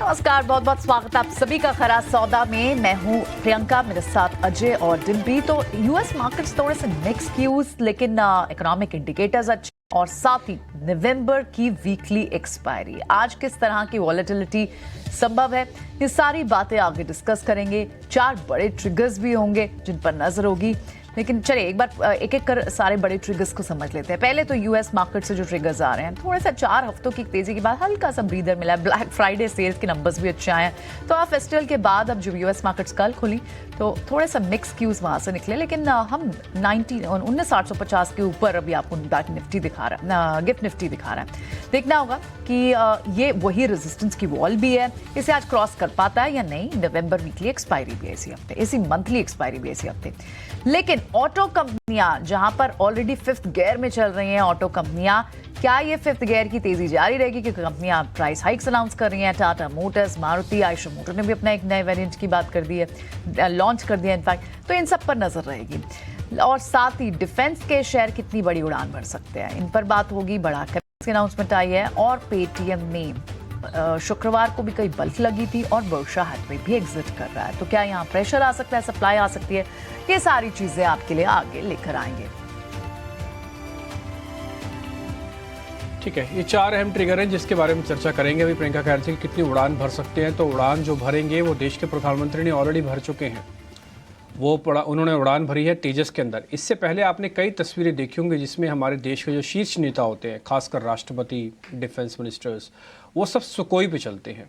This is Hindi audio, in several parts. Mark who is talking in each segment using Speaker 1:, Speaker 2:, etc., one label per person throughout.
Speaker 1: नमस्कार, बहुत बहुत स्वागत है आप सभी का खरा सौदा में। मैं हूं प्रियंका, मेरे साथ अजय और डिम्पी। तो यूएस मार्केट्स थोड़े से मिक्स क्यूज, लेकिन इकोनॉमिक इंडिकेटर्स अच्छे और साथ ही नवंबर की वीकली एक्सपायरी, आज किस तरह की वॉलेटिलिटी संभव है, ये सारी बातें आगे डिस्कस करेंगे। 4 बड़े ट्रिगर्स भी होंगे जिन पर नजर होगी, लेकिन चलिए एक बार एक एक कर सारे बड़े ट्रिगर्स को समझ लेते हैं। पहले तो यूएस मार्केट से जो ट्रिगर्स आ रहे हैं, थोड़ा सा 4 हफ्तों की तेजी के बाद हल्का सा ब्रीदर मिला है। ब्लैक फ्राइडे सेल्स के नंबर्स भी अच्छे आए हैं, तो फेस्टिवल के बाद अब जो यूएस मार्केट्स कल खुली तो थोड़े सा मिक्स क्यूज वहां से निकले, लेकिन हम 19,850 के ऊपर अभी आपको गिफ्ट निफ्टी दिखा रहा है। देखना होगा कि ये वही रेजिस्टेंस की वॉल भी है, इसे आज क्रॉस कर पाता है या नहीं। नवंबर वीकली एक्सपायरी भी है इसी हफ्ते, इसी मंथली एक्सपायरी भी है इसी हफ्ते। लेकिन ऑटो कंपनियां जहां पर ऑलरेडी 5th गियर में चल रही हैं ऑटो कंपनियां, क्या ये 5th गियर की तेजी जारी रहेगी? क्योंकि कंपनियां प्राइस हाइक्स अनाउंस कर रही हैं। टाटा मोटर्स, मारुति, आइशर मोटर ने भी अपना एक नए वेरिएंट की बात कर दी है, लॉन्च कर दिया इनफैक्ट, तो इन सब पर नजर रहेगी। और साथ ही डिफेंस के शेयर कितनी बड़ी उड़ान भर सकते हैं, इन पर बात होगी। बड़ा करेंसी अनाउंसमेंट आई है और पेटीएम में शुक्रवार को भी कई बल्क लगी थी और बर्कशायर हैथवे भी एग्जिट कर रहा है, तो क्या यहाँ प्रेशर आ सकता है, सप्लाई आ सकती है? ये सारी चीजें आपके लिए आगे लेकर आएंगे।
Speaker 2: ठीक है, ये 4 अहम ट्रिगर हैं जिसके बारे में चर्चा करेंगे। अभी प्रियंका कह रही थी कि कितनी उड़ान भर सकते हैं, तो उड़ान जो भरेंगे वो देश के प्रधानमंत्री ने ऑलरेडी भर चुके हैं। उन्होंने उड़ान भरी है तेजस के अंदर। इससे पहले आपने कई तस्वीरें देखी होंगी जिसमें हमारे देश के जो शीर्ष नेता होते हैं, खासकर राष्ट्रपति, डिफेंस मिनिस्टर्स, वो सब सुकोई पे चलते हैं।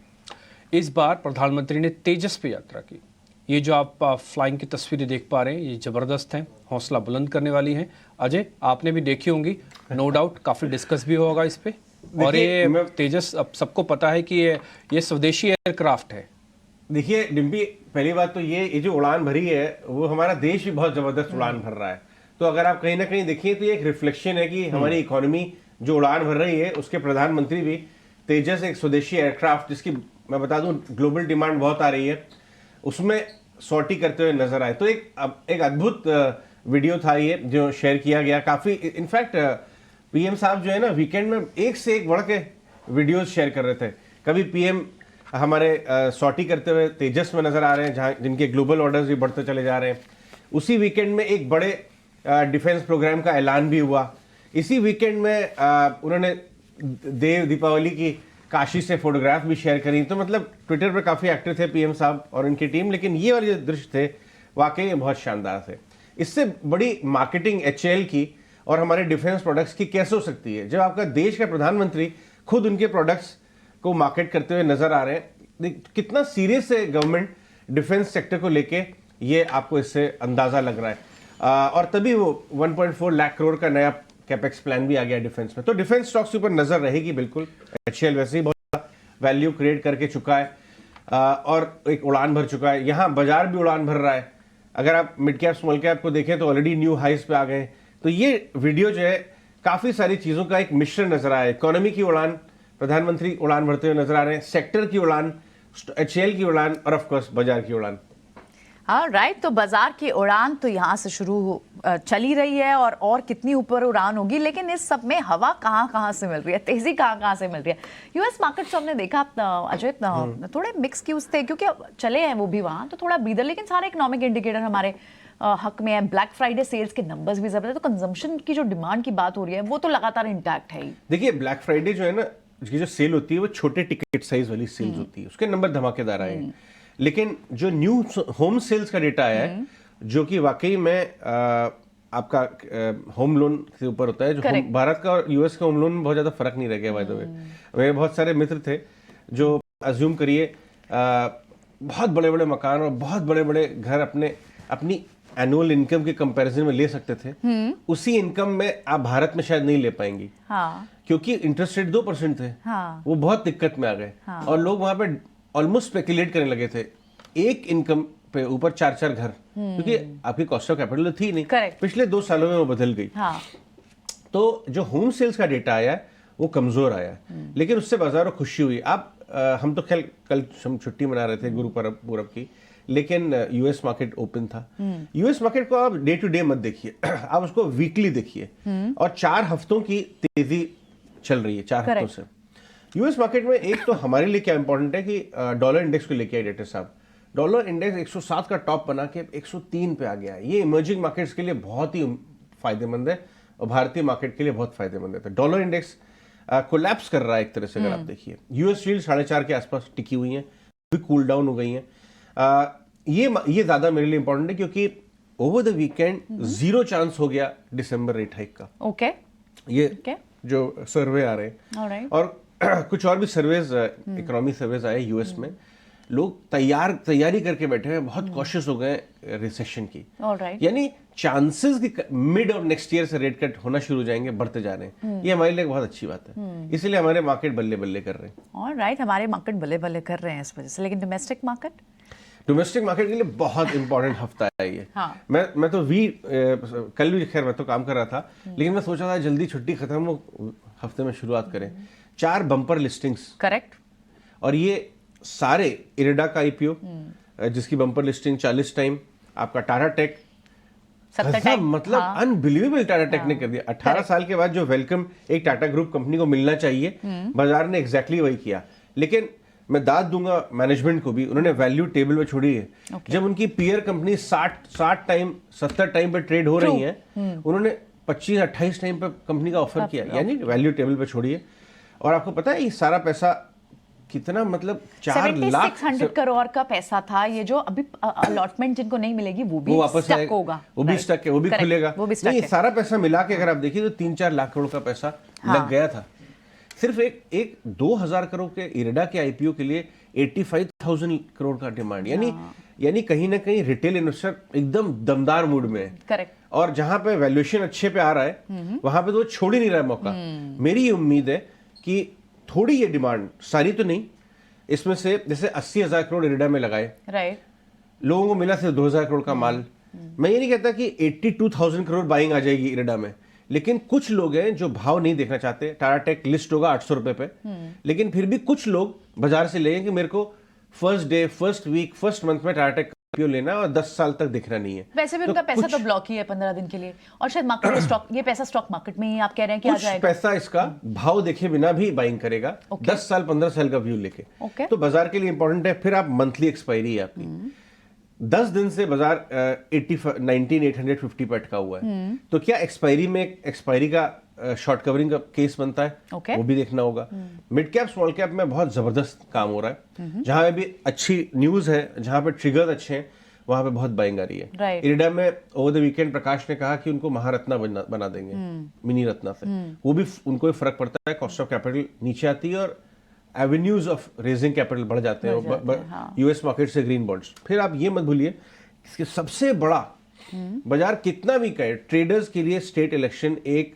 Speaker 2: इस बार प्रधानमंत्री ने तेजस पे यात्रा की। ये जो आप फ्लाइंग की तस्वीरें देख पा रहे हैं, ये ज़बरदस्त हैं, हौसला बुलंद करने वाली हैं। अजय, आपने भी देखी होंगी, नो डाउट काफ़ी डिस्कस भी होगा इस पे। और ये तेजस, अब सबको पता है कि ये स्वदेशी एयरक्राफ्ट है।
Speaker 3: देखिए डिम्पी, पहली बात तो ये जो उड़ान भरी है वो हमारा देश भी बहुत जबरदस्त उड़ान भर रहा है। तो अगर आप कहीं ना कहीं देखिए तो ये एक रिफ्लेक्शन है कि हमारी इकोनॉमी जो उड़ान भर रही है, उसके प्रधानमंत्री भी तेजस, एक स्वदेशी एयरक्राफ्ट जिसकी मैं बता दूं ग्लोबल डिमांड बहुत आ रही है, उसमें सॉर्टी करते हुए नजर आए। तो एक अद्भुत वीडियो था ये जो शेयर किया गया। काफी इनफैक्ट पीएम साहब जो है ना, वीकेंड में एक से एक बढ़ के वीडियोज शेयर कर रहे थे। कभी पीएम हमारे सॉर्टी करते हुए तेजस में नजर आ रहे हैं, जहाँ जिनके ग्लोबल ऑर्डर्स भी बढ़ते चले जा रहे हैं। उसी वीकेंड में एक बड़े डिफेंस प्रोग्राम का ऐलान भी हुआ। इसी वीकेंड में उन्होंने दीपावली की काशी से फोटोग्राफ भी शेयर करी। तो मतलब ट्विटर पे काफी एक्टिव थे पीएम साहब और उनकी टीम। लेकिन ये वाले जो दृश्य थे वाकई बहुत शानदार थे। इससे बड़ी मार्केटिंग एचएएल की और हमारे डिफेंस प्रोडक्ट्स की कैसे हो सकती है, जब आपका देश का प्रधानमंत्री खुद उनके प्रोडक्ट्स को मार्केट करते हुए नजर आ रहे हैं। कितना सीरियस है गवर्नमेंट डिफेंस सेक्टर को लेके, ये आपको इससे अंदाजा लग रहा है। और तभी वो 1.4 लाख करोड़ का नया कैपेक्स प्लान भी आ गया डिफेंस में। तो डिफेंस स्टॉक्स के ऊपर नजर रहेगी बिल्कुल। एचएएल वैसे ही बहुत वैल्यू क्रिएट करके चुका है और एक उड़ान भर चुका है। यहाँ बाजार भी उड़ान भर रहा है। अगर आप मिड कैप स्मॉल कैप को देखें तो ऑलरेडी न्यू हाइस पे आ गए। तो ये वीडियो जो है काफी सारी चीजों का एक मिश्रण नजर आया। इकोनॉमी की उड़ान, प्रधानमंत्री उड़ान भरते हुए नजर आ रहे हैं, सेक्टर की उड़ान, एचएएल की उड़ान और ऑफ कोर्स बाजार की उड़ान।
Speaker 1: राइट, तो बाजार की उड़ान तो यहाँ से शुरू चली रही है और कितनी ऊपर उड़ान होगी, लेकिन इस सब में हवा कहाँ से मिल रही है, तेजी कहाँ से मिल रही है? यूएस मार्केट्स हमने देखा अजय, थोड़े मिक्स क्यूज थे क्योंकि चले हैं वो भी वहाँ, तो थोड़ा ब्रीदर, लेकिन सारे इकोनॉमिक इंडिकेटर हमारे हक में है। ब्लैक फ्राइडे सेल्स के नंबर्स भी जबरदस्त, तो कंजम्पशन की जो डिमांड की बात हो रही है वो तो लगातार इंटैक्ट है ही।
Speaker 3: देखिए ब्लैक फ्राइडे जो है ना, उसकी जो सेल होती है वो छोटे टिकट साइज वाली सेल्स होती है, उसके नंबर धमाकेदार आए हैं। लेकिन जो न्यू होम सेल्स का डेटा आया है, जो कि वाकई में आपका होम लोन के ऊपर होता है, जो भारत का और यूएस का होम लोन में बहुत ज्यादा फर्क नहीं रह गया। बाय द वे, मेरे बहुत सारे मित्र थे जो अज्यूम करिए बहुत बड़े बड़े मकान और बहुत बड़े बड़े घर अपनी एनुअल इनकम के कंपैरिजन में ले सकते थे। उसी इनकम में आप भारत में शायद नहीं ले पाएंगी। क्योंकि इंटरेस्ट रेट 2% थे। वो बहुत दिक्कत में आ गए और लोग वहां पे ऑलमोस्ट स्पेकुलेट करने लगे थे। एक इनकम पे ऊपर 4 घर, क्योंकि आपकी कॉस्ट ऑफ कैपिटल थी नहीं। पिछले 2 सालों में वो बदल गई। तो जो होम सेल्स का डेटा आया वो कमजोर आया, लेकिन उससे बाजार में खुशी हुई। हम तो कल हम छुट्टी मना रहे थे गुरु पूरब की, लेकिन यूएस मार्केट ओपन था। यूएस मार्केट को आप डे टू डे मत देखिए, आप उसको वीकली देखिए। और 4 हफ्तों की तेजी चल रही है, 4 हफ्तों से। यूएस मार्केट में एक तो हमारे लिए क्या इंपॉर्टेंट है कि डॉलर इंडेक्स को लेके आए डायरेक्टर साहब। डॉलर इंडेक्स 107 का टॉप बना के 103 पे आ गया है। ये इमर्जिंग मार्केट्स के लिए बहुत ही फायदेमंद है और भारतीय मार्केट के लिए बहुत फायदेमंद है। तो डॉलर इंडेक्स कोलैप्स कर रहा है एक तरह से, अगर आप देखिए। यूएस शील्ड 4.5 के आसपास टिकी हुई है, भी कूल डाउन हो गई है। ये ज्यादा मेरे लिए इंपॉर्टेंट है क्योंकि ओवर द वीकेंड 0 चांस हो गया दिसंबर रेट हाइक का।
Speaker 1: ओके,
Speaker 3: ये जो सर्वे आ रहे हैं और कुछ और भी सर्वेज, इकोनॉमी सर्वेज आए यूएस में, लोग तैयारी करके बैठे हैं, बहुत कॉशियस हो गए रिसेशन की। यानी चांसेस कि मिड ऑफ नेक्स्ट ईयर से रेट कट होना शुरू हो जाएंगे, बढ़ते जा रहे हैं। ये हमारे लिए बहुत अच्छी बात है, इसलिए हमारे मार्केट बल्ले बल्ले कर रहे हैं।
Speaker 1: ऑलराइट, हमारे मार्केट बल्ले बल्ले कर रहे हैं इस वजह से। लेकिन डोमेस्टिक मार्केट
Speaker 3: के लिए बहुत इंपॉर्टेंट हफ्ता है ये।
Speaker 1: हाँ।
Speaker 3: मैं तो कल भी खैर मैं तो काम कर रहा था, लेकिन मैं सोचा था जल्दी छुट्टी खत्म हो, हफ्ते में शुरुआत करें। 4 बम्पर लिस्टिंग्स,
Speaker 1: करेक्ट,
Speaker 3: और ये सारे इरेडा का आईपीओ जिसकी बम्पर लिस्टिंग 40 टाइम, आपका टाटा टेक
Speaker 1: 70 टाइम,
Speaker 3: मतलब अनबिलीवेबल टाटा टेक ने कर दिया। 18 साल के बाद जो वेलकम एक टाटा ग्रुप कंपनी को मिलना चाहिए, बाजार ने एग्जैक्टली वही किया। लेकिन मैं दाद दूंगा मैनेजमेंट को भी, उन्होंने वैल्यू टेबल पे छोड़ी है। जब उनकी पीयर कंपनी 60 टाइम 70 टाइम पे ट्रेड हो रही है, उन्होंने 25-28 टाइम पे कंपनी का ऑफर किया, यानी वैल्यू टेबल पे छोड़ी है। और आपको पता है ये सारा पैसा कितना, मतलब 4 लाख
Speaker 1: 600 करोड़ का पैसा था। ये जो अभी अलॉटमेंट जिनको नहीं मिलेगी वो भी
Speaker 3: वापस
Speaker 1: स्टक होगा,
Speaker 3: वो भी स्टक है, वो भी खुलेगा। नहीं, ये सारा पैसा मिला के अगर आप देखिए तो 3-4 लाख करोड़ का पैसा लग गया था। सिर्फ एक 2000 करोड़ के इरेडा के आईपीओ के लिए 85,000 करोड़ का डिमांड, यानी कहीं ना कहीं रिटेल इन्वेस्टर एकदम दमदार मूड में है।
Speaker 1: करेक्ट।
Speaker 3: और जहां पे वैल्यूएशन अच्छे पे आ रहा है, वहां पे तो छोड़ ही नहीं रहा है मौका। मेरी ये उम्मीद है कि थोड़ी ये डिमांड, सारी तो नहीं, इसमें से जैसे 80,000 करोड़ इरेडा में लगाए,
Speaker 1: राइट,
Speaker 3: लोगों को मिला सिर्फ 2,000 करोड़ का माल। मैं ये नहीं कहता कि 82,000 करोड़ बाइंग आ जाएगी इरेडा में, लेकिन कुछ लोग हैं जो भाव नहीं देखना चाहते। टाटा टेक लिस्ट होगा 800 रुपए पे, लेकिन फिर भी कुछ लोग बाजार से लेंगे कि मेरे को first day, first week, first month में टाटा टेक आईपीओ लेना और 10 साल तक दिखना नहीं है।
Speaker 1: वैसे भी उनका पैसा तो ब्लॉक ही है 15 दिन के लिए, और शायद मार्केट में स्टॉक, ये पैसा स्टॉक मार्केट में ही आप कह रहे हैं कि आ जाएगा।
Speaker 3: पैसा इसका भाव देखे बिना भी बाइंग करेगा, 10 साल 15 साल का व्यू लेके। तो बाजार के लिए इंपॉर्टेंट है। फिर आप मंथली एक्सपायरी है आपकी, 10 दिन से बाजार 19,850 पे अटका हुआ है। तो क्या एक्सपायरी में एक्सपायरी का शॉर्ट कवरिंग का केस बनता है, वो भी देखना होगा। मिड कैप स्मॉल कैप में बहुत जबरदस्त काम हो रहा है, जहां भी अच्छी न्यूज है, जहां पे ट्रिगर्स अच्छे हैं, वहां पे बहुत बाइंग आ रही है। इरेडा में ओवर द वीकेंड प्रकाश ने कहा कि उनको महारत्ना बना देंगे, मिनी रत्ना से। वो भी उनको भी फर्क पड़ता है, कॉस्ट ऑफ कैपिटल नीचे आती है और एवेन्यूज ऑफ रेजिंग कैपिटल बढ़ जाते हैं यूएस मार्केट से ग्रीन बॉन्ड्स। फिर आप ये मत भूलिए, इसके सबसे बड़ा बाजार कितना भी कहे, ट्रेडर्स के लिए स्टेट इलेक्शन एक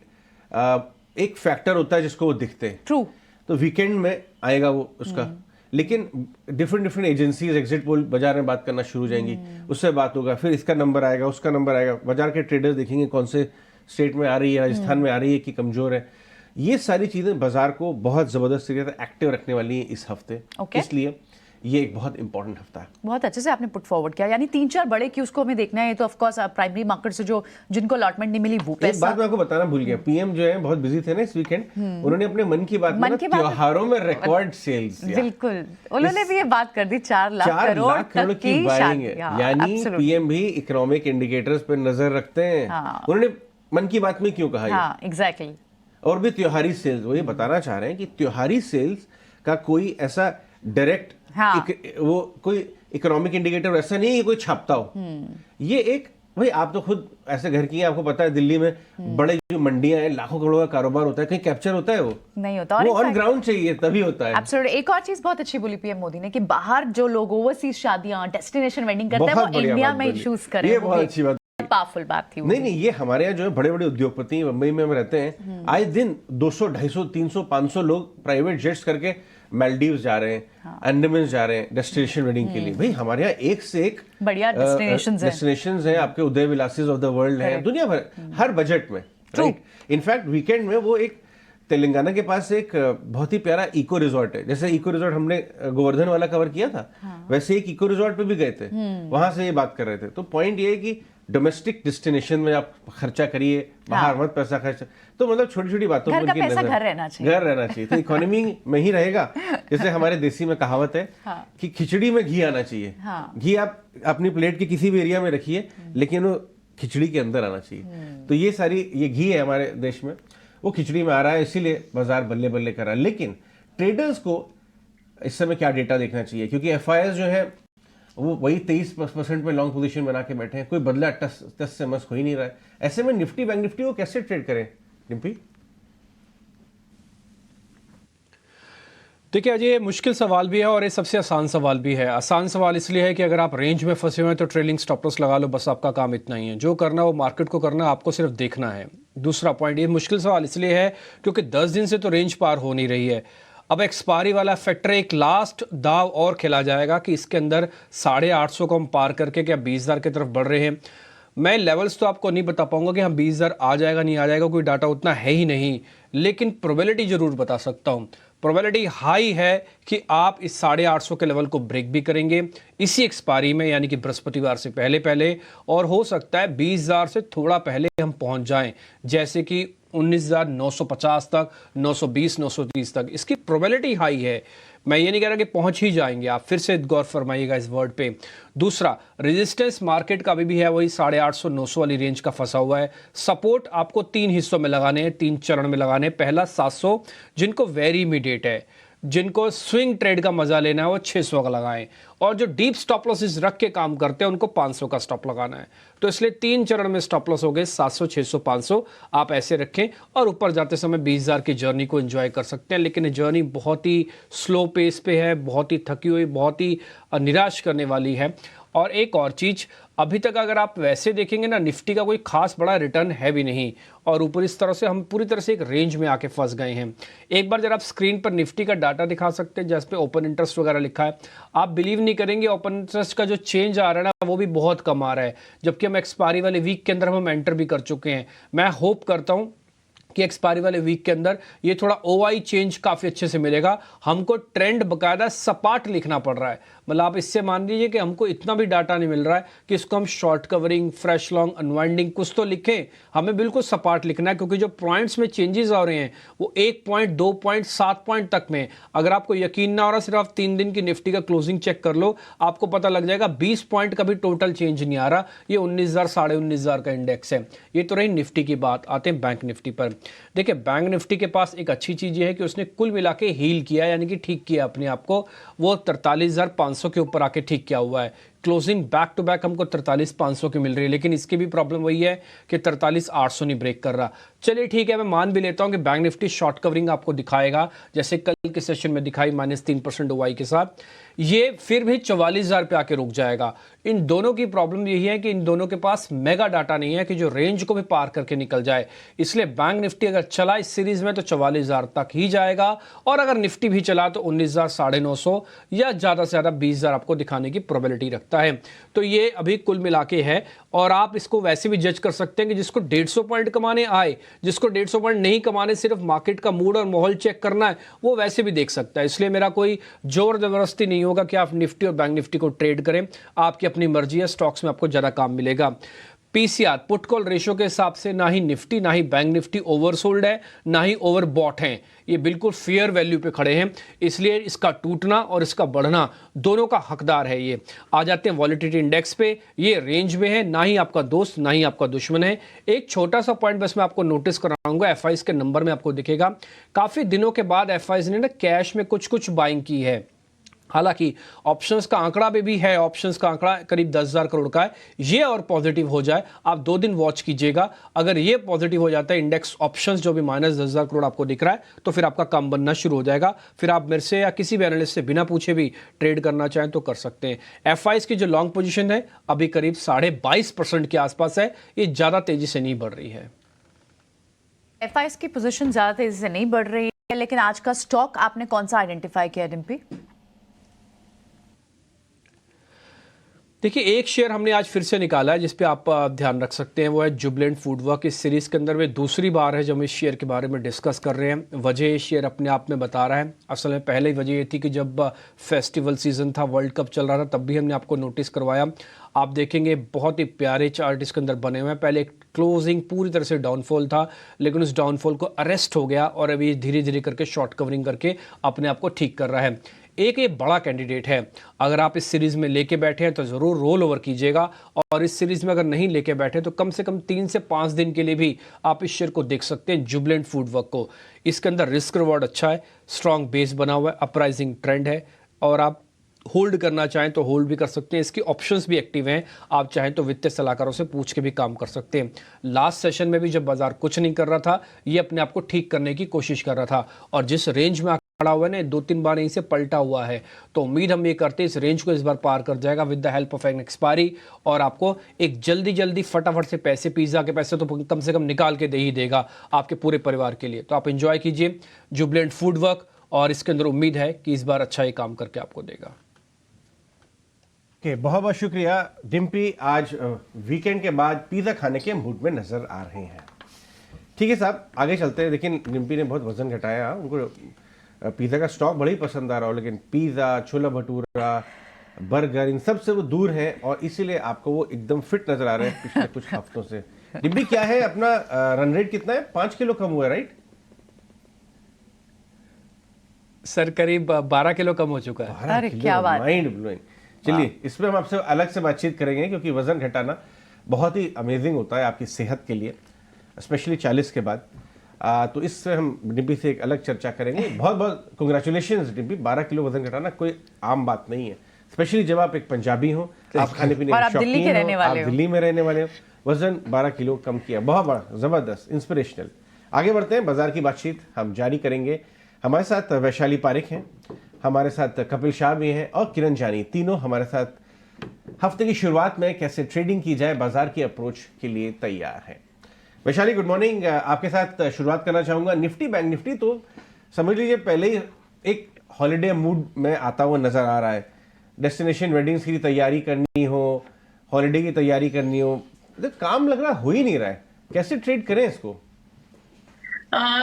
Speaker 3: फैक्टर होता है जिसको वो दिखते हैं।
Speaker 1: ट्रू।
Speaker 3: तो वीकेंड में आएगा वो उसका, लेकिन डिफरेंट एजेंसीज एग्जिट पोल बाजार में बात करना शुरू हो जाएंगी, उससे बात होगा, फिर इसका नंबर आएगा, उसका नंबर आएगा, बाजार के ट्रेडर्स देखेंगे कौन से स्टेट में आ रही है, राजस्थान में आ रही है कि कमजोर है। ये सारी चीजें बाजार को बहुत जबरदस्त तरीके से एक्टिव रखने वाली है इस हफ्ते। इसलिए ये एक बहुत इंपॉर्टेंट हफ्ता है।
Speaker 1: बहुत अच्छे से आपने पुट फॉरवर्ड किया, यानी 3-4 बड़े क्यूज को हमें देखना है। तो ऑफ कोर्स प्राइमरी मार्केट से जो जिनको अलॉटमेंट नहीं मिली वो पैसा।
Speaker 3: एक बात मैं आपको बताना भूल गया, पीएम जो है बहुत बिजी थे ना इस वीकेंड, उन्होंने अपने मन की बात में त्योहारों में रिकॉर्ड सेल्स,
Speaker 1: बिल्कुल उन्होंने भी ये बात कर दी, 4 लाख करोड़
Speaker 3: की बाइंग है। यानी पीएम भी इकोनॉमिक इंडिकेटर्स पर नजर रखते हैं। उन्होंने मन की बात में क्यों कहा?
Speaker 1: एग्जैक्टली।
Speaker 3: और भी त्योहारी सेल्स, वो ये बताना चाह रहे हैं कि त्योहारी सेल्स का कोई ऐसा डायरेक्ट वो कोई इकोनॉमिक इंडिकेटर ऐसा नहीं है कोई छापता हो। ये एक, भाई आप तो खुद ऐसे घर की हैं, आपको पता है दिल्ली में बड़े जो मंडियां हैं, लाखों करोड़ का कारोबार होता है, कहीं कैप्चर होता है? वो नहीं होता, वो ऑन ग्राउंड चाहिए तभी होता है।
Speaker 1: एब्सोल्युटली। एक और चीज बहुत अच्छी बोली पीएम मोदी ने कि बाहर जो लोग ओवरसीज शादियां, डेस्टिनेशन वेडिंग करते हैं, वो इंडिया में ही चूज करें।
Speaker 3: ये बहुत अच्छी बात,
Speaker 1: पावरफुल बात थी।
Speaker 3: नहीं, ये हमारे यहाँ जो है बड़े बड़े उद्योगपति मुंबई में हम रहते हैं, आए दिन 200, 250, 300, 500 लोग प्राइवेट जेट्स करके मालदीव जा रहे हैं, अंडमान जा रहे हैं डेस्टिनेशन वेडिंग के लिए। भाई हमारे यहाँ एक से एक बढ़िया डेस्टिनेशंस हैं, आपके उदय विलासेस ऑफ द वर्ल्ड है दुनिया भर, हर बजट में, राइट। इनफैक्ट वीकेंड में वो एक तेलंगाना के पास एक बहुत ही प्यारा इको रिजॉर्ट है। जैसे इको रिजॉर्ट हमने गोवर्धन वाला कवर किया था, वैसे एक इको रिजॉर्ट पे भी गए थे, वहां से ये बात कर रहे थे। तो पॉइंट ये है कि डोमेस्टिक डेस्टिनेशन में आप खर्चा करिए, बाहर मत पैसा खर्च। तो मतलब छोटी छोटी बातों
Speaker 1: घर
Speaker 3: पर
Speaker 1: का
Speaker 3: उनकी
Speaker 1: पैसा
Speaker 3: नजर,
Speaker 1: घर रहना चाहिए।
Speaker 3: घर रहना चाहिए, तो इकोनॉमी में ही रहेगा। जैसे हमारे देसी में कहावत है कि खिचड़ी में घी आना चाहिए। घी आप अपनी प्लेट के किसी भी एरिया में रखिए, लेकिन वो खिचड़ी के अंदर आना चाहिए। तो ये सारी ये घी है हमारे देश में, वो खिचड़ी में आ रहा है, इसीलिए बाजार बल्ले बल्ले कर रहा है। लेकिन ट्रेडर्स को इस समय क्या डेटा देखना चाहिए, क्योंकि एफआईआई जो है वो वही 23% में लॉन्ग पोजीशन बना के बैठे हैं, कोई बदला टस से मस हो ही नहीं रहा है। ऐसे में निफ्टी बैंक निफ्टी को कैसे ट्रेड करें डिम्पी?
Speaker 2: देखिए अजय, ये मुश्किल सवाल भी है और ये सबसे आसान सवाल भी है। आसान सवाल इसलिए है कि अगर आप रेंज में फंसे हुए हैं तो ट्रेलिंग स्टॉप लॉस लगा लो, बस आपका काम इतना ही है। जो करना वो मार्केट को करना, आपको सिर्फ देखना है। दूसरा पॉइंट, ये मुश्किल सवाल इसलिए है क्योंकि 10 दिन से तो रेंज पार हो नहीं रही है। अब एक्सपायरी वाला फैक्टर एक लास्ट दाव और खेला जाएगा कि इसके अंदर 850 को हम पार करके क्या 20,000 की तरफ बढ़ रहे हैं। मैं लेवल्स तो आपको नहीं बता पाऊंगा कि हम 20,000 आ जाएगा नहीं आ जाएगा, कोई डाटा उतना है ही नहीं, लेकिन प्रोबेबिलिटी जरूर बता सकता हूं। प्रोबेबिलिटी हाई है कि आप इस 850 के लेवल को ब्रेक भी करेंगे इसी एक्सपायरी में, यानी कि बृहस्पतिवार से पहले पहले, और हो सकता है 20,000 से थोड़ा पहले हम पहुंच जाएं, जैसे कि 19,950 तक, 920, 930 तक। इसकी प्रोबेबिलिटी हाई है। मैं ये नहीं कह रहा कि पहुंच ही जाएंगे, आप फिर से गौर फरमाइएगा इस वर्ड पे। दूसरा, रेजिस्टेंस मार्केट का अभी भी है वही 850, 900 वाली रेंज का फंसा हुआ है। सपोर्ट आपको 3 हिस्सों में लगाने हैं, 3 चरण में लगाने हैं। पहला 700, जिनको वेरी इमीडिएट है, जिनको स्विंग ट्रेड का मजा लेना है, वो 600 का लगाएं, और जो डीप स्टॉप लॉसेस रख के काम करते हैं उनको 500 का स्टॉप लगाना है। तो इसलिए 3 चरण में स्टॉप लॉस हो गए, 700, 600, 500 आप ऐसे रखें, और ऊपर जाते समय 20,000 की जर्नी को एंजॉय कर सकते हैं। लेकिन ये जर्नी बहुत ही स्लो पेस पे है, बहुत ही थकी हुई, बहुत ही निराश करने वाली है। और एक और चीज, अभी तक अगर आप वैसे देखेंगे ना, निफ्टी का कोई खास बड़ा रिटर्न है भी नहीं, और ऊपर इस तरह से हम पूरी तरह से एक रेंज में आके फंस गए हैं। एक बार जब आप स्क्रीन पर निफ्टी का डाटा दिखा सकते हैं, जिस पे ओपन इंटरेस्ट वगैरह लिखा है, आप बिलीव नहीं करेंगे, ओपन इंटरेस्ट का जो चेंज आ रहा है ना, वो भी बहुत कम आ रहा है, जबकि हम एक्सपायरी वाले वीक के अंदर हम एंटर भी कर चुके हैं। मैं होप करता हूं कि एक्सपायरी वाले वीक के अंदर ये थोड़ा ओआई चेंज काफी अच्छे से मिलेगा। हमको ट्रेंड बकायदा सपाट लिखना पड़ रहा है, मतलब आप इससे मान लीजिए कि हमको इतना भी डाटा नहीं मिल रहा है कि इसको हम short covering, fresh long, unwinding कुछ तो लिखें, हमें बिल्कुल सपाट लिखना है, क्योंकि जो पॉइंट्स में चेंजेस आ रहे हैं वो 1 पॉइंट, 2 पॉइंट, 7 पॉइंट तक में। अगर आपको यकीन ना हो रहा, सिर्फ आप 3 दिन की निफ्टी का क्लोजिंग चेक कर लो, आपको पता लग जाएगा 20 पॉइंट का भी टोटल चेंज नहीं आ रहा। ये 19,000, 19,500 का इंडेक्स है। ये तो रही निफ्टी की बात। आते हैं बैंक निफ्टी पर। देखिए, बैंक निफ्टी के पास एक अच्छी चीज ये है कि उसने कुल मिला के हील किया, यानी कि ठीक किया अपने आप को। वो 43,500 के ऊपर आके ठीक किया हुआ है। क्लोजिंग बैक टू बैक हमको 43,500 की मिल रही है, लेकिन इसकी भी प्रॉब्लम वही है कि 43,800 नहीं ब्रेक कर रहा। चलिए ठीक है, मैं मान भी लेता हूं कि बैंक निफ्टी शॉर्ट कवरिंग आपको दिखाएगा, जैसे कल के सेशन में दिखाई, -3% ओवाई के साथ। ये फिर भी 44,000 पे आके रुक जाएगा। इन दोनों की प्रॉब्लम यही है कि इन दोनों के पास मेगा डाटा नहीं है कि जो रेंज को भी पार करके निकल जाए। इसलिए बैंक निफ्टी अगर चला इस सीरीज में तो 44,000 तक ही जाएगा, और अगर निफ्टी भी चला तो 19,000, 950 या ज्यादा से ज्यादा 20,000 आपको दिखाने की प्रोबेबिलिटी रखता है। तो ये अभी कुल मिला के है, और आप इसको वैसे भी जज कर सकते हैं कि जिसको 150 पॉइंट कमाने आए, जिसको 150 पॉइंट नहीं कमाने, सिर्फ मार्केट का मूड और माहौल चेक करना है, वो वैसे भी देख सकता है। इसलिए मेरा कोई जोर जबरदस्ती नहीं होगा कि आप निफ्टी और बैंक निफ्टी को ट्रेड करें, आपकी अपनी मर्जी है। स्टॉक्स में आपको ज्यादा काम मिलेगा। पीसीआर, पुट कॉल रेशियो के हिसाब से ना ही निफ्टी ना ही बैंक निफ्टी ओवरसोल्ड है, ना ही ओवरबॉट है। ये बिल्कुल फेयर वैल्यू पे खड़े हैं, इसलिए इसका टूटना और इसका बढ़ना दोनों का हकदार है। ये आ जाते हैं वॉलेटिलिटी इंडेक्स पे, ये रेंज में है, ना ही आपका दोस्त ना ही आपका दुश्मन है। एक छोटा सा पॉइंट बस मैं आपको नोटिस कराऊंगा, एफआईज के नंबर में आपको दिखेगा, काफी दिनों के बाद एफआईज ने ना कैश में कुछ बाइंग की है। हालांकि ऑप्शंस का आंकड़ा भी है, ऑप्शंस का आंकड़ा करीब 10,000 करोड़ का है। ये और पॉजिटिव हो जाए, आप 2 दिन वॉच कीजिएगा। अगर ये पॉजिटिव हो जाता है, इंडेक्स ऑप्शंस जो भी -10,000 करोड़ आपको दिख रहा है, तो फिर आपका काम बनना शुरू हो जाएगा। फिर आप मेरे से या किसी भी एनालिस्ट से बिना पूछे भी ट्रेड करना चाहें तो कर सकते हैं। एफआईज की जो लॉन्ग पोजीशन है अभी करीब 22.5% के आसपास है, ये ज्यादा तेजी से नहीं बढ़ रही है।
Speaker 1: एफआईज की पोजीशन ज्यादा तेजी से नहीं बढ़ रही है, लेकिन आज का स्टॉक आपने कौन सा आइडेंटिफाई किया डिम्पी?
Speaker 2: देखिए, एक शेयर हमने आज फिर से निकाला है जिस पे आप ध्यान रख सकते हैं, वो है जुबलेंट फूडवर्क। इस सीरीज़ के अंदर वे दूसरी बार है जब हम इस शेयर के बारे में डिस्कस कर रहे हैं। वजह ये शेयर अपने आप में बता रहा है। असल में पहले ही वजह ये थी कि जब फेस्टिवल सीजन था, वर्ल्ड कप चल रहा था, तब भी हमने आपको नोटिस करवाया। आप देखेंगे बहुत ही प्यारे चार्ट इसके अंदर बने हुए हैं। पहले क्लोजिंग पूरी तरह से डाउनफॉल था, लेकिन उस डाउनफॉल को अरेस्ट हो गया और अभी धीरे धीरे करके शॉर्ट कवरिंग करके अपने आप को ठीक कर रहा है। एक ये बड़ा कैंडिडेट है। अगर आप इस सीरीज़ में लेके बैठे हैं तो ज़रूर रोल ओवर कीजिएगा, और इस सीरीज़ में अगर नहीं लेके बैठे तो कम से कम 3 से 5 दिन के लिए भी आप इस शेयर को देख सकते हैं, जुबलेंट फूडवर्क को। इसके अंदर रिस्क रिवॉर्ड अच्छा है, स्ट्रॉन्ग बेस बना हुआ है, अपराइजिंग ट्रेंड है, और आप होल्ड करना चाहें तो होल्ड भी कर सकते हैं। इसकी ऑप्शंस भी एक्टिव हैं, आप चाहें तो वित्तीय सलाहकारों से पूछ के भी काम कर सकते हैं। लास्ट सेशन में भी जब बाजार कुछ नहीं कर रहा था, ये अपने आप को ठीक करने की कोशिश कर रहा था, और जिस रेंज में खड़ा हुआ है ना, 2-3 बार यहीं से पलटा हुआ है, तो उम्मीद हम ये करते हैं इस रेंज को इस बार पार कर जाएगा with the help of an expiry, और आपको एक जल्दी फटाफट से पैसे, पिज्जा के पैसे तो कम से कम निकाल के दे ही देगा आपके पूरे परिवार के लिए। तो आप एंजॉय कीजिए जुबलेंट फूडवर्क, और इसके अंदर उम्मीद है कि इस बार अच्छा ही काम करके आपको देगा।
Speaker 3: बहुत बहुत शुक्रिया डिम्पी। आज वीकेंड के बाद पिज़्ज़ा खाने के मूड में नजर आ रहे हैं। ठीक है साहब, आगे चलते हैं। लेकिन डिम्पी ने बहुत वजन घटाया, उनको पिज़्ज़ा का स्टॉक बड़ा ही पसंद आ रहा हो, लेकिन पिज़्ज़ा, छोला भटूरा, बर्गर, इन सब से वो दूर हैं, और इसीलिए आपको वो एकदम फिट नजर आ रहे हैं पिछले कुछ हफ्तों से। डिम्पी, क्या है अपना रन रेट कितना है? 5 किलो कम हुआ है, राइट?
Speaker 2: सर करीब 12 किलो कम हो चुका है।
Speaker 1: अरे क्या बात,
Speaker 3: माइंड ब्लोइंग। चलिए, इसमें हम आपसे अलग से बातचीत करेंगे, क्योंकि वजन घटाना बहुत ही अमेजिंग होता है आपकी सेहत के लिए, स्पेशली 40 के बाद। तो इससे हम डिम्पी से एक अलग चर्चा करेंगे। बहुत बहुत कंग्रेचुलेशंस डिम्पी, 12 किलो वजन घटाना कोई आम बात नहीं है, स्पेशली जब आप एक पंजाबी हो, आप खाने पीने के शौकीन हो, आप दिल्ली में रहने वाले हो। वजन 12 किलो कम किया, बहुत बड़ा, जबरदस्त, इंस्पिरेशनल। आगे बढ़ते हैं, बाजार की बातचीत हम जारी करेंगे। हमारे साथ वैशाली पारिक हैं, हमारे साथ कपिल शाह भी हैं, और किरण जानी, तीनों हमारे साथ हफ्ते की शुरुआत में कैसे ट्रेडिंग की जाए, बाजार की अप्रोच के लिए तैयार हैं। Vaishali, good morning. आपके साथ शुरुआत करना चाहूंगा। निफ्टी, बैंक निफ्टी तो समझ लीजिए पहले ही एक हॉलिडे मूड में आता हुआ नजर आ रहा है। डेस्टिनेशन वेडिंग्स की तैयारी करनी हो, हॉलिडे की तैयारी करनी हो, तो काम लग रहा हो ही नहीं रहा है। कैसे ट्रेड करें इसको?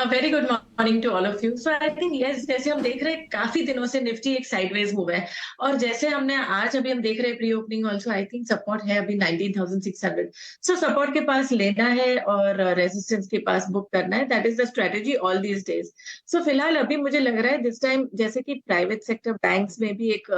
Speaker 4: Very good morning to all of you. So I think yes, जैसे हम देख रहे हैं काफी दिनों से निफ्टी एक साइडवेज मूव है, और जैसे हमने आज अभी हम देख रहे हैं pre opening also, I think support है अभी 19,600। सो सपोर्ट के पास लेना है और रेजिस्टेंस के पास बुक करना है। That is the strategy all these days. So फिलहाल अभी मुझे लग रहा है दिस टाइम जैसे कि प्राइवेट सेक्टर बैंक्स में भी एक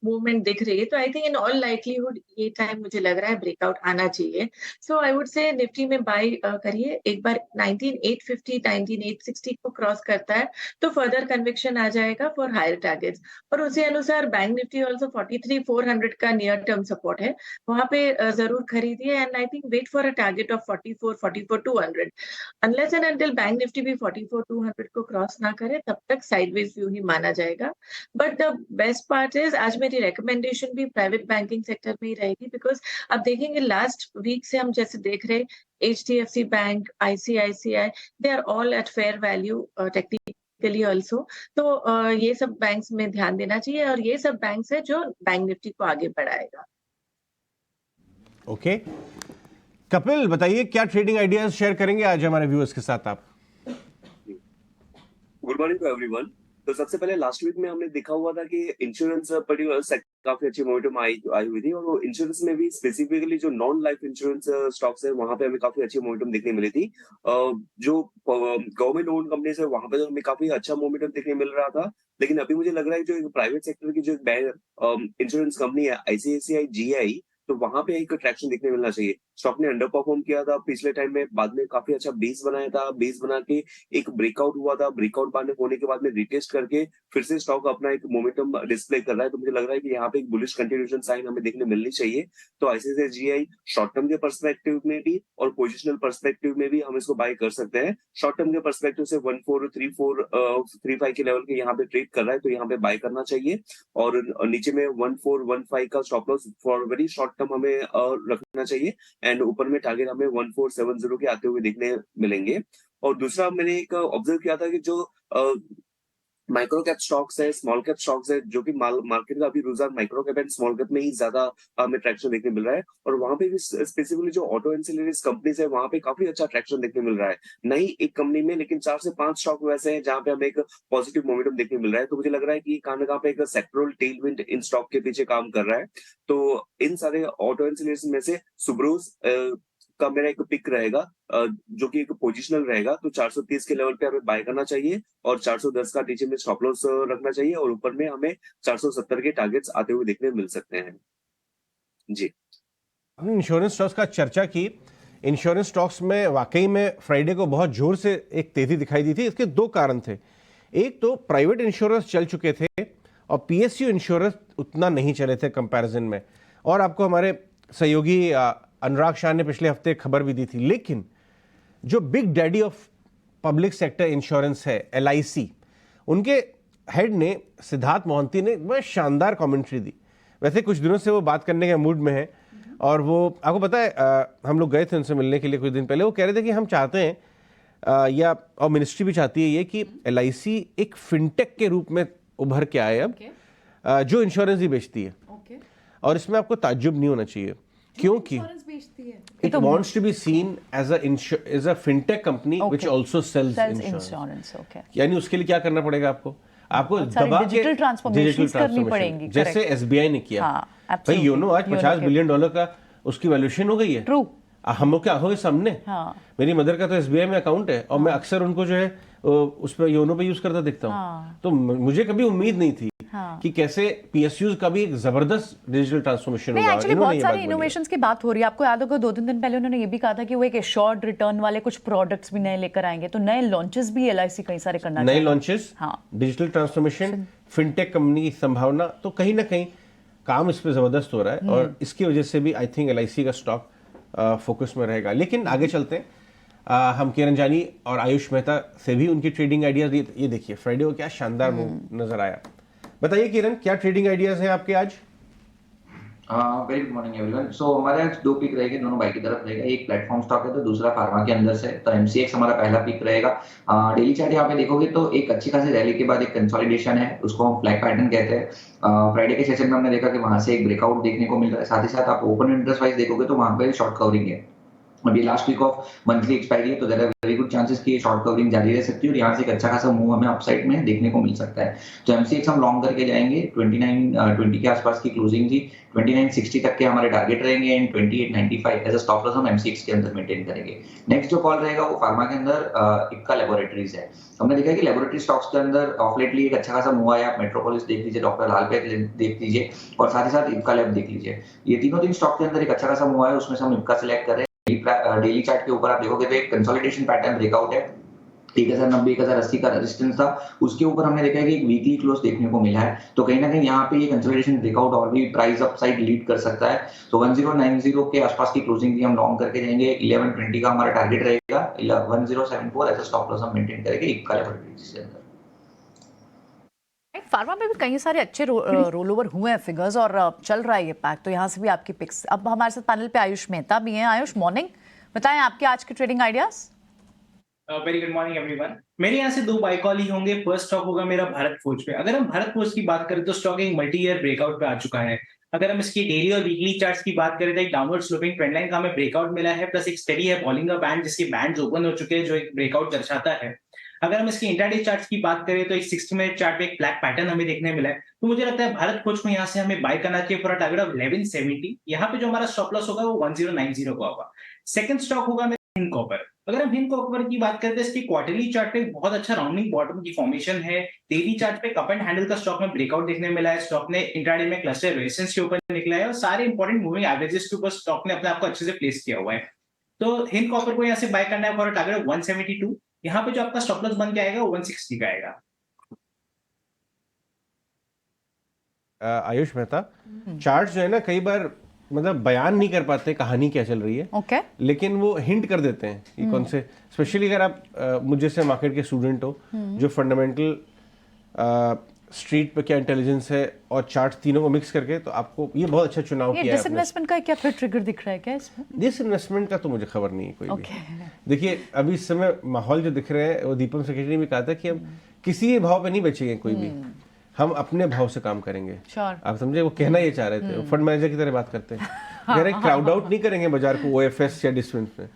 Speaker 4: मूवमेंट दिख रही है, तो I think in all likelihood ये टाइम मुझे लग रहा है ब्रेकआउट आना चाहिए। सो आई वुड से निफ्टी में बाय करिए। एक बार 19,850 19,860 को क्रॉस करता है तो फर्दर कन्विक्शन आ जाएगा फॉर हायर टारगेट्स, और उसी अनुसार बैंक निफ्टी ऑल्सो 43,400 का नियर टर्म सपोर्ट है, वहां पे जरूर खरीदिए। And I think wait for a target of 44,200। Unless and until bank Nifty भी 44,200 को क्रॉस ना करे, तब तक साइडवेज व्यू ही माना जाएगा। But the best part is आज मेरी रिकमेंडेशन भी प्राइवेट बैंकिंग सेक्टर में ही रहेगी, बिकॉज अब देखेंगे लास्ट वीक से हम जैसे देख रहे HDFC Bank, ICICI, they are all at fair value technically also. तो ये सब बैंक्स में ध्यान देना चाहिए, और ये सब बैंक्स है जो बैंक निफ्टी को आगे बढ़ाएगा।
Speaker 3: ओके, कपिल बताइए क्या ट्रेडिंग आइडियाज शेयर करेंगे आज हमारे व्यूअर्स के साथ आप?
Speaker 5: Good morning to everyone. तो सबसे पहले लास्ट वीक में हमने देखा हुआ था कि इंश्योरेंस पर्टिकुलर सेक्टर काफी अच्छी मोमेंटम आई हुई थी, और वो इंश्योरेंस में भी स्पेसिफिकली जो नॉन लाइफ इंश्योरेंस स्टॉक्स है वहां पे हमें काफी अच्छी मोमेंटम देखने मिली थी। जो गवर्नमेंट ओन्ड कंपनीज है वहां पे तो हमें काफी अच्छा मोमेंटम देखने मिल रहा था। लेकिन अभी मुझे लग रहा है जो प्राइवेट सेक्टर की जो इंश्योरेंस कंपनी है ICICI GI, तो वहां पे एक ट्रैक्शन देखने मिलना चाहिए। स्टॉक ने अंडर परफॉर्म किया था पिछले टाइम में, बाद में काफी अच्छा बेस बनाया था, बेस बना के एक ब्रेकआउट हुआ था, ब्रेकआउट होने के बाद में रिटेस्ट करके फिर से स्टॉक अपना एक मोमेंटम डिस्प्ले कर रहा है। तो मुझे लग रहा है कि यहाँ पे एक बुलिश कंटिन्यूएशन साइन हमें देखने मिलनी चाहिए। तो ICICI GI शॉर्ट टर्म के पर्सपेक्टिव में भी और पोजिशनल पर्सपेक्टिव में भी हम इसको बाय कर सकते हैं। शॉर्ट टर्म के पर्सपेक्टिव से 143435 के लेवल के यहाँ पे ट्रेड कर रहा है, तो यहाँ पे बाय करना चाहिए। और नीचे में 1415 का stop loss for very short term हमें रखना चाहिए, एंड ऊपर में टारगेट हमें 1470 के आते हुए देखने मिलेंगे। और दूसरा मैंने एक ऑब्जर्व किया था कि जो माइक्रो कैप स्टॉक्स है, स्मॉल कैप स्टॉक्स है, जो कि मार्केट का अभी रुझान micro cap and small cap में ही ज्यादा हमें ट्रैक्शन देखने मिल रहा है। और वहां पे भी स्पेसिफिकली जो ऑटो एंसिलरीज कंपनीज है वहां पे काफी अच्छा ट्रैक्शन देखने मिल रहा है। नहीं एक कंपनी में, लेकिन 4 से 5 स्टॉक वैसे हैं जहां पे हमें एक पॉजिटिव मोमेंटम देखने मिल रहा है। तो मुझे लग रहा है कि कहां ना कहां पे एक सेक्टरल टेलविंड इन स्टॉक के पीछे काम कर रहा है। तो इन सारे ऑटो एंसिलरीज में से सुब्रोज का मेरा एक पिक रहेगा, जो कि एक पोजिशनल रहेगा। तो 430 के लेवल पे हमें बाय करना चाहिए और 410 का नीचे में स्टॉप लॉस रखना चाहिए, और ऊपर में हमें 470 के टारगेट्स आते हुए देखने मिल सकते हैं। जी,
Speaker 3: हमने इंश्योरेंस स्टॉक्स का चर्चा की। इंश्योरेंस स्टॉक्स में वाकई में फ्राइडे को बहुत जोर से एक तेजी दिखाई दी थी। इसके दो कारण थे। एक तो प्राइवेट इंश्योरेंस चल चुके थे और पीएसयू इंश्योरेंस उतना नहीं चले थे कंपैरिजन में। और आपको हमारे सहयोगी अनुराग शाह ने पिछले हफ्ते खबर भी दी थी। लेकिन जो big daddy of public sector insurance है LIC, उनके हेड ने सिद्धार्थ मोहंती ने बहुत शानदार कमेंट्री दी। वैसे कुछ दिनों से वो बात करने के मूड में है और वो आपको पता है हम लोग गए थे उनसे मिलने के लिए कुछ दिन पहले। वो कह रहे थे कि हम चाहते हैं या और मिनिस्ट्री भी चाहती है ये कि LIC एक फिनटेक के रूप में उभर के आए अब, जो इंश्योरेंस ही बेचती है। और इसमें आपको ताज्जुब नहीं होना चाहिए क्योंकि it wants to be seen as a fintech company which also sells insurance. यानी उसके लिए क्या करना पड़ेगा आपको दबा के डिजिटल ट्रांसफॉर्मेशन जैसे SBI ने किया। भाई योनो आज $50 बिलियन का उसकी वैल्यूएशन हो गई है। ट्रू, हम लोग क्या हो सामने। मेरी मदर का तो SBI में अकाउंट है और मैं अक्सर उनको जो है उस पर योनो पे यूज करता दिखता हूँ। तो मुझे कभी उम्मीद नहीं थी कि कैसे PSUs का भी एक जबरदस्त डिजिटल ट्रांसफॉर्मेशन होगा।
Speaker 1: एक्चुअली बहुत सारे इनोवेशंस की बात हो रही है। आपको याद होगा 2-3 दिन पहले उन्होंने ये भी कहा था कि वो एक एश्योर्ड रिटर्न वाले कुछ प्रोडक्ट्स भी नए लेकर आएंगे। तो नए लॉन्चेस भी LIC कई सारे करना चाहिए।
Speaker 3: नए launches, digital transformation, fintech company की संभावना, तो कहीं ना कहीं काम इस पे जबरदस्त हो रहा है और इसकी वजह से भी आई थिंक LIC का स्टॉक फोकस में रहेगा। लेकिन आगे चलते हैं, हम किरण जानी और आयुष मेहता से भी उनकी ट्रेडिंग आइडियाज। ये देखिए फ्राइडे को क्या शानदार मूव नजर आया। बताइए किरण, क्या ट्रेडिंग आइडियाज हैं आपके आज?
Speaker 6: Very good morning everyone. So हमारे आज दो पिक रहेंगे, दोनों बाई की तरफ रहेगा। एक प्लेटफॉर्म स्टॉक है तो दूसरा फार्मा के अंदर से। तो MCX हमारा पहला पिक रहेगा। डेली चार्ट यहाँ पे देखोगे तो एक अच्छी खासी रैली के बाद एक कंसोलिडेशन है, उसको हम फ्लैग पैटर्न कहते हैं। फ्राइडे के सेशन में हमने देखा कि वहां से एक ब्रेकआउट देखने को मिल रहा है। साथ ही साथ आप ओपन इंटरेस्ट वाइज देखोगे तो वहां पे शॉर्ट कवरिंग है। अभी last week of monthly expiry है तो there are very good chances कि शॉर्ट कवरिंग जारी रह सकती है और यहाँ से एक अच्छा खासा मूव हमें अपसाइड में देखने को मिल सकता है। तो MCX हम लॉन्ग करके जाएंगे। 2920 के आसपास की क्लोजिंग थी, 2960 तक के हमारे टारगेट रहेंगे and 2895 as a stop loss हम MCX के अंदर मेंटेन करेंगे। नेक्स्ट जो कॉल रहेगा वो फार्मा के अंदर इक्का लैबोरेटरीज है। हमने देखा है कि लैबोरेटरी स्टॉक्स के अंदर ऑफ लेटली एक अच्छा खासा मूव आया। मेट्रोपोलिस देख लीजिए, डॉक्टर लाल पैथ देख लीजिए और साथ ही साथ इक्का लैब देख लीजिए। ये तीन स्टॉक के अंदर एक अच्छा खासा मूव आया, उसमें से हम इक्का सेलेक्ट कर रहे हैं। डेली चार्ट के ऊपर आप देखोगे तो एक कंसोलिडेशन पैटर्न ब्रेकआउट है। 1090 1080 का रेजिस्टेंस था, उसके ऊपर हमने देखा है कि एक वीकली क्लोज देखने को मिला है। तो कहीं ना कहीं यहाँ पे ये कंसोलिडेशन ब्रेकआउट और भी प्राइस अपसाइड लीड कर सकता है। तो 1090 के आसपास की क्लोजिंग भी हम लॉन्ग करके जाएंगे। 1120 का हमारा टारगेट रहेगा। 1074 एज अ स्टॉप लॉस हम मेंटेन करेंगे इक्का लैबोरेटरीज के अंदर।
Speaker 1: फार्मा में भी कई सारे अच्छे रोल ओवर हुए हैं फिगर्स और चल रहा है ये पैक। तो यहाँ से भी आपकी पिक्स। अब हमारे साथ पैनल पे आयुष मेहता भी हैं। आयुष मॉर्निंग, बताएं आपके आज के trading ideas.
Speaker 7: Very good morning everyone. मेरे यहाँ से दो बाय कॉल ही होंगे। फर्स्ट स्टॉक होगा मेरा भारत फोर्ज पे। अगर हम भारत फोर्ज की बात करें तो स्टॉक एक मल्टी ईयर ब्रेकआउट पे आ चुका है। अगर हम इसकी डेली और वीकली चार्ट्स की बात करें तो एक डाउनवर्ड स्लोपिंग ट्रेंड लाइन का हमें ब्रेकआउट मिला है, प्लस एक स्टेडी है बॉलिंगर बैंड जिसके बैंड्स ओपन हो चुके हैं जो एक ब्रेकआउट दर्शाता है। अगर हम इसकी इंट्राडे चार्ट्स की बात करें तो एक 60 मिनट चार्ट पे एक फ्लैग पैटर्न हमें देखने मिला है। तो मुझे लगता है भारत फोर्ज को यहाँ से हमें बाय करना चाहिए फॉर अ टारगेट ऑफ 1170। यहाँ पे जो हमारा स्टॉप लॉस होगा वो 1090 का होगा। सेकंड स्टॉक होगा मेरा हिंद कॉपर। अगर हम हिंद कॉपर की बात करते हैं इसकी क्वार्टरली चार्ट पे बहुत अच्छा राउंडिंग बॉटम की फॉर्मेशन है। डेली चार्ट पे कप एंड हैंडल का स्टॉक में ब्रेकआउट देखने मिला है। स्टॉक ने इंट्राडे में क्लस्टर रेजिस्टेंस के ऊपर निकला है और सारे इंपॉर्टेंट मूविंग एवरेजेस के ऊपर स्टॉक ने अपने आप को अच्छे से प्लेस किया हुआ है। तो हिंद कॉपर को यहाँ से बाय करना है फॉर अ टारगेट ऑफ 172। यहाँ पे जो आपका स्टॉप लॉस बन के आएगा वो 160 का आएगा।
Speaker 3: आयुष मेहता, चार्ट जो है ना कई बार मतलब बयान नहीं कर पाते कहानी क्या चल रही है। लेकिन वो हिंट कर देते हैं कि कौन से, स्पेशली अगर आप मुझे से मार्केट के स्टूडेंट हो जो फंडामेंटल स्ट्रीट पे क्या इंटेलिजेंस है और चार्ट तीनों को मिक्स करके, तो आपको ये बहुत अच्छा चुनाव
Speaker 1: ये
Speaker 3: किया है आपने।
Speaker 1: डिसइन्वेस्टमेंट का क्या फिर ट्रिगर दिख रहा है क्या इसमें?
Speaker 3: दिस इन्वेस्टमेंट का तो मुझे खबर नहीं है कोई
Speaker 1: Okay.
Speaker 3: भी। देखिए अभी इस समय माहौल जो दिख रहे हैं, वो दीपम सेक्रेटरी ने भी कहा था कि हम किसी भी भाव पे नहीं बेचेंगे कोई भी, हम अपने भाव से काम करेंगे।
Speaker 1: Sure.
Speaker 3: आप समझे, वो कहना ये चाह रहे थे, फंड मैनेजर की तरह बात करते हैं। कह रहे क्राउड आउट नहीं करेंगे बाजार को ओएफएस या डिस्टेंस में।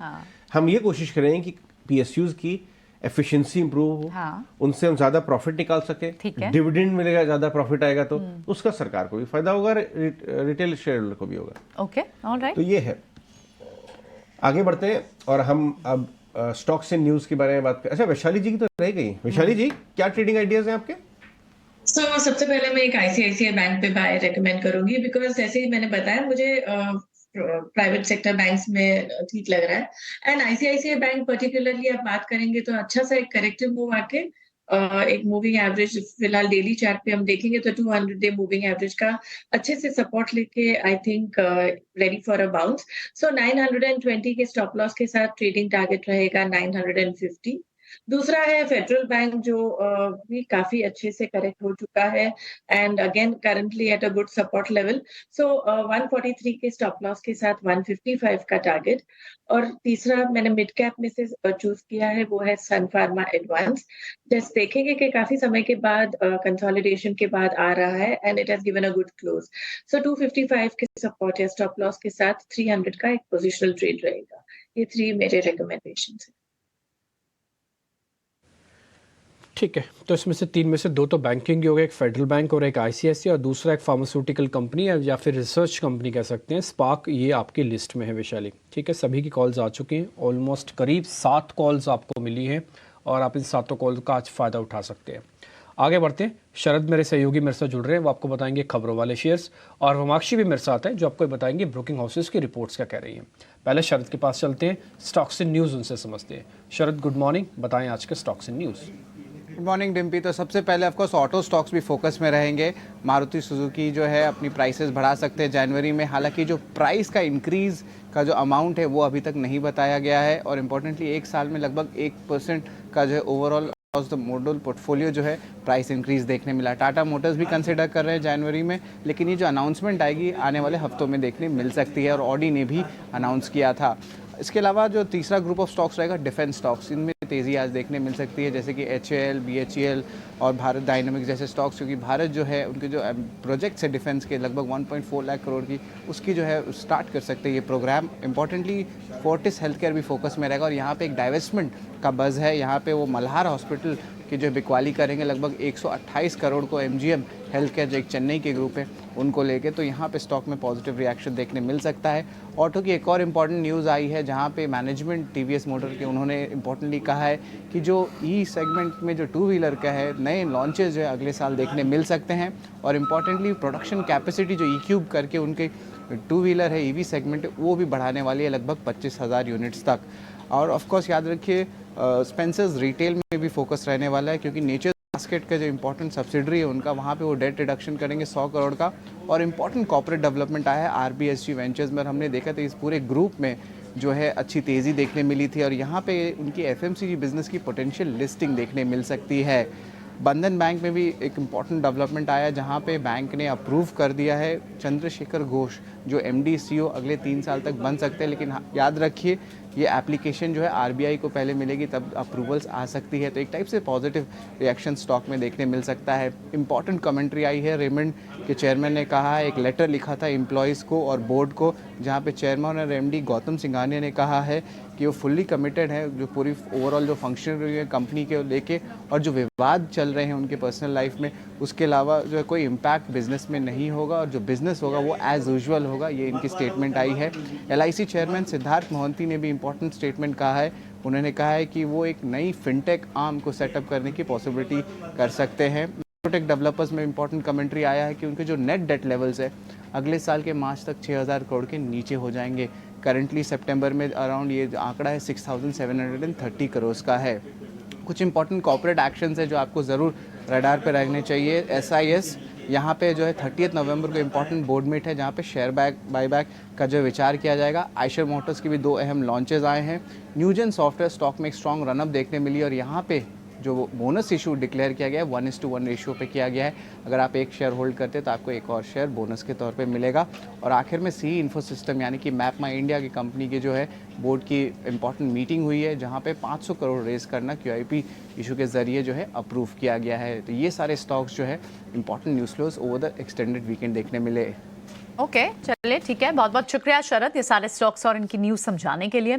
Speaker 3: हम ये कोशिश करेंगे कि पीएसयूज की एफिशिएंसी इंप्रूव हो, उनसे हम ज्यादा प्रॉफिट निकाल
Speaker 1: ठीक
Speaker 3: सके,
Speaker 1: है।
Speaker 3: डिविडेंड मिलेगा, ज्यादा प्रॉफिट आएगा तो उसका सरकार को भी फायदा होगा, रिटेल शेयर होल्डर को भी होगा।
Speaker 1: Okay, alright.
Speaker 3: तो ये है। आगे बढ़ते हैं और हम अब स्टॉक्स एंड न्यूज के बारे में बात करें। अच्छा, वैशाली जी की तो रह गई। वैशाली जी, क्या ट्रेडिंग आइडियाज हैं आपके?
Speaker 4: सबसे पहले मैं एक आईसीआईसीआई बैंक पे बाय रेकमेंड करूंगी, बिकॉज जैसे ही मैंने बताया मुझे प्राइवेट सेक्टर बैंक्स में ठीक लग रहा है। एंड आईसीआईसीआई बैंक पर्टिकुलरली आप बात करेंगे तो अच्छा सा एक करेक्टिव मूव आके एक मूविंग एवरेज फिलहाल डेली चार्ट पे हम देखेंगे तो 200 डे मूविंग एवरेज का अच्छे से सपोर्ट लेके I think ready for a bounce. So 920 के स्टॉप लॉस के साथ ट्रेडिंग टारगेट रहेगा 950। दूसरा है फेडरल बैंक जो भी काफी अच्छे से करेक्ट हो चुका है and again currently at a good support level. So 143 के स्टॉप लॉस के साथ 155 का टारगेट। और तीसरा मैंने मिड कैप में से चूज किया है, वो है सन फार्मा एडवांस। जैसे देखेंगे कि काफी समय के बाद कंसोलिडेशन के बाद आ रहा है and it has given a good close. So 255 के सपोर्ट या स्टॉप लॉस के साथ 300 का एक पोजिशनल ट्रेड रहेगा। ये 3 मेरे रिकमेंडेशन है।
Speaker 2: ठीक है, तो इसमें से 3 में से 2 तो बैंकिंग हो गए, एक फेडरल बैंक और एक आईसीआईसीआई, और दूसरा एक फार्मास्यूटिकल कंपनी या फिर रिसर्च कंपनी कह सकते हैं, स्पार्क। ये आपकी लिस्ट में है वैशाली। ठीक है, सभी की कॉल्स आ चुकी हैं, ऑलमोस्ट करीब 7 कॉल्स आपको मिली हैं और आप इन 7 कॉल का आज फ़ायदा उठा सकते हैं। आगे बढ़ते हैं। शरद मेरे सहयोगी मेरे साथ जुड़ रहे हैं, वो आपको बताएंगे खबरों वाले शेयर्स, और हिमाक्षी भी मेरे साथ हैं जो आपको बताएंगे ब्रोकिंग हाउसेस की रिपोर्ट्स क्या कह रही हैं। पहले शरद के पास चलते हैं, स्टॉक्स इन न्यूज़ उनसे समझते हैं। शरद, गुड मॉर्निंग, बताएं आज के stocks in news.
Speaker 8: Good morning Dimpy. तो सबसे पहले ऑफकोर्स ऑटो स्टॉक्स भी फोकस में रहेंगे। मारुति सुजुकी जो है अपनी प्राइसेस बढ़ा सकते हैं जनवरी में, हालांकि जो प्राइस का इंक्रीज़ का जो अमाउंट है वो अभी तक नहीं बताया गया है। और इम्पोर्टेंटली एक साल में लगभग 1% का जो है overall across the model portfolio जो है प्राइस इंक्रीज़ देखने मिला। टाटा मोटर्स भी कंसिडर कर रहे हैं जनवरी में, लेकिन ये जो अनाउंसमेंट आएगी आने वाले हफ्तों में देखने मिल सकती है, और ऑडी ने भी अनाउंस किया था। इसके अलावा जो तीसरा ग्रुप ऑफ स्टॉक्स रहेगा डिफेंस स्टॉक्स, इनमें तेज़ी आज देखने मिल सकती है, जैसे कि HAL, BHEL और भारत डायनामिक्स जैसे स्टॉक्स, क्योंकि भारत जो है उनके जो प्रोजेक्ट्स है डिफेंस के लगभग 1.4 लाख करोड़ की, उसकी जो है स्टार्ट कर सकते हैं ये program. Importantly Fortis health care भी फोकस में रहेगा, और यहाँ पे एक डाइवेस्टमेंट का बज़ है। यहाँ पे वो मल्हार हॉस्पिटल की जो बिकवाली करेंगे लगभग 128 करोड़ को, MGM हेल्थ केयर जो एक चेन्नई के ग्रुप है उनको लेके, तो यहाँ पे स्टॉक में पॉजिटिव रिएक्शन देखने मिल सकता है। ऑटो की एक और इम्पॉर्टेंट न्यूज़ आई है, जहाँ पे मैनेजमेंट TVS मोटर के उन्होंने इम्पोर्टेंटली कहा है कि जो ई सेगमेंट में जो 2 व्हीलर का है नए लॉन्चेस जो है अगले साल देखने मिल सकते हैं। और इम्पॉर्टेंटली प्रोडक्शन कैपेसिटी जो E-क्यूब करके उनके 2 व्हीलर है EV सेगमेंट, वो भी बढ़ाने वाली है लगभग 25,000 यूनिट्स तक। और ऑफकोर्स याद रखिए स्पेंसर्स रिटेल में भी फोकस रहने वाला है, क्योंकि नेचर बास्केट का जो इंपॉर्टेंट सब्सिडरी है उनका, वहाँ पे वो डेट रिडक्शन करेंगे 100 करोड़ का। और इम्पॉर्टेंट कॉर्पोरेट डेवलपमेंट आया है RBSG वेंचर्स में, हमने देखा था इस पूरे ग्रुप में जो है अच्छी तेज़ी देखने मिली थी, और यहाँ पे उनकी FMCG बिजनेस की पोटेंशियल लिस्टिंग देखने मिल सकती है। बंधन बैंक में भी एक इम्पॉर्टेंट डेवलपमेंट आया, जहाँ पे बैंक ने अप्रूव कर दिया है चंद्रशेखर घोष जो MD CEO अगले 3 साल तक बन सकते हैं। लेकिन याद रखिए ये एप्लीकेशन जो है RBI को पहले मिलेगी, तब अप्रूवल्स आ सकती है। तो एक टाइप से पॉजिटिव रिएक्शन स्टॉक में देखने मिल सकता है। इंपॉर्टेंट कमेंट्री आई है, रेमंड के चेयरमैन ने कहा है, एक लेटर लिखा था एम्प्लॉयज़ को और बोर्ड को, जहाँ पे चेयरमैन और MD गौतम सिंघानिया ने कहा है कि वो फुल्ली कमिटेड है जो पूरी ओवरऑल जो फंक्शनरी है कंपनी के लेके, और जो विवाद चल रहे हैं उनके पर्सनल लाइफ में उसके अलावा जो है कोई इम्पैक्ट बिजनेस में नहीं होगा, और जो बिजनेस होगा वो एज यूजुअल होगा, ये इनकी स्टेटमेंट आई है। LIC चेयरमैन सिद्धार्थ मोहंती ने भी इंपॉर्टेंट स्टेटमेंट कहा है, उन्होंने कहा है कि वो एक नई फिनटेक आर्म को सेटअप करने की पॉसिबिलिटी कर सकते हैं। टेक डेवलपर्स में इंपॉर्टेंट कमेंट्री आया है कि उनके जो नेट डेट लेवल्स है अगले साल के मार्च तक 6,000 करोड़ के नीचे हो जाएंगे। करंटली सितंबर में अराउंड ये आंकड़ा है 6,730 करोड़ का है। कुछ इंपॉर्टेंट कॉर्पोरेट एक्शंस है जो आपको ज़रूर रडार पे रखने चाहिए। SIS यहाँ पे जो है 30 नवंबर को इंपॉर्टेंट बोर्ड मीट है, जहाँ पे शेयर बायबैक का जो विचार किया जाएगा। आयशर मोटर्स की भी 2 अहम लॉन्चेस आए हैं। न्यूजन सॉफ्टवेयर स्टॉक में एक स्ट्रॉन्ग रनअप देखने मिली, और यहाँ पे जो बोनस इशू डिक्लेयर किया गया है 1:1 रेशियो पे किया गया है। अगर आप एक शेयर होल्ड करते हैं तो आपको एक और शेयर बोनस के तौर पे मिलेगा। और आखिर में सी इन्फोसिस्टम यानी कि मैप माई इंडिया की कंपनी की जो है बोर्ड की इंपॉर्टेंट मीटिंग हुई है, जहाँ पे 500 करोड़ रेज करना QIP इशू के ज़रिए जो है अप्रूव किया गया है। तो ये सारे स्टॉक्स जो है important news flows over the extended weekend देखने मिले।
Speaker 1: ओके, चलिए ठीक है, बहुत बहुत शुक्रिया शरद ये सारे स्टॉक्स और इनकी न्यूज़ समझाने के लिए।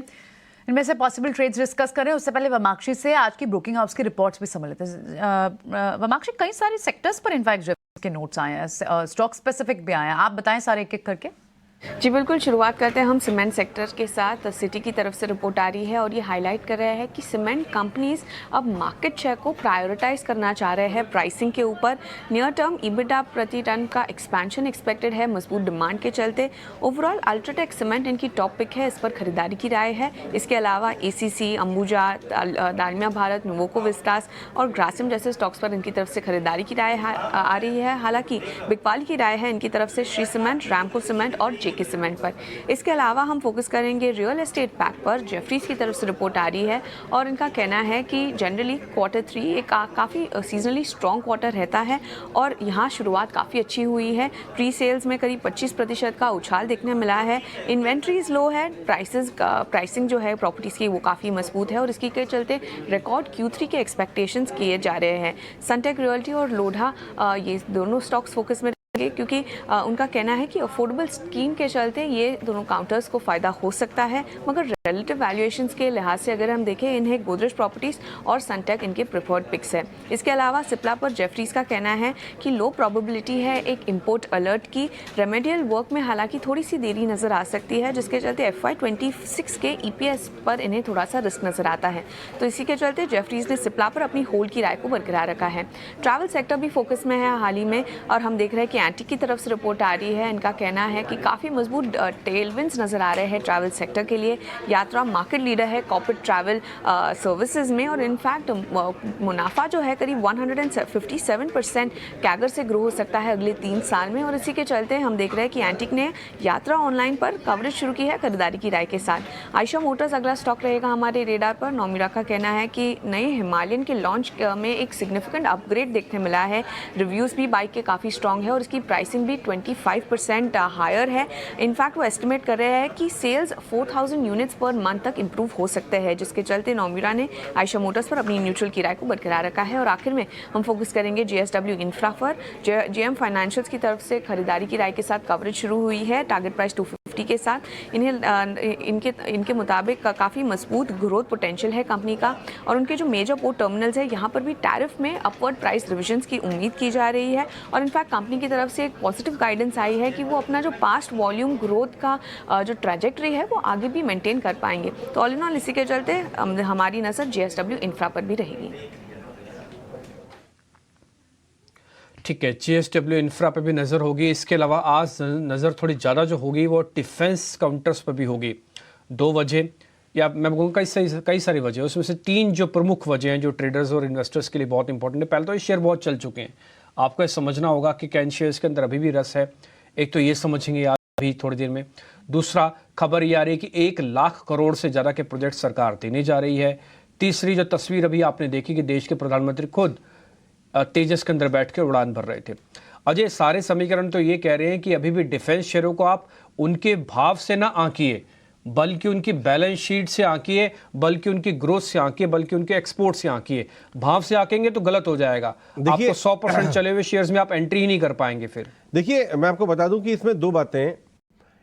Speaker 1: इनमें से पॉसिबल ट्रेड्स डिस्कस करें उससे पहले वमाक्षी से आज की ब्रोकिंग हाउस की रिपोर्ट्स भी समझ लेते हैं। वमाक्षी, कई सारे सेक्टर्स पर इनफैक्ट के नोट्स आए हैं, स्टॉक स्पेसिफिक भी आए हैं, आप बताएं सारे एक एक करके।
Speaker 9: जी बिल्कुल, शुरुआत करते हैं हम सीमेंट सेक्टर के साथ। सिटी की तरफ से रिपोर्ट आ रही है और ये हाईलाइट कर रहा है कि सीमेंट कंपनीज अब मार्केट शेयर को प्रायोरिटाइज करना चाह रहे हैं प्राइसिंग के ऊपर। नियर टर्म EBITDA प्रति टन का एक्सपेंशन एक्सपेक्टेड है मजबूत डिमांड के चलते। ओवरऑल अल्ट्राटेक सीमेंट इनकी टॉप पिक है, इस पर खरीदारी की राय है। इसके अलावा ACC, अंबुजा, दालमिया भारत, नुवोको विस्टास और ग्रासिम जैसे स्टॉक्स पर इनकी तरफ से खरीदारी की राय आ रही है। हालांकि बिकवाल की राय है इनकी तरफ से श्री सीमेंट, रैमको सीमेंट और के सीमेंट पर। इसके अलावा हम फोकस करेंगे रियल एस्टेट पैक पर। जेफरीज की तरफ से रिपोर्ट आ रही है और इनका कहना है कि जनरली Q3 एक काफ़ी सीजनली स्ट्रॉन्ग क्वार्टर रहता है और यहाँ शुरुआत काफ़ी अच्छी हुई है। प्री सेल्स में करीब 25% का उछाल देखने मिला है। इन्वेंट्रीज लो है, प्राइसिंग जो है प्रॉपर्टीज़ की वो काफ़ी मजबूत है और इसकी के चलते रिकॉर्ड Q3 के एक्सपेक्टेशंस किए जा रहे हैं। सनटेक रियल्टी और लोढ़ा ये दोनों स्टॉक्स फोकस में क्योंकि उनका कहना है कि अफोर्डेबल स्कीम के चलते ये दोनों काउंटर्स को फ़ायदा हो सकता है, मगर रिलेटिव वैल्यूएशंस के लिहाज से अगर हम देखें इन्हें गोदरेज प्रॉपर्टीज़ और सनटेक इनके प्रेफर्ड पिक्स है। इसके अलावा सिप्ला पर जेफरीज का कहना है कि लो प्रोबेबिलिटी है एक इंपोर्ट अलर्ट की। रेमेडियल वर्क में हालांकि थोड़ी सी देरी नज़र आ सकती है, जिसके चलते FY26 के EPS पर इन्हें थोड़ा सा रिस्क नज़र आता है। तो इसी के चलते जेफरीज ने सिप्ला पर अपनी होल्ड की राय को बरकरार रखा है। ट्रैवल सेक्टर भी फोकस में है हाल ही में और हम देख रहे हैं कि एंटिक की तरफ से रिपोर्ट आ रही है। इनका कहना है कि काफ़ी मजबूत टेलविंड्स नज़र आ रहे हैं ट्रैवल सेक्टर के लिए। यात्रा मार्केट लीडर है कॉर्पोरेट ट्रैवल सर्विसेज में और इनफैक्ट मुनाफा जो है करीब 157% कैगर से ग्रो हो सकता है अगले 3 साल में। और इसी के चलते हम देख रहे हैं कि एंटिक ने यात्रा ऑनलाइन पर कवरेज शुरू की है खरीदारी की राय के साथ। आयशा मोटर्स अगला स्टॉक रहेगा हमारे रेडार पर। नोमिरा का कहना है कि नए हिमालयन के लॉन्च में एक सिग्निफिकेंट अपग्रेड देखने मिला है। रिव्यूज़ भी बाइक के काफ़ी स्ट्रॉन्ग है और इसकी प्राइसिंग भी 25% हायर है। इनफैक्ट वो एस्टिमेट कर रहे हैं कि सेल्स 4000 यूनिट्स पर मंथ तक इंप्रूव हो सकते हैं, जिसके चलते नोमिरा ने आयशा मोटर्स पर अपनी न्यूट्रल की राय को बरकरार रखा है। और आखिर में हम फोकस करेंगे JSW इंफ्रा पर। JM फाइनेंशियल्स की तरफ से खरीदारी की राय के साथ कवरेज शुरू हुई है टारगेट प्राइस 250 के साथ। इनके मुताबिक काफ़ी मजबूत ग्रोथ पोटेंशियल है कंपनी का और उनके जो मेजर पोर्ट टर्मिनल्स है यहाँ पर भी टैरिफ में अपवर्ड प्राइस रिविजन्स की उम्मीद की जा रही है। और इनफैक्ट कंपनी की तरफ से एक पॉजिटिव गाइडेंस आई है कि वो अपना जो पास्ट वॉल्यूम ग्रोथ का जो ट्रैजेक्टरी है वो आगे भी मेंटेन कर पाएंगे। तो ऑल इन ऑल इसी के चलते हमारी नज़र JSW इंफ्रा पर भी रहेगी।
Speaker 2: ठीक है, JSW इंफ्रा पे भी नज़र होगी। इसके अलावा आज नज़र थोड़ी ज़्यादा जो होगी वो डिफेंस काउंटर्स पर भी होगी। 2 वजह या मैं कहूँगा कई सारी वजह, उसमें से 3 जो प्रमुख वजह हैं जो ट्रेडर्स और इन्वेस्टर्स के लिए बहुत इंपॉर्टेंट है। पहले तो ये शेयर बहुत चल चुके हैं, आपको ये समझना होगा कि कैन शेयर्स के अंदर अभी भी रस है। एक तो ये समझेंगे आज अभी थोड़ी देर में। दूसरा, खबर ये आ रही है कि 1 लाख करोड़ से ज़्यादा के प्रोजेक्ट सरकार देने जा रही है। तीसरी जो तस्वीर अभी आपने देखी कि देश के प्रधानमंत्री खुद तेजस के अंदर बैठ के उड़ान भर रहे थे। अजय, सारे समीकरण तो ये कह रहे हैं कि अभी भी डिफेंस शेयरों को आप उनके भाव से ना आंकिए, बल्कि उनकी बैलेंस शीट से आंकिए, बल्कि उनकी ग्रोथ से आंकिए, बल्कि उनके एक्सपोर्ट से आंकिए। भाव से आंकेंगे तो गलत हो जाएगा। आपको 100% चले हुए शेयर्स में आप एंट्री ही नहीं कर पाएंगे। फिर
Speaker 3: देखिए, मैं आपको बता दूं कि इसमें 2 बातें हैं।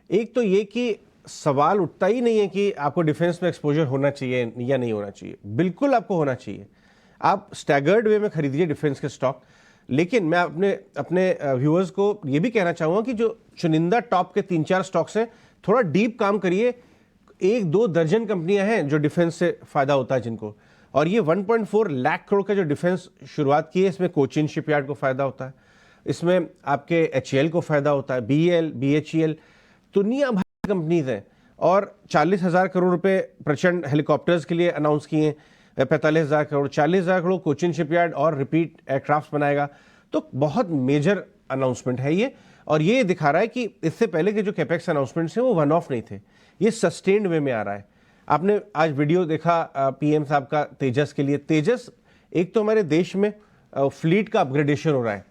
Speaker 3: एक तो ये कि सवाल उठता ही नहीं है कि आपको डिफेंस में एक्सपोजर होना चाहिए या नहीं होना चाहिए। बिल्कुल आपको होना चाहिए। आप स्टैगर्ड वे में खरीदिए डिफेंस के स्टॉक। लेकिन मैं अपने व्यूअर्स को ये भी कहना चाहूँगा कि जो चुनिंदा टॉप के 3-4 स्टॉक्स हैं, थोड़ा डीप काम करिए। 1-2 दर्जन कंपनियां हैं जो डिफेंस से फ़ायदा होता है जिनको, और ये 1.4 लाख करोड़ का जो डिफेंस शुरुआत की है, इसमें कोचिन शिपयार्ड को फ़ायदा होता है, इसमें आपके HAL को फ़ायदा होता है, BEL, BHEL, दुनिया भर की कंपनीज हैं। और 40,000 करोड़ रुपए प्रचंड हेलीकॉप्टर्स के लिए अनाउंस किए हैं, 45,000 करोड़, 40,000 करोड़ कोचिन शिपयार्ड और रिपीट एयरक्राफ्ट बनाएगा। तो बहुत मेजर अनाउंसमेंट है ये, और ये दिखा रहा है कि इससे पहले के जो कैपेक्स अनाउंसमेंट्स हैं वो वन ऑफ नहीं थे, ये सस्टेन्ड वे में आ रहा है। आपने आज वीडियो देखा PM साहब का तेजस के लिए। तेजस एक तो हमारे देश में फ्लीट का अपग्रेडेशन हो रहा है,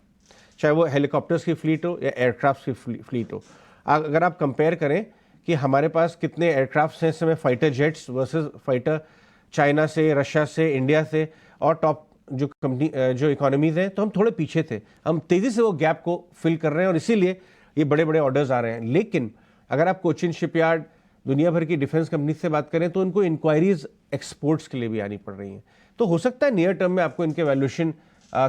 Speaker 3: चाहे वो हेलीकॉप्टर्स की फ्लीट हो या एयरक्राफ्ट की फ्लीट हो। अगर आप कंपेयर करें कि हमारे पास कितने एयरक्राफ्ट हैं इस समय, fighter jets versus fighter China से, रशिया से, इंडिया से और टॉप जो इकोनॉमीज हैं, तो हम थोड़े पीछे थे। हम तेज़ी से वो गैप को फिल कर रहे हैं और इसीलिए ये बड़े बड़े ऑर्डर्स आ रहे हैं। लेकिन अगर आप कोचिन शिपयार्ड, दुनिया भर की डिफेंस कंपनी से बात करें तो उनको इंक्वायरीज एक्सपोर्ट्स के लिए भी आनी पड़ रही हैं। तो हो सकता है नियर टर्म में आपको इनके वैल्यूएशन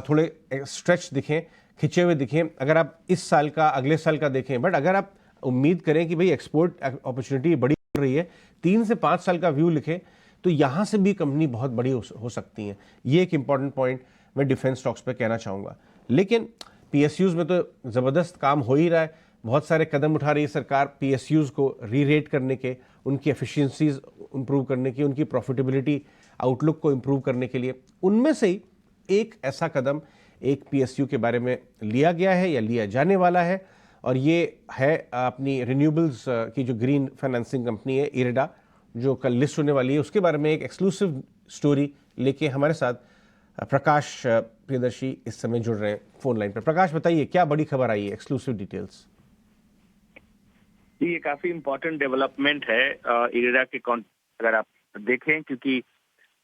Speaker 3: थोड़े स्ट्रेच दिखें, खिंचे हुए दिखें, अगर आप इस साल का, अगले साल का देखें। बट अगर आप उम्मीद करें कि भाई एक्सपोर्ट अपॉर्चुनिटी बड़ी हो रही है, 3 से 5 साल का व्यू लिखें, तो यहाँ से भी कंपनी बहुत बड़ी हो सकती हैं। ये एक इंपॉर्टेंट पॉइंट मैं डिफेंस स्टॉक्स पे कहना चाहूँगा। लेकिन पीएसयूज़ में तो ज़बरदस्त काम हो ही रहा है, बहुत सारे कदम उठा रही है सरकार पीएसयूज़ को री-रेट करने के, उनकी एफिशिएंसीज इंप्रूव करने की, उनकी प्रॉफिटेबिलिटी आउटलुक को इंप्रूव करने के लिए। उनमें से ही एक ऐसा कदम एक पीएसयू के बारे में लिया गया है या लिया जाने वाला है, और ये है अपनी रिन्यूएबल्स की जो ग्रीन फाइनेंसिंग कंपनी है इरेडा, जो कल लिस्ट होने वाली है। उसके बारे में एक एक्सक्लूसिव स्टोरी लेके हमारे साथ प्रकाश प्रियदर्शी इस समय जुड़ रहे हैं फोन लाइन पर। प्रकाश, बताइए क्या बड़ी खबर आई है, एक्सक्लूसिव डिटेल्स।
Speaker 10: ये काफी इम्पोर्टेंट डेवलपमेंट है इरेडा के अगर आप देखें, क्योंकि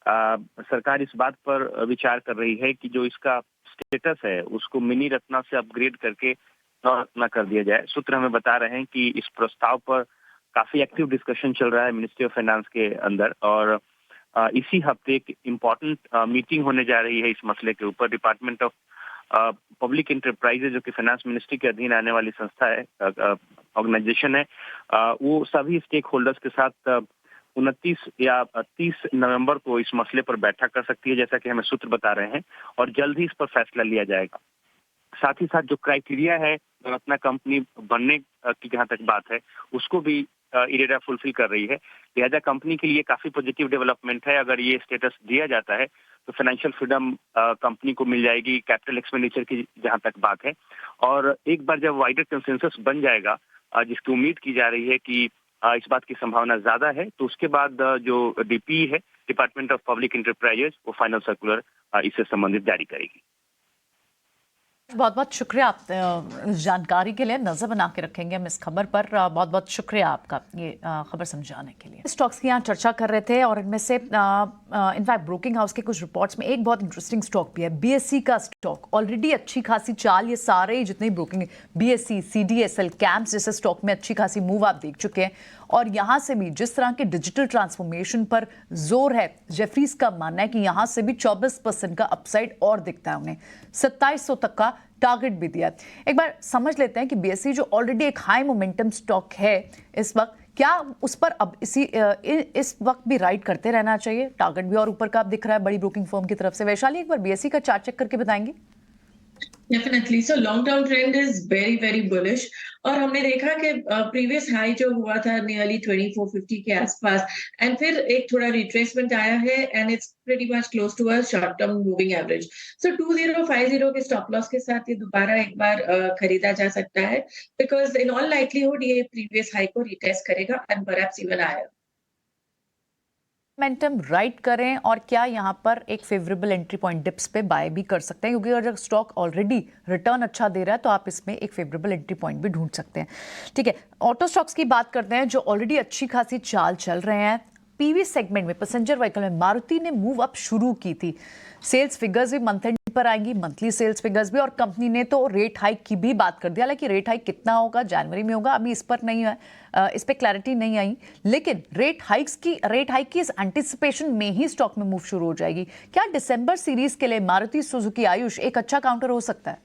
Speaker 10: सरकार इस बात पर विचार कर रही है कि जो इसका स्टेटस है उसको मिनी रत्ना से अपग्रेड करके नवरत्ना कर दिया जाए। सूत्र हमें बता रहे हैं कि इस प्रस्ताव पर काफी एक्टिव डिस्कशन चल रहा है मिनिस्ट्री ऑफ फाइनेंस के अंदर, और इसी हफ्ते एक इम्पोर्टेंट मीटिंग होने जा रही है इस मसले के ऊपर। डिपार्टमेंट ऑफ पब्लिक इंटरप्राइजेज, जो कि फाइनेंस मिनिस्ट्री के अधीन आने वाली संस्था है, ऑर्गेनाइजेशन है, वो सभी स्टेक होल्डर्स के साथ 29 या 30 नवंबर को इस मसले पर बैठक कर सकती है, जैसा कि हमें सूत्र बता रहे हैं, और जल्द ही इस पर फैसला लिया जाएगा। साथ ही साथ जो क्राइटेरिया है रत्ना कंपनी बनने की जहां तक बात है, उसको भी इरेडा फुलफिल कर रही है। लिहाजा कंपनी के लिए काफी पॉजिटिव डेवलपमेंट है। अगर ये स्टेटस दिया जाता है तो फाइनेंशियल फ्रीडम कंपनी को मिल जाएगी, कैपिटल एक्सपेंडिचर की जहां तक बात है। और एक बार जब वाइडर कंसेंसस बन जाएगा, जिसकी उम्मीद की जा रही है कि इस बात की संभावना ज्यादा है, तो उसके बाद जो डीपी है, डिपार्टमेंट ऑफ पब्लिक इंटरप्राइजेज, वो फाइनल सर्कुलर इससे संबंधित जारी करेगी।
Speaker 1: बहुत बहुत शुक्रिया आप जानकारी के लिए। नजर बना के रखेंगे हम इस खबर पर। बहुत बहुत शुक्रिया आपका ये खबर समझाने के लिए। स्टॉक्स की यहाँ चर्चा कर रहे थे और इनमें से इनफैक्ट ब्रोकिंग हाउस के कुछ रिपोर्ट्स में एक बहुत इंटरेस्टिंग स्टॉक भी है, बीएसई का स्टॉक। ऑलरेडी अच्छी खासी चाल, ये सारे जितने ब्रोकिंग, बीएसई, सीडीएसएल, कैंप्स जैसे स्टॉक में अच्छी खासी मूव आप देख चुके हैं। और यहाँ से भी जिस तरह के डिजिटल ट्रांसफॉर्मेशन पर जोर है, जेफरीज का मानना है कि यहाँ से भी 24% का अपसाइड और दिखता है उन्हें। 2700 तक का टारगेट भी दिया। एक बार समझ लेते हैं कि बीएसई जो ऑलरेडी एक हाई मोमेंटम स्टॉक है इस वक्त, क्या उस पर अब इस वक्त भी राइड करते रहना चाहिए? टारगेट भी और ऊपर का आप दिख रहा है बड़ी ब्रोकिंग फर्म की तरफ से। वैशाली, एक बार बीएसई का चार्ट चेक करके बताएंगे?
Speaker 4: Definitely. So long term trend is very very bullish, और हमने देखा कि प्रीवियस हाई जो हुआ था नियरली 2450 के आसपास, एंड फिर एक थोड़ा रिट्रेसमेंट आया है, and it's pretty much close to a short term moving average. So 2050 के स्टॉप लॉस के साथ ये दोबारा एक बार खरीदा जा सकता है, बिकॉज इन ऑल लाइकलीहुड ये प्रीवियस हाई को रिटेस्ट करेगा and perhaps even higher.
Speaker 1: Momentum right करें, और क्या यहाँ पर एक फेवरेबल एंट्री पॉइंट डिप्स पे बाय भी कर सकते हैं? क्योंकि अगर स्टॉक ऑलरेडी रिटर्न अच्छा दे रहा है तो आप इसमें एक फेवरेबल एंट्री पॉइंट भी ढूंढ सकते हैं। ठीक है, ऑटो स्टॉक्स की बात करते हैं जो ऑलरेडी अच्छी खासी चाल चल रहे हैं। पीवी सेगमेंट में, पैसेंजर व्हीकल में मारुति ने मूव अप शुरू की थी। सेल्स फिगर्स भी मंथ एंड पर आएंगी, मंथली सेल्स फिगर्स भी, और कंपनी ने तो रेट हाइक की भी बात कर दिया। हालांकि रेट हाइक कितना होगा, जनवरी में होगा, अभी इस पर नहीं है, इस पर क्लैरिटी नहीं आई। लेकिन रेट हाइक की इस एंटिसिपेशन में ही स्टॉक में मूव शुरू हो जाएगी। क्या दिसंबर सीरीज के लिए मारुति सुजुकी आयुष एक अच्छा काउंटर हो सकता है?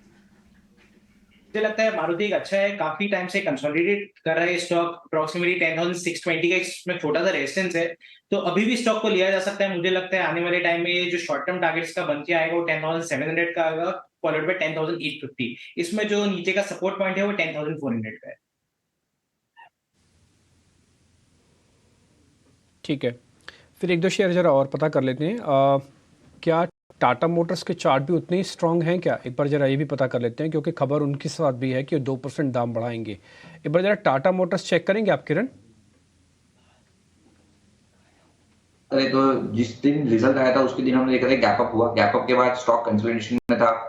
Speaker 7: मुझे लगता है मारुति एक अच्छा है, काफी टाइम से कंसोलिडेट कर रहा है स्टॉक। अप्रोक्सीमेटली 10,620 का इसमें छोटा सा रेजिस्टेंस है, तो अभी भी स्टॉक को लिया जा सकता है। मुझे लगता है आने वाले टाइम में जो शॉर्ट टर्म टारगेट्स का बन के आएगा वो 10,700 का आएगा, फॉलोड बाय 10,850। इसमें जो नीचे का सपोर्ट पॉइंट है वो 10,400 का है।
Speaker 2: ठीक है, फिर एक दो शेयर जरा और पता कर लेते हैं। क्या टाटा मोटर्स के चार्ट भी उतने ही स्ट्रांग हैं क्या? एक बार जरा ये भी पता कर लेते हैं, क्योंकि खबर उनके साथ भी है कि 2% दाम बढ़ाएंगे। एक बार जरा टाटा मोटर्स चेक करेंगे आप किरण?
Speaker 6: करें तो जिस दिन रिजल्ट आया था उसके दिन हमने देखा था गैप अप हुआ, गैप अप के बाद स्टॉक कंसोलिडेशन में था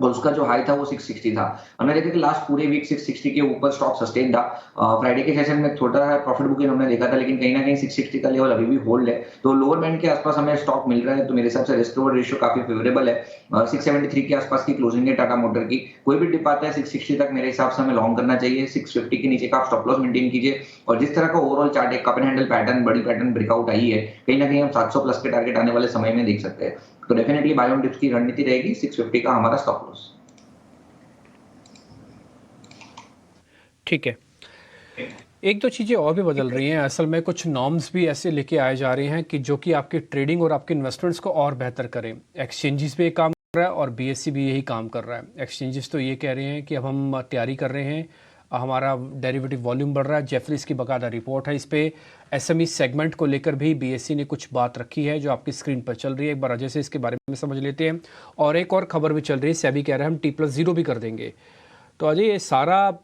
Speaker 6: और उसका जो हाई था वो 660 था। हमने देखा कि लास्ट पूरे वीक 660 के ऊपर स्टॉक सस्टेन था। फ्राइडे के सेशन में थोड़ा प्रॉफिट बुकिंग हमने देखा था, लेकिन कहीं ना कहीं 660 का लेवल अभी भी होल्ड है, तो लोअर बैंड के आसपास हमें स्टॉक मिल रहा है, तो मेरे हिसाब से रिस्क रिवॉर्ड रेशियो काफी फेवरेबल है। 673 के आसपास की क्लोजिंग है टाटा मोटर की, कोई भी डिप आता है 660 तक मेरे हिसाब से हमें लॉन्ग करना चाहिए। 650 के नीचे का आप स्टॉप लॉस मेंटेन कीजिए, और जिस तरह का ओवरऑल चार्ट एक कप एंड हैंडल पैटर्न, बड़ी पैटर्न ब्रेकआउट आई है, कहीं ना कहीं हम 700 प्लस के टारगेट आने वाले समय में देख सकते हैं। तो डेफिनेटली बाय ऑन डिप्स की रणनीति रहेगी 650 का हमारा स्टॉप लॉस।
Speaker 2: ठीक है, एक दो चीज़ें और भी बदल रही हैं। असल में कुछ नॉर्म्स भी ऐसे लेके आए जा रहे हैं कि जो कि आपकी ट्रेडिंग और आपके इन्वेस्टमेंट्स को और बेहतर करें। एक्सचेंजेस भी ये काम कर रहा है और बीएसई भी यही काम कर रहा है। एक्सचेंजेस तो ये कह रहे हैं कि अब हम तैयारी कर रहे हैं, हमारा डेरिवेटिव वॉल्यूम बढ़ रहा है। जेफरीज की बाकायदा रिपोर्ट है इस पर। एसएमई सेगमेंट को लेकर भी बीएसई ने कुछ बात रखी है जो आपकी स्क्रीन पर चल रही है। एक बार अजय से इसके बारे में समझ लेते हैं। और एक और खबर भी चल रही है, सेबी कह रहे हैं हम T+0 भी कर देंगे। तो अजय, ये सारा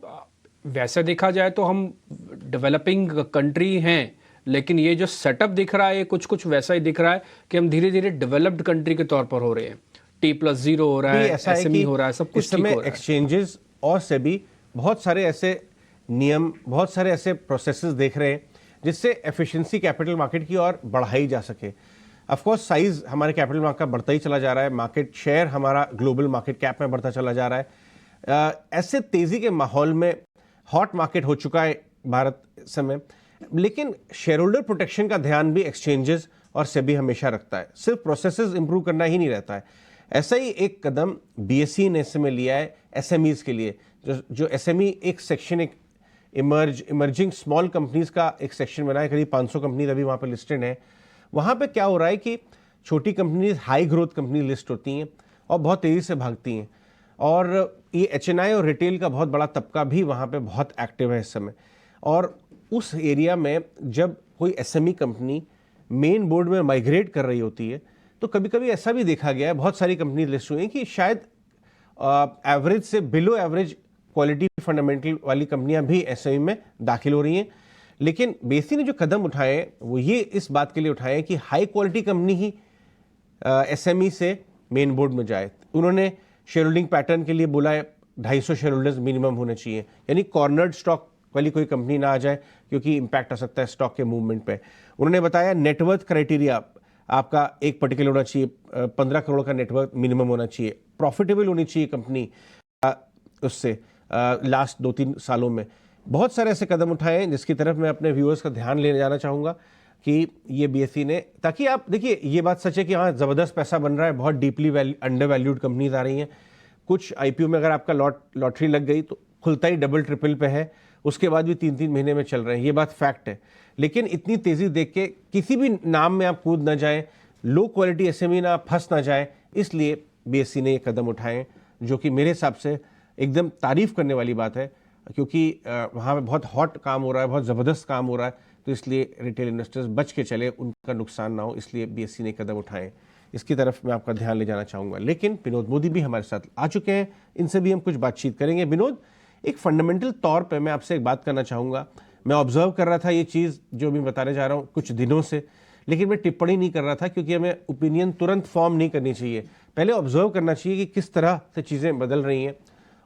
Speaker 2: वैसे देखा जाए तो हम डेवलपिंग कंट्री हैं, लेकिन ये जो सेटअप दिख रहा है ये कुछ कुछ वैसा ही दिख रहा है कि हम धीरे धीरे डेवलप्ड कंट्री के तौर पर हो रहे हैं। T+0 हो रहा है, एसएमई हो रहा है, सब कुछ ठीक हो रहा है।
Speaker 3: एक्सचेंजेस और सेबी बहुत सारे ऐसे नियम, बहुत सारे ऐसे प्रोसेसेस देख रहे हैं जिससे एफिशिएंसी कैपिटल मार्केट की और बढ़ाई जा सके। ऑफ कोर्स साइज हमारे कैपिटल मार्केट का बढ़ता ही चला जा रहा है, मार्केट शेयर हमारा ग्लोबल मार्केट कैप में बढ़ता चला जा रहा है। ऐसे तेजी के माहौल में हॉट मार्केट हो चुका है भारत इस समय, लेकिन शेयर होल्डर प्रोटेक्शन का ध्यान भी एक्सचेंजेस और सेबी हमेशा रखता है। सिर्फ प्रोसेसेस इंप्रूव करना ही नहीं रहता है। ऐसा ही एक कदम बीएसई ने इस समय लिया है एसएमईज के लिए। जो एसएमई एक सेक्शन, एक इमर्जिंग स्मॉल कंपनीज का एक सेक्शन बना है, करीब 500 कंपनीज अभी वहाँ पर लिस्टेड है। वहाँ पे क्या हो रहा है कि छोटी companies, high growth company list होती हैं और बहुत तेज़ी से भागती हैं, और ये एचएनआई और रिटेल का बहुत बड़ा तबका भी वहाँ पे बहुत एक्टिव है इस समय। और उस एरिया में जब कोई एसएमई कंपनी मेन बोर्ड में माइग्रेट कर रही होती है, तो कभी कभी ऐसा भी देखा गया है, बहुत सारी कंपनी लिस्ट हुई हैं कि शायद एवरेज से बिलो एवरेज क्वालिटी फंडामेंटल वाली कंपनियां भी एसएमई में दाखिल हो रही हैं। लेकिन बीएसई ने जो कदम उठाए हैं वो ये इस बात के लिए उठाए हैं कि हाई क्वालिटी कंपनी ही एसएमई से मेन बोर्ड में जाए। उन्होंने शेयर होल्डिंग पैटर्न के लिए बोला है 250 शेयर होल्डर्स मिनिमम होने चाहिए, यानी कॉर्नर्ड स्टॉक वाली कोई कंपनी ना आ जाए क्योंकि इंपैक्ट आ सकता है स्टॉक के मूवमेंट पे। उन्होंने बताया नेटवर्थ क्राइटेरिया आपका एक पर्टिकुलर होना चाहिए, 15 करोड़ का नेटवर्थ मिनिमम होना चाहिए, प्रॉफिटेबल होनी चाहिए कंपनी उससे लास्ट 2-3 सालों में। बहुत सारे ऐसे कदम उठाए हैं जिसकी तरफ मैं अपने व्यूअर्स का ध्यान ले जाना चाहूँगा कि ये बीएसई ने, ताकि आप देखिए ये बात सच है कि हाँ ज़बरदस्त पैसा बन रहा है, बहुत डीपली अंडर वैल्यूड कंपनीज आ रही हैं। कुछ आईपीओ में अगर आपका लॉटरी लग गई तो खुलता ही डबल ट्रिपल पे है, उसके बाद भी 3-3 महीने में चल रहे हैं, ये बात फैक्ट है। लेकिन इतनी तेज़ी देख के किसी भी नाम में आप कूद ना जाए, लो क्वालिटी एसएमई ना फंस ना जाए, इसलिए बीएसई ने ये कदम उठाए जो कि मेरे हिसाब से एकदम तारीफ करने वाली बात है, क्योंकि वहाँ पे बहुत हॉट काम हो रहा है, बहुत ज़बरदस्त काम हो रहा है। तो इसलिए रिटेल इन्वेस्टर्स बच के चले, उनका नुकसान ना हो, इसलिए बीएसई ने कदम उठाए। इसकी तरफ मैं आपका ध्यान ले जाना चाहूँगा। लेकिन विनोद मोदी भी हमारे साथ आ चुके हैं, इनसे भी हम कुछ बातचीत करेंगे। विनोद, एक फंडामेंटल तौर पे मैं आपसे एक बात करना चाहूँगा। मैं ऑब्जर्व कर रहा था ये चीज़ जो मैं बताने जा रहा हूँ कुछ दिनों से, लेकिन मैं टिप्पणी नहीं कर रहा था क्योंकि हमें ओपिनियन तुरंत फॉर्म नहीं करनी चाहिए। पहले ऑब्जर्व करना चाहिए कि किस तरह से चीज़ें बदल रही हैं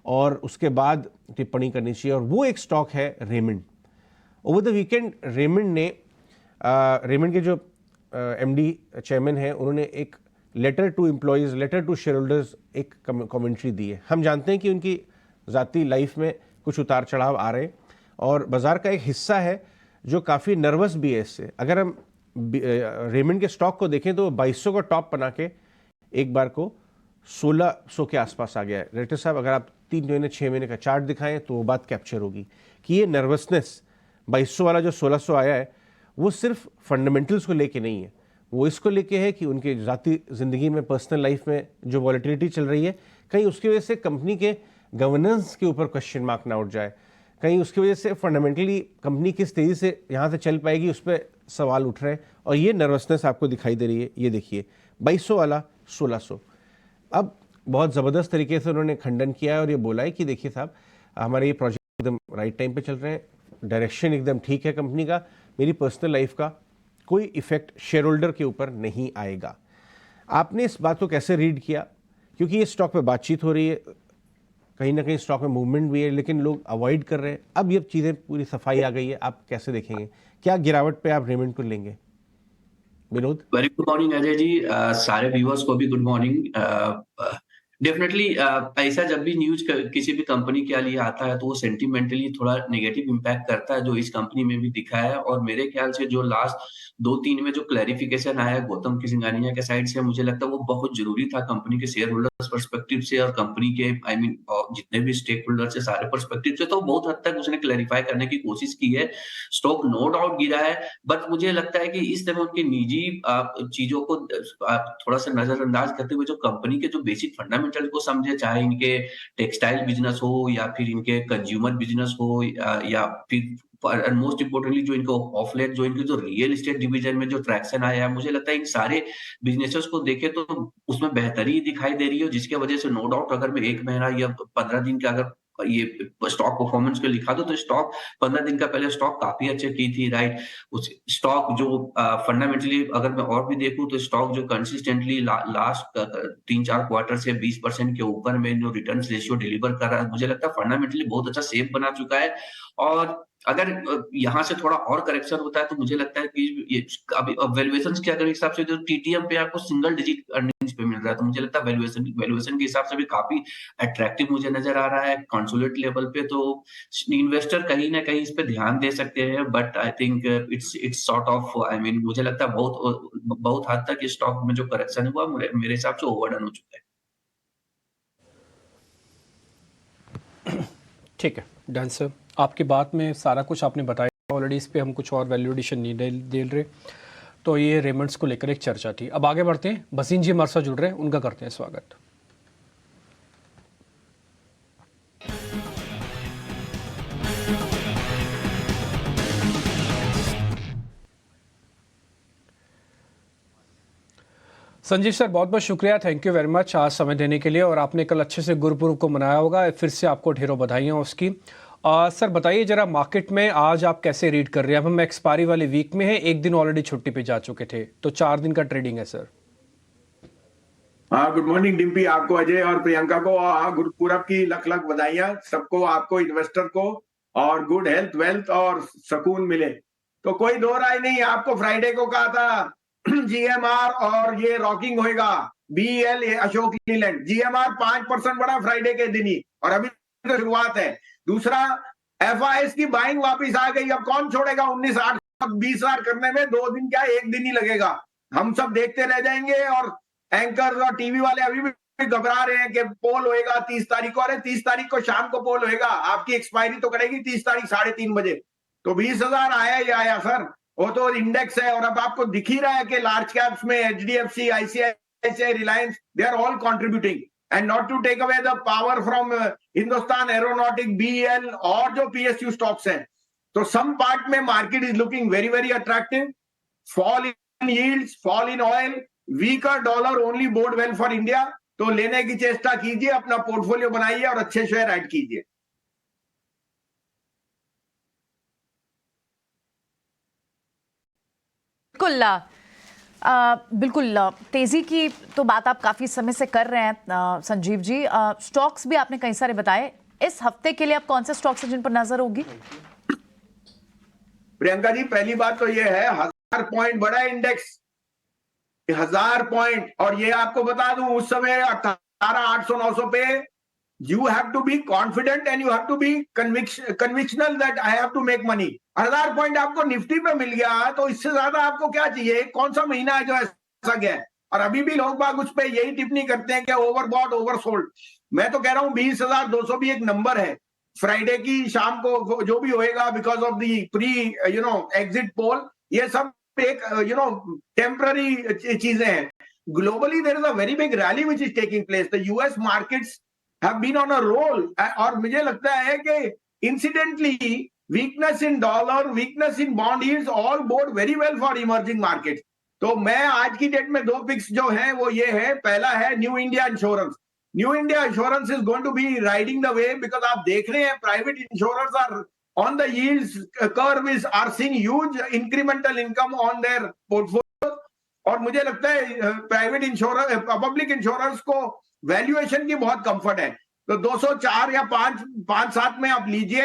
Speaker 3: और उसके बाद टिप्पणी करनी चाहिए। और वो एक स्टॉक है Raymond. Over the weekend Raymond के जो एमडी चेयरमैन हैं, उन्होंने एक letter to employees, letter to share holders एक कमेंट्री दी है। हम जानते हैं कि उनकी ज़ाती लाइफ में कुछ उतार चढ़ाव आ रहे हैं और बाज़ार का एक हिस्सा है जो काफ़ी नर्वस भी है इससे। अगर हम रेमंड के स्टॉक को देखें तो 2200 का टॉप बना के एक बार को 1600 के आसपास आ गया है। डायरेक्टर साहब, अगर आप 3 महीने 6 महीने का चार्ट दिखाएं तो वो बात कैप्चर होगी कि ये नर्वसनेस 2200 वाला जो 1600 आया है वो सिर्फ फंडामेंटल्स को लेके नहीं है, वो इसको लेके है कि उनके ज़ाती ज़िंदगी में, पर्सनल लाइफ में जो वॉलेटिलिटी चल रही है, कहीं उसकी वजह से कंपनी के गवर्नेंस के ऊपर क्वेश्चन मार्क ना उठ जाए, कहीं उसकी वजह से फंडामेंटली कंपनी किस तेज़ी से यहाँ से चल पाएगी उस पर सवाल उठ रहे हैं। और ये नर्वसनेस आपको दिखाई दे रही है। ये देखिए 2200 वाला 1600। अब बहुत ज़बरदस्त तरीके से उन्होंने खंडन किया है और ये बोला है कि देखिए साहब, हमारे ये प्रोजेक्ट एकदम राइट टाइम पे चल रहे हैं, डायरेक्शन एकदम ठीक है कंपनी का, मेरी पर्सनल लाइफ का कोई इफेक्ट शेयर होल्डर के ऊपर नहीं आएगा। आपने इस बात को कैसे रीड किया? क्योंकि ये स्टॉक पे बातचीत हो रही है, कहीं ना कहीं स्टॉक में मूवमेंट भी है, लेकिन लोग अवॉइड कर रहे हैं। अब ये चीज़ें पूरी सफाई आ गई है, आप कैसे देखेंगे? क्या गिरावट पे आप रेमंड को लेंगे? Vinod.
Speaker 11: Very good morning Ajay ji, सारे व्यूअर्स को भी गुड मॉर्निंग। डेफिनेटली ऐसा जब भी न्यूज किसी भी कंपनी के लिए आता है तो वो सेंटिमेंटली थोड़ा नेगेटिव इम्पैक्ट करता है, जो इस कंपनी में भी दिखा है। और मेरे ख्याल से जो लास्ट 2-3 में जो क्लैरिफिकेशन आया गौतम सिंघानिया के साइड से, मुझे लगता है वो बहुत जरूरी था कंपनी के शेयर होल्डर्स पर्सपेक्टिव से और कंपनी के जितने भी स्टेक होल्डर्स है सारे पर्सपेक्टिव से। तो बहुत हद तक उसने क्लैरिफाई करने की कोशिश की है। स्टॉक नो डाउट गिरा है, बट मुझे लगता है कि इस समय उनकी निजी चीजों को थोड़ा सा नजरअंदाज करते हुए जो कंपनी के जो बेसिक फंडामेंटल को समझे, चाहे इनके टेक्सटाइल बिजनेस हो या फिर इनके कंज्यूमर बिजनेस हो या फिर मोस्ट इम्पोर्टेंटली जो इनको ऑफ लेट जो इनके जो रियल एस्टेट डिवीजन में जो ट्रैक्शन आया है, मुझे लगता है इन सारे बिजनेसेस को देखे तो उसमें बेहतरी दिखाई दे रही है, जिसकी वजह से नो डाउट अगर मैं 1 महीना या 15 दिन का अगर ये स्टॉक परफॉर्मेंस को लिखा दो तो स्टॉक 15 दिन का पहले स्टॉक काफी अच्छे की थी, राइट। उस स्टॉक जो फंडामेंटली अगर मैं और भी देखूं तो स्टॉक जो कंसिस्टेंटली लास्ट 3-4 क्वार्टर से 20% के ऊपर में जो रिटर्न रेशियो डिलीवर कर रहा है, मुझे लगता है फंडामेंटली बहुत अच्छा शेप बना चुका है। और अगर यहाँ से थोड़ा और करेक्शन होता है तो मुझे लगता है कि ये अभी वैल्यूएशंस के अगर हिसाब से जो टीटीएम पे आपको सिंगल डिजिट अर्निंग्स पे मिल रहा है, तो मुझे लगता है वैल्यूएशन के हिसाब से भी काफी अट्रैक्टिव मुझे नजर आ रहा है कंसोलिडेट लेवल पे। तो इन्वेस्टर कहीं ना कहीं इस पे ध्यान दे सकते हैं, but I think it's sort of मुझे लगता है बहुत हद तक इस स्टॉक में जो करेक्शन हुआ मेरे हिसाब से ओवरडन हो चुका है।
Speaker 2: ठीक है डन सर, आपकी बात में सारा कुछ आपने बताया ऑलरेडी, इस पे हम कुछ और वैल्यू एडिशन नहीं दे रहे। तो ये रेमंड्स को लेकर एक चर्चा थी। अब आगे बढ़ते हैं, भसीन जी हमारे साथ जुड़ रहे हैं, उनका करते हैं स्वागत। संजीव सर बहुत बहुत शुक्रिया, थैंक यू वेरी मच आज समय देने के लिए। और आपने कल अच्छे से गुरुपुरब को मनाया होगा, फिर से आपको ढेरों बधाइयाँ उसकी। सर बताइए जरा मार्केट में आज आप कैसे रीड कर रहे हैं? अब हम एक्सपायरी वाले वीक में हैं, एक दिन ऑलरेडी छुट्टी पे जा चुके थे, तो 4 दिन का ट्रेडिंग है सर।
Speaker 12: हाँ गुड मॉर्निंग डिम्पी, आपको अजय और प्रियंका को गुरुपुरब की लख लख बधाइयां सबको, आपको इन्वेस्टर को, और गुड हेल्थ वेल्थ और सुकून मिले। तो कोई दो राय नहीं, आपको फ्राइडे को कहा था जीएमआर और ये रॉकिंग होएगा, बीएल अशोक लीलैंड, जीएमआर 5% बढ़ा फ्राइडे के दिन ही, और अभी तो शुरुआत है। दूसरा एफआईएस की बाइंग वापस आ गई, अब कौन छोड़ेगा 19,800-20,000 करने में 2 दिन क्या 1 दिन ही लगेगा। हम सब देखते रह जाएंगे, और एंकर और टीवी वाले अभी भी घबरा रहे हैं कि पोल होएगा 30 तारीख को। अरे 30 तारीख को शाम को पोल होएगा, आपकी एक्सपायरी तो करेगी 30 तारीख 3:30 बजे। तो 20,000 आया ही आया सर, वो तो इंडेक्स है। और अब आपको दिख ही रहा है कि लार्ज कैप्स में HDFC, ICICI, Reliance, they are all contributing, and not to take away the power from Hindustan aeronautic, BL और जो पीएसयू स्टॉक्स हैं। तो सम पार्ट में market is looking very very attractive. Fall in yields, fall in oil, weaker dollar only bode well for India. तो लेने की चेष्टा कीजिए, अपना पोर्टफोलियो बनाइए और अच्छे शेयर ऐड कीजिए।
Speaker 1: बिल्कुल तेजी की तो बात आप काफी समय से कर रहे हैं संजीव जी। स्टॉक्स भी आपने कई सारे बताए, इस हफ्ते के लिए आप कौन से स्टॉक्स हैं जिन पर नजर होगी?
Speaker 12: प्रियंका जी पहली बात तो ये है 1000 पॉइंट बढ़ा इंडेक्स, 1000 पॉइंट। और ये आपको बता दूं उस समय 18,800-900 पे you have to be confident and you have to be convictional that I have to make money। 1000 point आपको निफ्टी पे मिल गया, तो इससे ज्यादा आपको क्या चाहिए? कौन सा महीना है जो ऐसा गया है? और अभी भी लोग बाग उस पे यही टिप्पणी करते हैं कि ओवरबॉट ओवरसोल्ड। मैं तो कह रहा हूं 20,200 भी एक नंबर है। फ्राइडे की शाम को जो भी होएगा because of the pre exit poll, ये सब एक टेम्पररी चीजें हैं। Globally there is a very big rally which is taking place. The US markets have been on a roll, और मुझे लगता है कि incidentally weakness in dollar, weakness in bond yields all bode very well for emerging markets। तो मैं आज की डेट में 2 पिक्स जो हैं वो ये है, पहला है New India Insurance. New India Insurance is going to be riding the way, because आप देख रहे हैं private insurance are on the yields curve are seeing huge incremental income on their portfolio. और मुझे लगता है प्राइवेट इंश्योरर पब्लिक इंश्योरर्स को वैल्यूएशन की बहुत कंफर्ट है, तो 204 या 5.7 में आप लीजिए,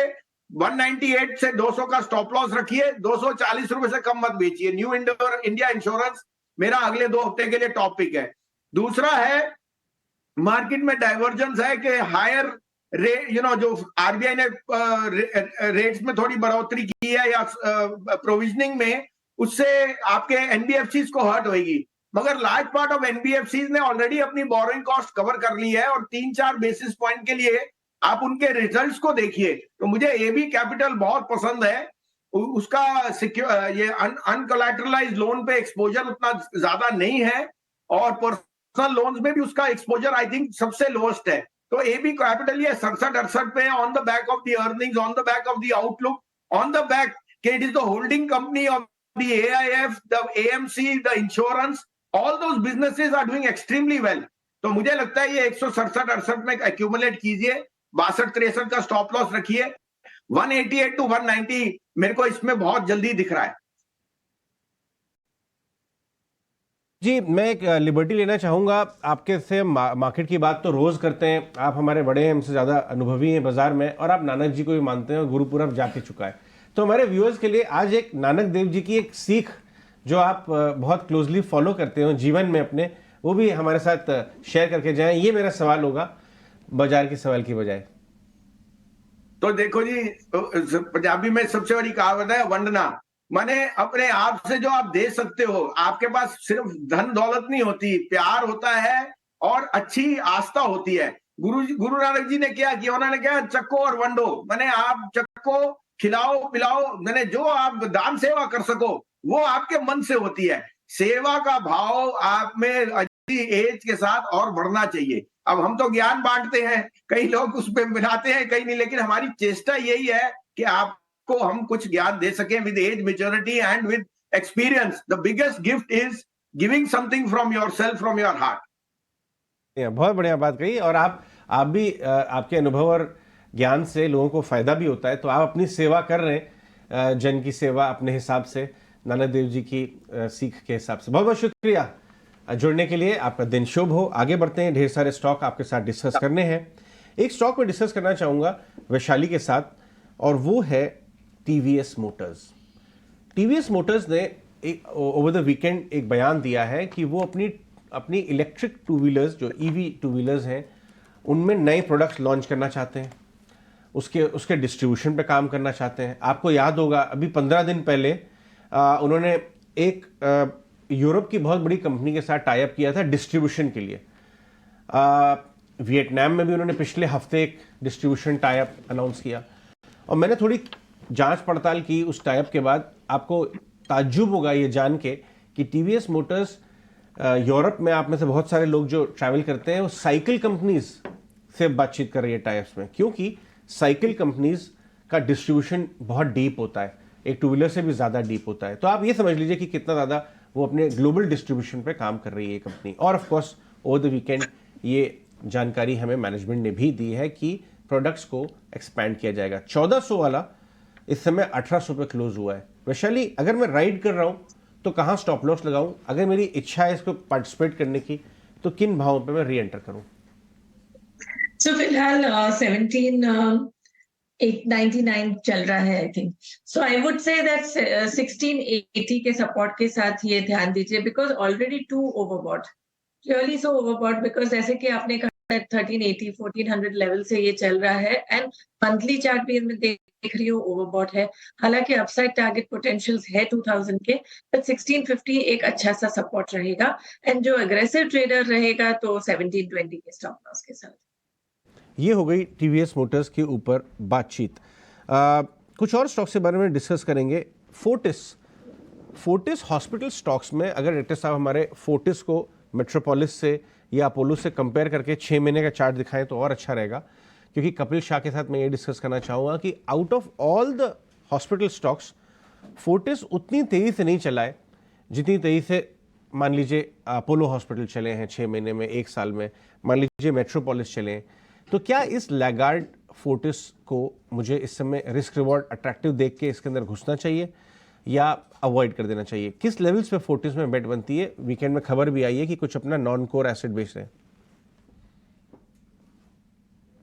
Speaker 12: 198 से 200 का स्टॉप लॉस रखिए, 240 रुपए से कम मत बेचिए। न्यू इंडिया इंश्योरेंस मेरा अगले 2 हफ्ते के लिए टॉपिक है। दूसरा है मार्केट में डाइवर्जेंस है कि हायर रेट, जो आरबीआई ने रेट्स में थोड़ी बढ़ोतरी की है या प्रोविजनिंग में, उससे आपके एनबीएफसीज को हर्ट होगी, मगर लार्ज पार्ट ऑफ एनबीएफसीज ने ऑलरेडी अपनी बोरोइंग कॉस्ट कवर कर ली है और 3-4 बेसिस पॉइंट के लिए आप उनके रिजल्ट्स को देखिए। तो मुझे एबी कैपिटल बहुत पसंद है, उसका ये अनकोलैटरलाइज्ड लोन पे एक्सपोजर उतना ज्यादा नहीं है और पर्सनल लोन्स में भी उसका एक्सपोजर आई थिंक सबसे लोएस्ट है। तो एबी कैपिटल ये 67-68 पे on the back of the earnings, on the back of the outlook, on the back के it is the holding company of the AIF, the AMC, the insurance, all those businesses are doing extremely well. तो मुझे लगता है ये 167-68 में accumulate कीजिए, 62-63 का स्टॉप लॉस रखिए, 188 to 190 मेरे को इसमें बहुत जल्दी दिख रहा है।
Speaker 3: जी, मैं एक लिबर्टी लेना चाहूँगा आपके से। मार्केट की बात तो रोज़ करते हैं, आप हमारे बड़े हैं, हमसे ज़्यादा अनुभवी हैं बाजार में, और आप नानक जी को भी मानते हैं और गुरुपुरब जाके चुका है। तो हमारे व्यूअर्स के लिए आज एक नानक देव जी की एक सीख जो आप बहुत क्लोजली फॉलो करते हो जीवन में अपने, वो भी हमारे साथ शेयर करके जाएं। ये मेरा सवाल होगा बाजार के सवाल की बजाय।
Speaker 12: तो देखो जी, पंजाबी में सबसे बड़ी कहावत है वंडना, माने अपने आप से जो आप दे सकते हो। आपके पास सिर्फ धन दौलत नहीं होती, प्यार होता है और अच्छी आस्था होती है। गुरु नानक जी ने क्या किया, उन्होंने क्या, चक्को और वंडो, माने आप चक्को, खिलाओ पिलाओ, मैंने जो आप दान सेवा कर सको वो आपके मन से होती है। सेवा का भाव आप में अच्छी एज के साथ और बढ़ना चाहिए। अब हम तो ज्ञान बांटते हैं, कई लोग उस पे मिलाते हैं, कई नहीं, लेकिन हमारी चेष्टा यही है कि आपको हम कुछ ज्ञान दे सकें with age, maturity and with experience. The biggest gift is giving something from yourself, from your heart.
Speaker 3: बहुत बढ़िया बात कही, और आप भी आपके अनुभव और ज्ञान से लोगों को फायदा भी होता है, तो आप अपनी सेवा कर रहे हैं, जन की सेवा अपने हिसाब से, नानक देव जी की सीख के हिसाब से। बहुत बहुत शुक्रिया जुड़ने के लिए, आपका दिन शुभ हो। आगे बढ़ते हैं, ढेर सारे स्टॉक आपके साथ डिस्कस करने हैं। एक स्टॉक में डिस्कस करना चाहूँगा वैशाली के साथ, और वो है टीवीएस मोटर्स। टीवीएस मोटर्स ने ओवर द वीकेंड एक बयान दिया है कि वो अपनी इलेक्ट्रिक टू व्हीलर्स, जो ईवी टू व्हीलर्स हैं, उनमें नए प्रोडक्ट्स लॉन्च करना चाहते हैं, उसके डिस्ट्रीब्यूशन पे काम करना चाहते हैं। आपको याद होगा अभी 15 दिन पहले उन्होंने एक यूरोप की बहुत बड़ी कंपनी के साथ टाई अप किया था डिस्ट्रीब्यूशन के लिए। वियतनाम में भी उन्होंने पिछले हफ्ते एक डिस्ट्रीब्यूशन टाई अप अनाउंस किया, और मैंने थोड़ी जांच पड़ताल की उस टाई अप के बाद। आपको ताज्जुब होगा ये जान के कि टीवीएस मोटर्स यूरोप में, आप में से बहुत सारे लोग जो ट्रैवल करते हैं, वो साइकिल कंपनीज से बातचीत कर रही है टाई अप्स में, क्योंकि साइकिल कंपनीज का डिस्ट्रीब्यूशन बहुत डीप होता है, एक टू व्हीलर से भी ज़्यादा डीप होता है। तो आप ये समझ लीजिए कि कितना ज़्यादा वो अपने ग्लोबल डिस्ट्रीब्यूशन पे काम कर रही है ये कंपनी। और of course over the weekend ये जानकारी हमें मैनेजमेंट ने भी दी है कि प्रोडक्ट्स को एक्सपैंड किया जाएगा। 1400 वाला इस समय 1800 पे क्लोज हुआ है। वैशाली, अगर मैं राइड कर रहा हूँ तो कहाँ स्टॉप लॉस लगाऊं? अगर मेरी इच्छा है इसको पार्टिसिपेट करने की, तो किन भावों पे मैं री एंटर करूं?
Speaker 4: So फिलहाल 17,899 चल रहा है I think. So I would say that 1680 के सपोर्ट के साथ ये ध्यान दीजिए, because already too overbought, really so overbought, because जैसे कि आपने कहा 1380 1400 लेवल से ये चल रहा है, एंड मंथली चार्ट भी इनमें देख रही हूँ ओवरबॉट है। हालांकि अपसाइड टारगेट पोटेंशियल्स है 2000 के, बट 1650 एक अच्छा सा सपोर्ट रहेगा, एंड जो अग्रेसिव ट्रेडर रहेगा तो 1720 के स्टॉप लॉस के साथ।
Speaker 3: ये हो गई टीवीएस मोटर्स के ऊपर बातचीत। कुछ और स्टॉक्स के बारे में डिस्कस करेंगे। फोर्टिस हॉस्पिटल स्टॉक्स में, अगर डायरेक्टर साहब हमारे फोर्टिस को मेट्रोपोलिस से या अपोलो से कंपेयर करके 6 महीने का चार्ट दिखाएं तो और अच्छा रहेगा, क्योंकि कपिल शाह के साथ मैं ये डिस्कस करना चाहूँगा कि out of all the hospital stocks Fortis उतनी तेज़ी से नहीं चला है जितनी तेज़ी से मान लीजिए अपोलो हॉस्पिटल चले हैं 6 महीने में, 1 साल में, मान लीजिए मेट्रोपोलिस चले हैं। तो क्या इस लैगार्ड फोर्टिस को मुझे इस समय रिस्क रिवॉर्ड अट्रैक्टिव देख के इसके अंदर घुसना चाहिए या अवॉइड कर देना चाहिए? किस लेवल्स पे फोर्टिस में बेट बनती है? वीकेंड में खबर भी आई है कि कुछ अपना नॉन कोर एसेट बेच रहे हैं।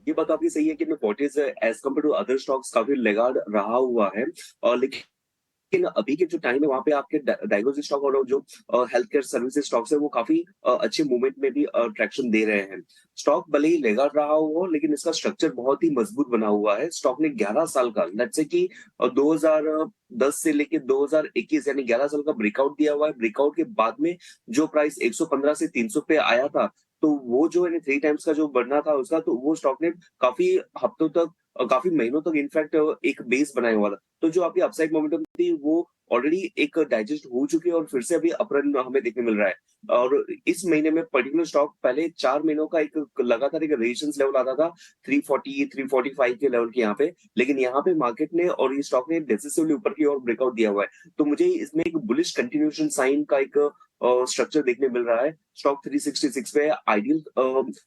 Speaker 5: ये बात आपकी सही है कि Fortis as compared to other stocks काफी लेगार्ड रहा हुआ है, और लेकिन अभी के जो टाइम है वहां पे आपके डायग्नोस्टिक स्टॉक और जो हेल्थ केयर सर्विसेज स्टॉक्स है वो काफी अच्छे मूवमेंट में भी ट्रैक्शन दे रहे हैं। स्टॉक भले ही लेगार्ड रहा हो लेकिन इसका स्ट्रक्चर बहुत ही मजबूत बना हुआ है। स्टॉक ने 11 साल का, लेट्स से कि 2010 से लेके 2021 यानी 11 साल का ब्रेकआउट दिया हुआ है। ब्रेकआउट के बाद में जो प्राइस 115 से 300 पे आया था, तो वो जो है 3 टाइम्स का जो बढ़ना था उसका, तो वो स्टॉक ने काफी हफ्तों तक, काफी महीनों तक इनफैक्ट एक बेस बनाया हुआ था। तो जो आपकी अपसाइड मोमेंटम थी वो ऑलरेडी एक डाइजेस्ट हो चुकी है और फिर से अभी अपरन हमें देखने मिल रहा है। और इस महीने में पर्टिकुलर स्टॉक पहले 4 महीनों का एक लगातार एक रेजिस्टेंस लेवल आता था 340 345 के लेवल के यहाँ पे, लेकिन यहाँ पे मार्केट ने और ये स्टॉक ने डिसिसिवली ऊपर की ओर ब्रेकआउट दिया हुआ है। तो मुझे इसमें एक बुलिश कंटिन्यूएशन साइन का एक स्ट्रक्चर देखने मिल रहा है। स्टॉक 366 पे आइडियल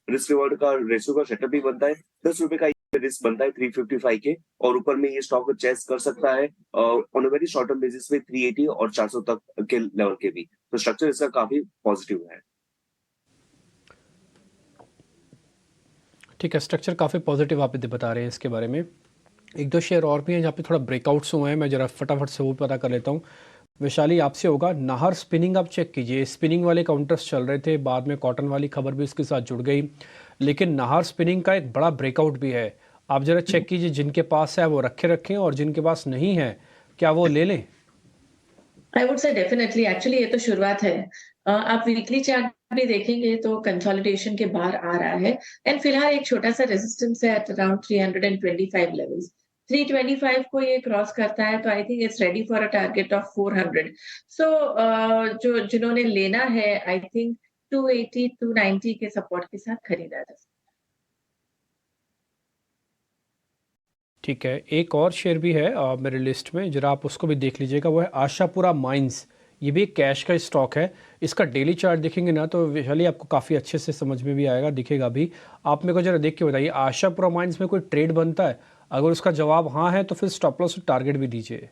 Speaker 5: रिस्क रिवॉर्ड का रेशियो का सेटअप भी बनता है। 10 रुपए का रिस्क बनता है 355 के, और ऊपर में ये स्टॉक चेस कर सकता है on a very short term basis पे 380 और 400 तक के लेवल के भी। तो स्ट्रक्चर इसका काफी पॉजिटिव है।
Speaker 2: ठीक है, स्ट्रक्चर काफ़ी पॉजिटिव आप बता रहे हैं इसके बारे में। एक दो शेयर और भी हैं जहाँ पे थोड़ा ब्रेकआउट्स हुए हैं, मैं ज़रा फटाफट से वो पता कर लेता हूँ। वैशाली आपसे होगा, नाहर स्पिनिंग आप चेक कीजिए। स्पिनिंग वाले काउंटर्स चल रहे थे, बाद में कॉटन वाली खबर भी इसके साथ जुड़ गई, लेकिन नाहर स्पिनिंग का एक बड़ा ब्रेकआउट भी है। आप ज़रा चेक कीजिए, जिनके पास है वो रखे रखें और जिनके पास नहीं है क्या वो ले लें?
Speaker 4: आई वुड से डेफिनेटली, एक्चुअली ये तो शुरुआत है। आप वीकली चार्ट भी देखेंगे तो कंसोलिडेशन के बाहर आ रहा है, एंड फिलहाल एक छोटा सा रेजिस्टेंस है एट अराउंड 325 लेवल्स। 325 को ये क्रॉस करता है तो I think it's ready for a target of 400। सो जो जिन्होंने लेना है आई थिंक 280 290 के सपोर्ट के साथ खरीदा जा सकता है।
Speaker 2: ठीक है, एक और शेयर भी है मेरे लिस्ट में, जरा आप उसको भी देख लीजिएगा। वो है आशापुरा माइंस। ये भी एक कैश का स्टॉक है। इसका डेली चार्ट देखेंगे ना तो वैशाली आपको काफ़ी अच्छे से समझ में भी आएगा, दिखेगा भी। आप मेरे को जरा देख के बताइए, आशापुरा माइंस में कोई ट्रेड बनता है? अगर उसका जवाब हाँ है तो फिर स्टॉप लॉस टारगेट भी दीजिए।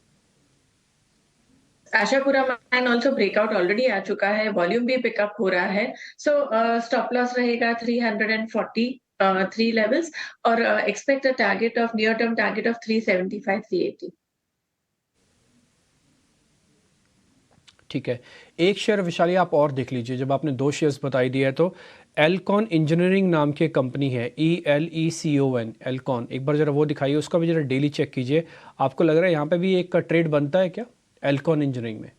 Speaker 4: Ashapura mine also breakout already आ चुका है, वॉल्यूम भी पिकअप हो रहा है। सो स्टॉप लॉस रहेगा 343 लेवल्स, और expect a target of near term target of 375 380।
Speaker 2: ठीक है, एक शेयर विशाली आप और देख लीजिए। जब आपने 2 शेयर्स बताई दिया है तो एल्कॉन इंजीनियरिंग नाम की कंपनी है, ELECON, एल्कॉन। एक बार जरा वो दिखाइए, उसका भी जरा डेली चेक कीजिए। आपको लग रहा है यहाँ पे भी एक ट्रेड बनता है क्या एल्कॉन इंजीनियरिंग में?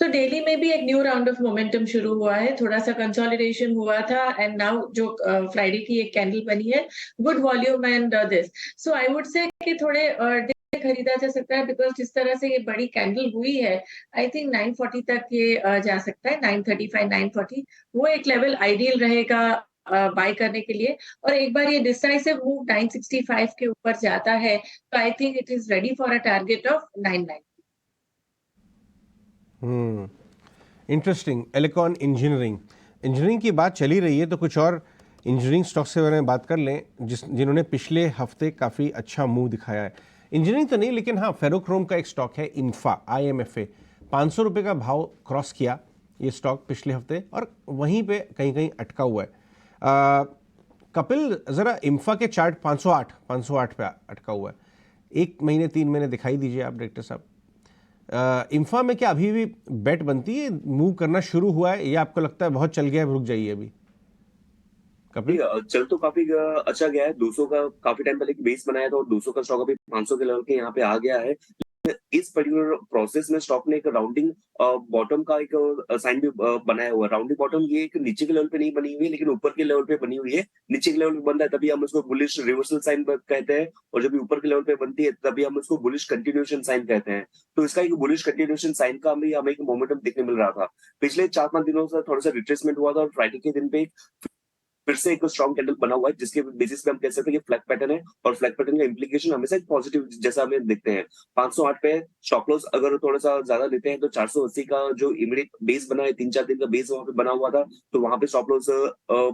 Speaker 4: तो डेली में भी एक न्यू राउंड ऑफ मोमेंटम शुरू हुआ है, थोड़ा सा कंसोलिडेशन हुआ था, एंड नाउ जो फ्राइडे की एक कैंडल बनी है, good volume and this. So I would से कि थोड़े खरीदा जा सकता है, बिकॉज जिस तरह से ये बड़ी कैंडल हुई है आई थिंक 940 तक ये जा सकता है। 935 940 वो एक लेवल आइडियल रहेगा बाय करने के लिए। और एक बार ये डिसाइसिव मूव 965 के ऊपर जाता है तो I think it is ready for a target of 990।
Speaker 3: Interesting. Elecon engineering की बात चली रही है तो कुछ और इंजीनियरिंग स्टॉक्स के बारे में बात कर लें जिन्होंने पिछले हफ्ते काफ़ी अच्छा मूव दिखाया है। इंजीनियरिंग तो नहीं, लेकिन हाँ, फेरोक्रोम का एक स्टॉक है IMFA, IMFA। 500 रुपये का भाव क्रॉस किया ये स्टॉक पिछले हफ्ते और वहीं पे कहीं कहीं अटका हुआ है। कपिल, ज़रा IMFA के चार्ट 508 पे अटका हुआ है। 1 महीने 3 महीने दिखाई दीजिए आप डायरेक्टर साहब। IMFA में क्या अभी भी बेट बनती है? मूव करना शुरू हुआ है या आपको लगता है बहुत चल गया है, रुक जाइए अभी? कपिल,
Speaker 5: चल तो काफी अच्छा गया है। 200 का काफी टाइम पहले बेस बनाया था और 200 का स्टॉक अभी 500 के लेवल के यहाँ पे आ गया है। इस पर्टिकुलर प्रोसेस में स्टॉक ने एक राउंडिंग बॉटम का एक साइन भी बनाया हुआ है। राउंडिंग बॉटम ये एक नीचे के लेवल पे नहीं बनी हुई है, लेकिन ऊपर के लेवल पे बनी हुई है। नीचे के लेवल पे बनता है तभी हम उसको बुलिश रिवर्सल साइन कहते हैं, और जब ऊपर के लेवल पे बनती है तभी हम उसको बुलिश कंटिन्यूएशन साइन कहते हैं। तो इसका एक बुलिश कंटिन्यूएशन साइन का हमें एक मोमेंटम देखने मिल रहा था। पिछले 4-5 दिनों से थोड़ा सा रिट्रेसमेंट हुआ था और फ्राइडे के दिन पे फिर से एक स्ट्रॉन्ग कैंडल बना हुआ है, जिसके बेसिस पे हम कह सकते हैं कि फ्लैग पैटर्न है, और फ्लैग पैटर्न का इंप्लीकेशन हमेशा एक पॉजिटिव जैसा हमें दिखते हैं। 508 पे स्टॉप लॉस अगर थोड़ा सा ज्यादा लेते हैं तो 480 का जो इमीडिएट बेस बना है, 3-4 दिन का बेस वहां पे बना हुआ था, तो वहां पे स्टॉप लॉस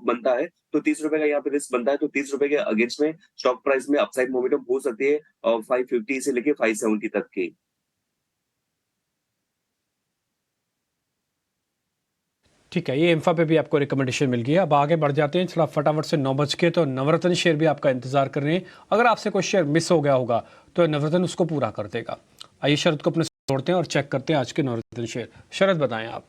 Speaker 5: बनता है, तो 30 रुपए का यहाँ पे रिस्क बनता है। तो 30 रुपए के अगेंस्ट में स्टॉक प्राइस में अपसाइड मोमेंटम हो सकती है 550 से लेके 570 तक की।
Speaker 2: ठीक है, ये इंफा पे भी आपको रिकमेंडेशन मिल गई है। अब आगे बढ़ जाते हैं थोड़ा फटाफट से 9 बज के, तो नवरत्न शेयर भी आपका इंतजार कर रहे हैं। अगर आपसे कोई शेयर मिस हो गया होगा तो नवरत्न उसको पूरा कर देगा। आइए शरद को अपने जोड़ते हैं और चेक करते हैं आज के नवरत्न शेयर। शरद बताएं आप।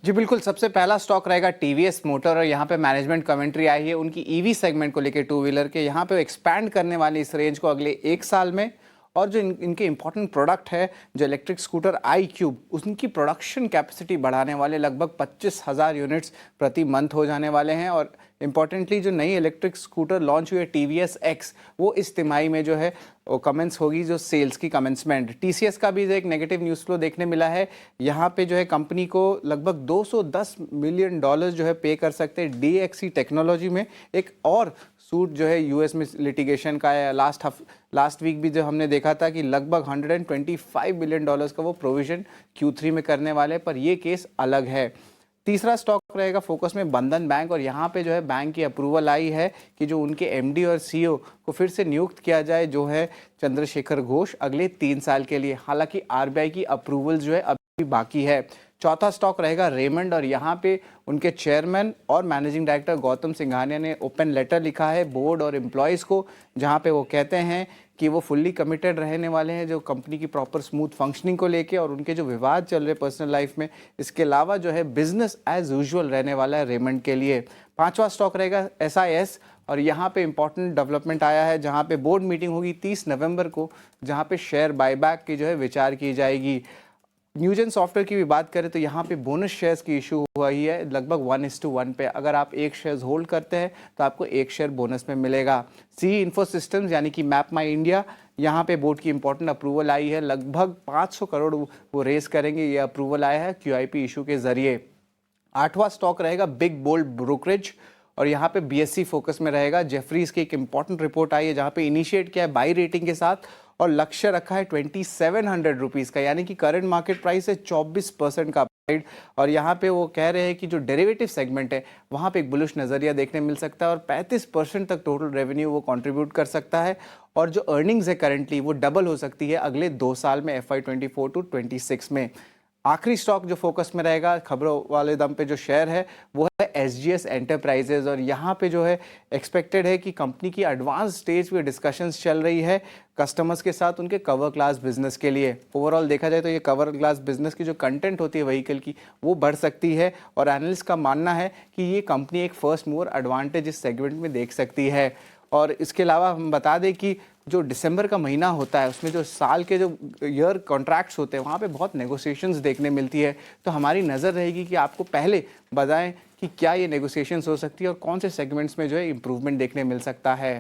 Speaker 8: जी बिल्कुल, सबसे पहला स्टॉक रहेगा टीवीएस मोटर, और यहाँ पे मैनेजमेंट कमेंट्री आई है उनकी ईवी सेगमेंट को लेकर, टू व्हीलर के। यहाँ पे वो एक्सपैंड करने वाली इस रेंज को अगले 1 साल में, और जो इनके इंपॉर्टेंट प्रोडक्ट है जो इलेक्ट्रिक स्कूटर आई क्यूब, उनकी प्रोडक्शन कैपेसिटी बढ़ाने वाले, लगभग 25,000 यूनिट्स प्रति मंथ हो जाने वाले हैं। और इम्पॉर्टेंटली जो नई इलेक्ट्रिक स्कूटर लॉन्च हुई है टीवीएस एक्स, वो इस तिमाही में जो है वो कमेंस होगी, जो सेल्स की कमेंसमेंट। टीसीएस का भी एक नेगेटिव न्यूज़ फ्लो देखने मिला है। यहाँ पे जो है कंपनी को लगभग $210 मिलियन जो है पे कर सकते हैं डीएक्सी टेक्नोलॉजी में। एक और सूट जो है यूएस में लिटिगेशन का है। लास्ट वीक भी जो हमने देखा था कि लगभग $125 बिलियन का वो प्रोविजन Q3 में करने वाले, पर ये केस अलग है। तीसरा स्टॉक रहेगा फोकस में बंधन बैंक, और यहाँ पे जो है बैंक की अप्रूवल आई है कि जो उनके एमडी और सीईओ को फिर से नियुक्त किया जाए, जो है चंद्रशेखर घोष, अगले 3 साल के लिए। हालांकि आरबीआई की अप्रूवल जो है अभी बाकी है। चौथा स्टॉक रहेगा रेमंड, और यहाँ पे उनके चेयरमैन और मैनेजिंग डायरेक्टर गौतम सिंघानिया ने ओपन लेटर लिखा है बोर्ड और एम्प्लॉयज़ को, जहाँ पे वो कहते हैं कि वो फुल्ली कमिटेड रहने वाले हैं जो कंपनी की प्रॉपर स्मूथ फंक्शनिंग को लेके, और उनके जो विवाद चल रहे पर्सनल लाइफ में, इसके अलावा जो है बिजनेस एज यूजुअल रहने वाला है रेमंड के लिए। पांचवा स्टॉक रहेगा एसआईएस, और यहाँ पे इंपॉर्टेंट डेवलपमेंट आया है, जहाँ पे बोर्ड मीटिंग होगी 30 नवंबर को, जहाँ पे शेयर बायबैक की जो है विचार की जाएगी। न्यूजन सॉफ्टवेयर की भी बात करें तो यहाँ पे बोनस शेयर्स की इशू हुआ ही है, लगभग 1:1 पे। अगर आप 1 शेयर्स होल्ड करते हैं तो आपको 1 शेयर बोनस में मिलेगा। सी इन्फो सिस्टम्स यानी कि मैप माई इंडिया, यहाँ पे बोर्ड की इंपॉर्टेंट अप्रूवल आई है, लगभग 500 करोड़ वो रेस करेंगे, ये अप्रूवल आया है QIP इशू के जरिए। 8वां स्टॉक रहेगा बिग बोल्ड ब्रोकरेज, और यहाँ पे BSE फोकस में रहेगा। जेफरीज की एक इंपॉर्टेंट रिपोर्ट आई है जहाँ पे इनिशिएट किया है बाई रेटिंग के साथ, और लक्ष्य रखा है 2700 रुपीज़ का, यानी कि करंट मार्केट प्राइस है 24% का अपसाइड। और यहाँ पे वो कह रहे हैं कि जो डेरिवेटिव सेगमेंट है वहाँ पे एक बुलिश नज़रिया देखने मिल सकता है, और 35% तक टोटल रेवेन्यू वो कंट्रीब्यूट कर सकता है, और जो अर्निंग्स है करंटली वो डबल हो सकती है अगले 2 साल में, FY 24 to 26 में। आखिरी स्टॉक जो फोकस में रहेगा खबरों वाले दम पे जो शेयर है वो है SGS एंटरप्राइजेज, और यहाँ पे जो है एक्सपेक्टेड है कि कंपनी की एडवांस स्टेज पे डिस्कशंस चल रही है कस्टमर्स के साथ उनके कवर क्लास बिजनेस के लिए। ओवरऑल देखा जाए तो ये कवर क्लास बिजनेस की जो कंटेंट होती है व्हीकल की, वो बढ़ सकती है, और एनालिस्ट का मानना है कि ये कंपनी एक फर्स्ट मूवर एडवांटेज इस सेगमेंट में देख सकती है। और इसके अलावा हम बता दें कि जो दिसंबर का महीना होता है उसमें जो साल के जो ईयर कॉन्ट्रैक्ट्स होते हैं वहाँ पे बहुत नेगोशिएशंस देखने मिलती है, तो हमारी नज़र रहेगी कि आपको पहले बताएं कि क्या ये नेगोशिएशंस हो सकती है और कौन से सेगमेंट्स में जो है इम्प्रूवमेंट देखने मिल सकता है।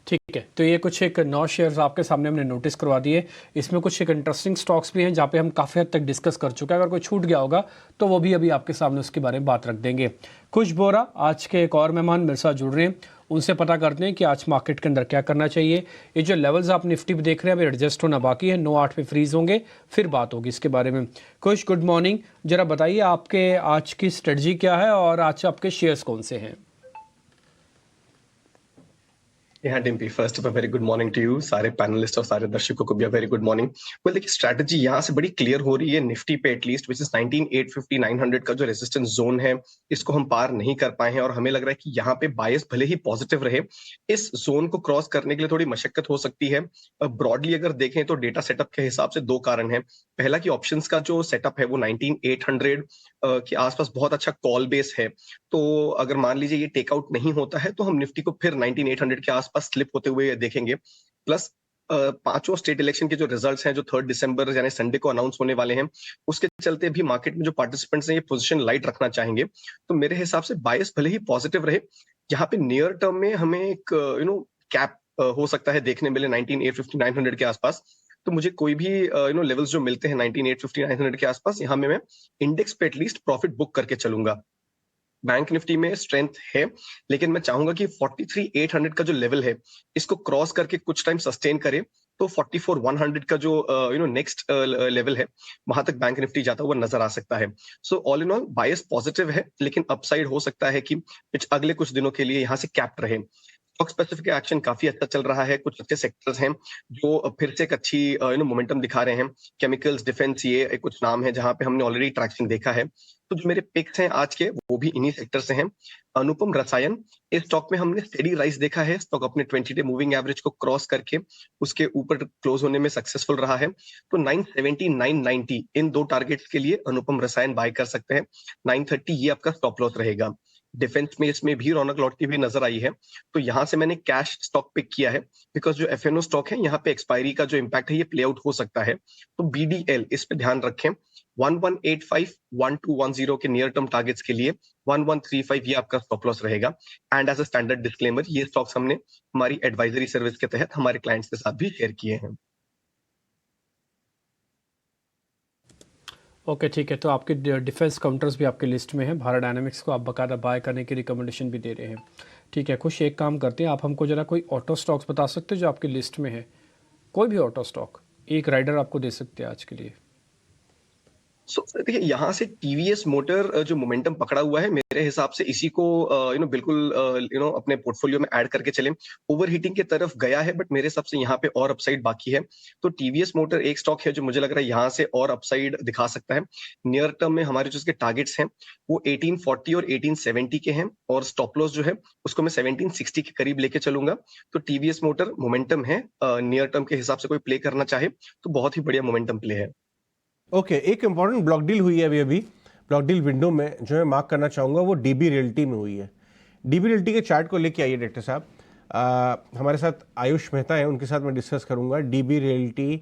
Speaker 2: ठीक है, तो ये कुछ एक 9 शेयर्स आपके सामने हमने नोटिस करवा दिए। इसमें कुछ एक इंटरेस्टिंग स्टॉक्स भी हैं जहाँ पे हम काफ़ी हद तक डिस्कस कर चुके हैं। अगर कोई छूट गया होगा तो वो भी अभी आपके सामने उसके बारे में बात रख देंगे। खुश बोरा आज के एक और मेहमान मेरे साथ जुड़ रहे हैं, उनसे पता करते हैं कि आज मार्केट के अंदर क्या करना चाहिए। ये जो लेवल्स आप निफ्टी पे देख रहे हैं अभी एडजस्ट होना बाकी है, 9-8 पे फ्रीज होंगे, फिर बात होगी इसके बारे में। खुश, गुड मॉर्निंग। जरा बताइए आपके आज की स्ट्रेटजी क्या है और आज आपके शेयर्स कौन से हैं?
Speaker 13: Yeah, Dimpy, first of a very good morning to you, सारे पैनलिस्ट और सारे दर्शकों को भी a very good morning। well, देखिए स्ट्रैटेजी यहाँ से बड़ी क्लियर हो रही है निफ्टी पे एटलीस्ट, विच इज 19,850-900 का जो रेजिस्टेंस जोन है इसको हम पार नहीं कर पाए हैं, और हमें लग रहा है कि यहाँ पे बायस भले ही पॉजिटिव रहे, इस जोन को क्रॉस करने के लिए थोड़ी मशक्कत हो सकती है। ब्रॉडली अगर देखें तो डेटा सेटअप के हिसाब से 2 कारण है। पहला कि ऑप्शंस का जो सेटअप है वो 19,800 के आसपास बहुत अच्छा कॉल बेस है, तो अगर मान लीजिए ये टेकआउट नहीं होता है तो हम निफ्टी को फिर 19,800 के आसपास स्लिप होते हुए देखेंगे। प्लस 5 स्टेट इलेक्शन के जो रिजल्ट्स हैं जो 3 दिसंबर यानी संडे को अनाउंस होने वाले हैं, उसके चलते भी मार्केट में जो पार्टिसिपेंट्स हैं ये पोजीशन लाइट रखना चाहेंगे। तो मेरे हिसाब से बायस भले ही पॉजिटिव रहे, यहाँ पे नियर टर्म में हमें एक कैप हो सकता है देखने मिले 19,850-900 के आसपास। तो मुझे कोई भी लेवल्स जो मिलते हैं 19850 900 के आसपास, यहाँ में मैं इंडेक्स पे एटलीस्ट प्रॉफिट बुक करके चलूंगा। बैंक निफ्टी में स्ट्रेंथ है, लेकिन मैं चाहूंगा कि 43800 का जो लेवल है इसको क्रॉस करके कुछ टाइम सस्टेन करे, तो 44100 का जो नेक्स्ट लेवल है वहां तक बैंक निफ्टी जाता हुआ नजर आ सकता है। So all in all bias positive है, लेकिन अपसाइड हो सकता है कि अगले कुछ दिनों के लिए यहाँ से कैप्ट रहे। स्टॉक स्पेसिफिक एक्शन काफी अच्छा चल रहा है, कुछ अच्छे सेक्टर्स हैं जो फिर से एक अच्छी मोमेंटम दिखा रहे हैं। केमिकल्स, डिफेंस, ये कुछ नाम है जहां पे हमने ऑलरेडी ट्रैक्शन देखा है। तो जो मेरे पिक्स हैं आज के वो भी इन्हीं सेक्टर से हैं। अनुपम रसायन, इस स्टॉक में हमने स्टेडी राइज देखा है, स्टॉक अपने 20 डे मूविंग एवरेज को क्रॉस करके उसके ऊपर क्लोज होने में सक्सेसफुल रहा है। तो 970 990 इन दो टारगेट्स के लिए अनुपम रसायन बाय कर सकते हैं। 930 ये आपका स्टॉप लॉस रहेगा। डिफेंस में इसमें भी रौनक लौटती हुई नजर आई है, तो यहां से मैंने कैश स्टॉक पिक किया है, बिकॉज जो एफएनओ स्टॉक है यहाँ पे एक्सपायरी का जो इम्पैक्ट है ये प्ले आउट हो सकता है। तो बीडीएल इस पे ध्यान रखें। 1185 1210 के नियर टर्म टारगेट्स के लिए 1135 ये आपका स्टॉप लॉस रहेगा। And as a standard disclaimer, ये स्टॉक्स हमने हमारी एडवाइजरी सर्विस के तहत हमारे क्लाइंट्स के साथ भी शेयर किए हैं।
Speaker 2: ओके, ठीक है। तो आपके डिफेंस काउंटर्स भी आपके लिस्ट में हैं। भारत डायनामिक्स को आप बाकायदा बाय करने की रिकमेंडेशन भी दे रहे हैं। ठीक है, खुश एक काम करते हैं, आप हमको जरा कोई ऑटो स्टॉक्स बता सकते हैं जो आपकी लिस्ट में है? कोई भी ऑटो स्टॉक, एक राइडर आपको दे सकते हैं आज के लिए।
Speaker 13: देखिए, यहाँ से टीवीएस मोटर जो मोमेंटम पकड़ा हुआ है, मेरे हिसाब से इसी को बिल्कुल अपने पोर्टफोलियो में ऐड करके चलें। ओवर हीटिंग की तरफ गया है, बट मेरे हिसाब से यहाँ पे और अपसाइड बाकी है। तो टीवीएस मोटर एक स्टॉक है जो मुझे लग रहा है यहाँ से और अपसाइड दिखा सकता है। नियर टर्म में हमारे जो इसके टारगेट्स हैं वो 1840 और 1870 के हैं, और स्टॉप लॉस जो है उसको मैं 1760 के करीब लेके चलूंगा। तो टीवीएस मोटर मोमेंटम है, नियर टर्म के हिसाब से कोई प्ले करना चाहे तो बहुत ही बढ़िया मोमेंटम प्ले है।
Speaker 3: ओके, एक इंपॉर्टेंट ब्लॉक डील हुई है अभी ब्लॉक डील विंडो में जो मैं मार्क करना चाहूँगा वो डीबी रियल्टी में हुई है। डीबी रियल्टी के चार्ट को लेके आइए डायरेक्टर साहब। हमारे साथ आयुष मेहता है, उनके साथ मैं डिस्कस करूँगा। डीबी रियल्टी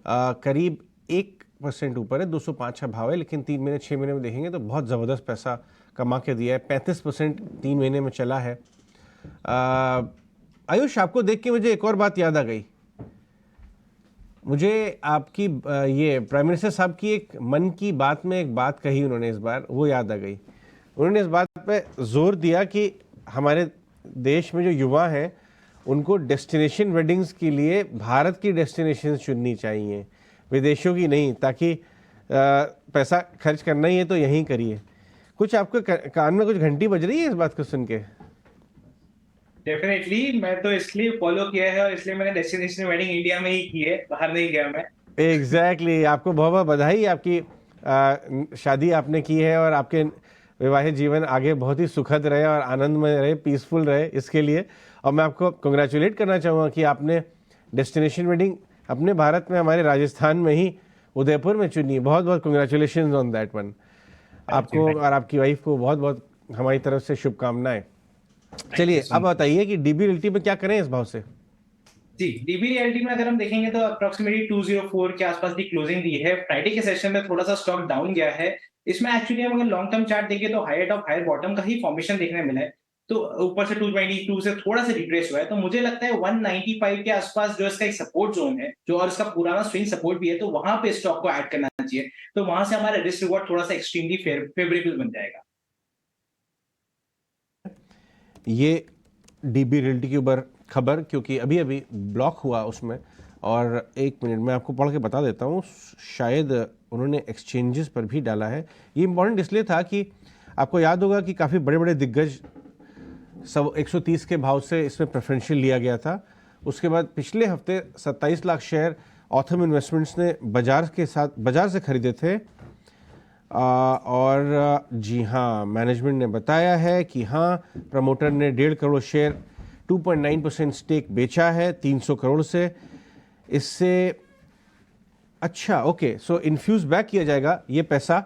Speaker 3: करीब 1% ऊपर है, 205 का भाव है, लेकिन 3 महीने 6 महीने में देखेंगे तो बहुत ज़बरदस्त पैसा कमा के दिया है। 35% 3 महीने में चला है। आयुष, आपको देख के मुझे एक और बात याद आ गई। मुझे आपकी ये प्राइम मिनिस्टर साहब की एक मन की बात में एक बात कही उन्होंने इस बार, वो याद आ गई। उन्होंने इस बात पे जोर दिया कि हमारे देश में जो युवा हैं उनको डेस्टिनेशन वेडिंग्स के लिए भारत की डेस्टिनेशन चुननी चाहिए, विदेशों की नहीं, ताकि पैसा खर्च करना ही है तो यहीं करिए। कुछ आपके कान में कुछ घंटी बज रही है इस बात को सुन के?
Speaker 7: डेफिनेटली, मैं तो इसलिए फॉलो किया है और इसलिए मैंने डेस्टिनेशन वेडिंग इंडिया में ही की है, बाहर नहीं गया मैं।
Speaker 3: एग्जैक्टली, आपको बहुत बहुत बधाई। आपकी शादी आपने की है और आपके वैवाहिक जीवन आगे बहुत ही सुखद रहे और आनंदमय रहे, पीसफुल रहे, इसके लिए। और मैं आपको कंग्रेचुलेट करना चाहूँगा कि आपने डेस्टिनेशन वेडिंग अपने भारत में, हमारे राजस्थान में ही उदयपुर में चुनी। बहुत बहुत कंग्रेचुलेशन ऑन दैट वन। आपको और आपकी वाइफ को बहुत बहुत हमारी तरफ से शुभकामनाएं। चलिए अब बताइए कि डीबी रियल्टी में क्या करें इस भाव से?
Speaker 7: जी, डीबी रियल्टी में अगर हम देखेंगे तो अप्रोक्सीमेटली 204 के आसपास की क्लोजिंग दी है। फ्राइडे के सेशन में थोड़ा सा स्टॉक डाउन गया है। इसमें एक्चुअली हम अगर लॉन्ग टर्म चार्ट देखें तो हायर टॉप हायर बॉटम का ही फॉर्मेशन देखने मिला है। तो ऊपर से 222 से थोड़ा सा रिट्रेस हुआ है। तो मुझे लगता है 195 के आसपास जो इसका एक सपोर्ट जोन है, जो और इसका पुराना स्विंग सपोर्ट भी है, तो वहां पे स्टॉक को ऐड करना चाहिए। तो वहां से हमारा रिस्क रिवॉर्ड थोड़ा सा एक्सट्रीमली फेवरेबल बन जाएगा।
Speaker 3: ये डीबी रियल्टी के ऊपर खबर, क्योंकि अभी अभी ब्लॉक हुआ उसमें, और 1 मिनट में आपको पढ़ के बता देता हूँ। शायद उन्होंने एक्सचेंजेस पर भी डाला है। ये इंपॉर्टेंट इसलिए था कि आपको याद होगा कि काफ़ी बड़े बड़े दिग्गज सब 130 के भाव से इसमें प्रेफरेंशियल लिया गया था। उसके बाद पिछले हफ्ते 27 लाख शेयर ऑथम इन्वेस्टमेंट्स ने बाजार से खरीदे थे। और जी हाँ, मैनेजमेंट ने बताया है कि हाँ, प्रमोटर ने 1.5 करोड़ शेयर 2.9% स्टेक बेचा है 300 करोड़ से। इससे अच्छा, ओके, सो इन्फ्यूज बैक किया जाएगा ये पैसा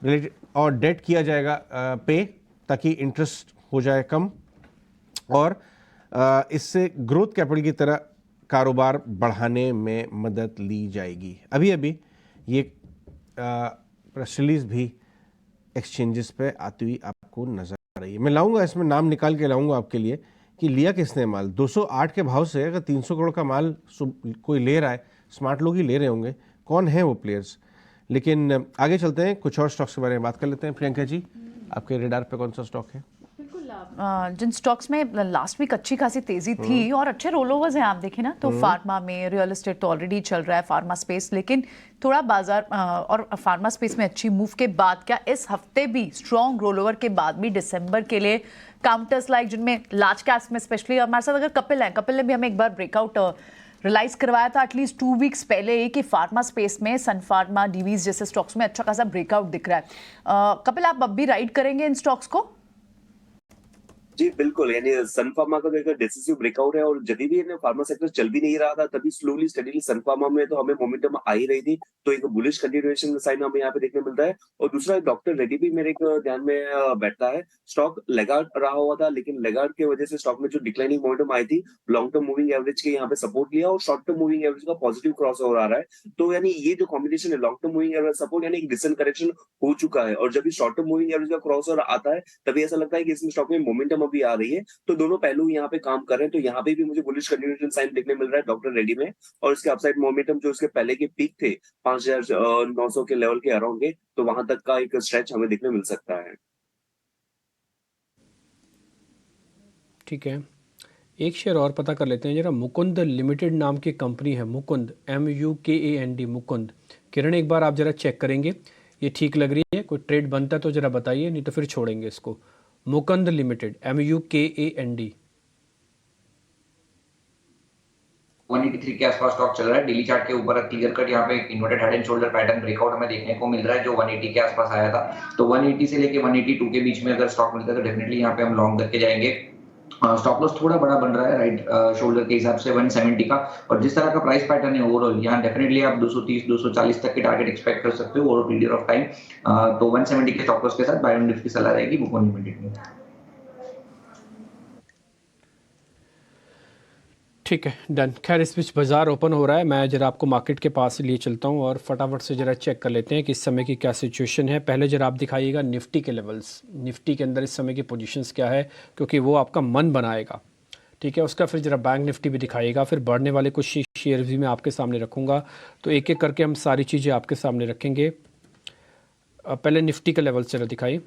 Speaker 3: रिलेटेड, और डेट किया जाएगा पे, ताकि इंटरेस्ट हो जाए कम, और इससे ग्रोथ कैपिटल की तरह कारोबार बढ़ाने में मदद ली जाएगी। अभी अभी ये प्रेस रिलीज भी एक्सचेंजेस पे आती हुई आपको नजर आ रही है। मैं लाऊंगा, इसमें नाम निकाल के लाऊंगा आपके लिए कि लिया किसने माल। 208 के भाव से अगर 300 करोड़ का माल कोई ले रहा है स्मार्ट लोग ही ले रहे होंगे, कौन है वो प्लेयर्स। लेकिन आगे चलते हैं, कुछ और स्टॉक्स के बारे में बात कर लेते हैं। प्रियंका जी, आपके रेडार पे कौन सा स्टॉक है?
Speaker 1: जिन स्टॉक्स में लास्ट वीक अच्छी खासी तेजी थी और अच्छे रोलओवर्स हैं, आप देखें ना तो फार्मा में, रियल एस्टेट तो ऑलरेडी चल रहा है, फार्मा स्पेस, लेकिन थोड़ा बाजार और फार्मा स्पेस में अच्छी मूव के बाद क्या इस हफ्ते भी स्ट्रॉन्ग रोलओवर के बाद भी दिसंबर के लिए काउंटर्स लाइक जिनमें लार्ज कैप्स में स्पेशली हमारे साथ अगर कपिल ने भी हमें एक बार ब्रेकआउट रियलाइज करवाया था एटलीस्ट 2 वीक्स पहले ही कि फार्मा स्पेस में सन फार्मा, डीवीज जैसे स्टॉक्स में अच्छा खासा ब्रेकआउट दिख रहा है। कपिल, आप अब भी राइड करेंगे इन स्टॉक्स को?
Speaker 5: जी बिल्कुल, यानी सन फार्मा का एक डिसिसिव ब्रेकआउट है और जब भी फार्मा सेक्टर चल भी नहीं रहा था तभी स्लोली स्टडीली सन फार्मा में तो हमें मोमेंटम आ ही रही थी, तो एक बुलिश कंटिन्यूएशन का साइन हमें यहाँ पे देखने मिलता है। और दूसरा डॉक्टर रेड्डी भी मेरे ध्यान में बैठता है। स्टॉक लेगार्ड रहा हुआ था, लेकिन लेगार्ड की वजह से स्टॉक में जो डिक्लाइनिंग मोमेंटम आई थी, लॉन्ग टर्म मूविंग एवरेज के यहाँ पे सपोर्ट लिया और शॉर्ट टर्म मूविंग एवरेज का पॉजिटिव क्रॉस ओवर आ रहा है। तो यानी ये जो कॉम्बिनेशन है long term moving average support, यानी एक डिसेंट करेक्शन हो चुका है और जब भी शॉर्ट टर्म मूविंग एवरेज का क्रॉस ओवर आता है तभी ऐसा लगता है कि इसमें स्टॉक में मोमेंटम अभी आ रही है। तो दोनों पहलू यहाँ पे काम कर रहे हैं, तो यहाँ पे भी मुझे बुलिश कंटिन्यूएशन साइन देखने मिल रहा है डॉक्टर रेड्डी में। और इसके अपसाइड मोमेंटम जो इसके पहले के पीक थे 5,900 के लेवल के अराउंड के, तो वहां तक का एक स्ट्रेच हमें देखने मिल सकता है।
Speaker 2: ठीक है, एक शेयर और पता कर लेते हैं जरा। मुकुंद लिमिटेड नाम की कंपनी है, मुकुंद, MUKAND, मुकुंद। किरण, एक बार आप जरा चेक करेंगे, ये ठीक लग रही है? कोई ट्रेड बनता है तो जरा बताइए, नहीं तो फिर छोड़ेंगे इसको। Mukund limited, MUKAND।
Speaker 6: 183 के आसपास स्टॉक चल रहा है। डेली चार्ट के ऊपर क्लियर कट यहाँ पे inverted head and shoulder pattern breakout हमें देखने को मिल रहा है जो 180 के आसपास आया था। तो 180 से लेके 182 के बीच में अगर स्टॉक मिलता है तो डेफिनेटली यहाँ पे हम लॉन्ग करके जाएंगे। स्टॉप लॉस थोड़ा बड़ा बन रहा है राइट शोल्डर के हिसाब से 170 का, और जिस तरह का प्राइस पैटर्न है ओवरऑल यहाँ डेफिनेटली आप 230-240 तक के टारगेट एक्सपेक्ट कर सकते हो ओवर पीरियड ऑफ टाइम। तो 170 के स्टॉप लॉस के साथ बाय ऑन डिप की सलाह रहेगी मुकुंद लिमिटेड में।
Speaker 2: ठीक है, डन। खैर इस बीच बाजार ओपन हो रहा है, मैं जरा आपको मार्केट के पास लिए चलता हूँ और फटाफट से जरा चेक कर लेते हैं कि इस समय की क्या सिचुएशन है। पहले जरा आप दिखाइएगा निफ्टी के लेवल्स, निफ्टी के अंदर इस समय की पोजीशंस क्या है, क्योंकि वो आपका मन बनाएगा। ठीक है, उसका फिर जरा बैंक निफ्टी भी दिखाइएगा, फिर बढ़ने वाले कुछ शेयर भी मैं आपके सामने रखूँगा। तो एक एक करके हम सारी चीज़ें आपके सामने रखेंगे। पहले निफ्टी का लेवल्स जरा दिखाइए।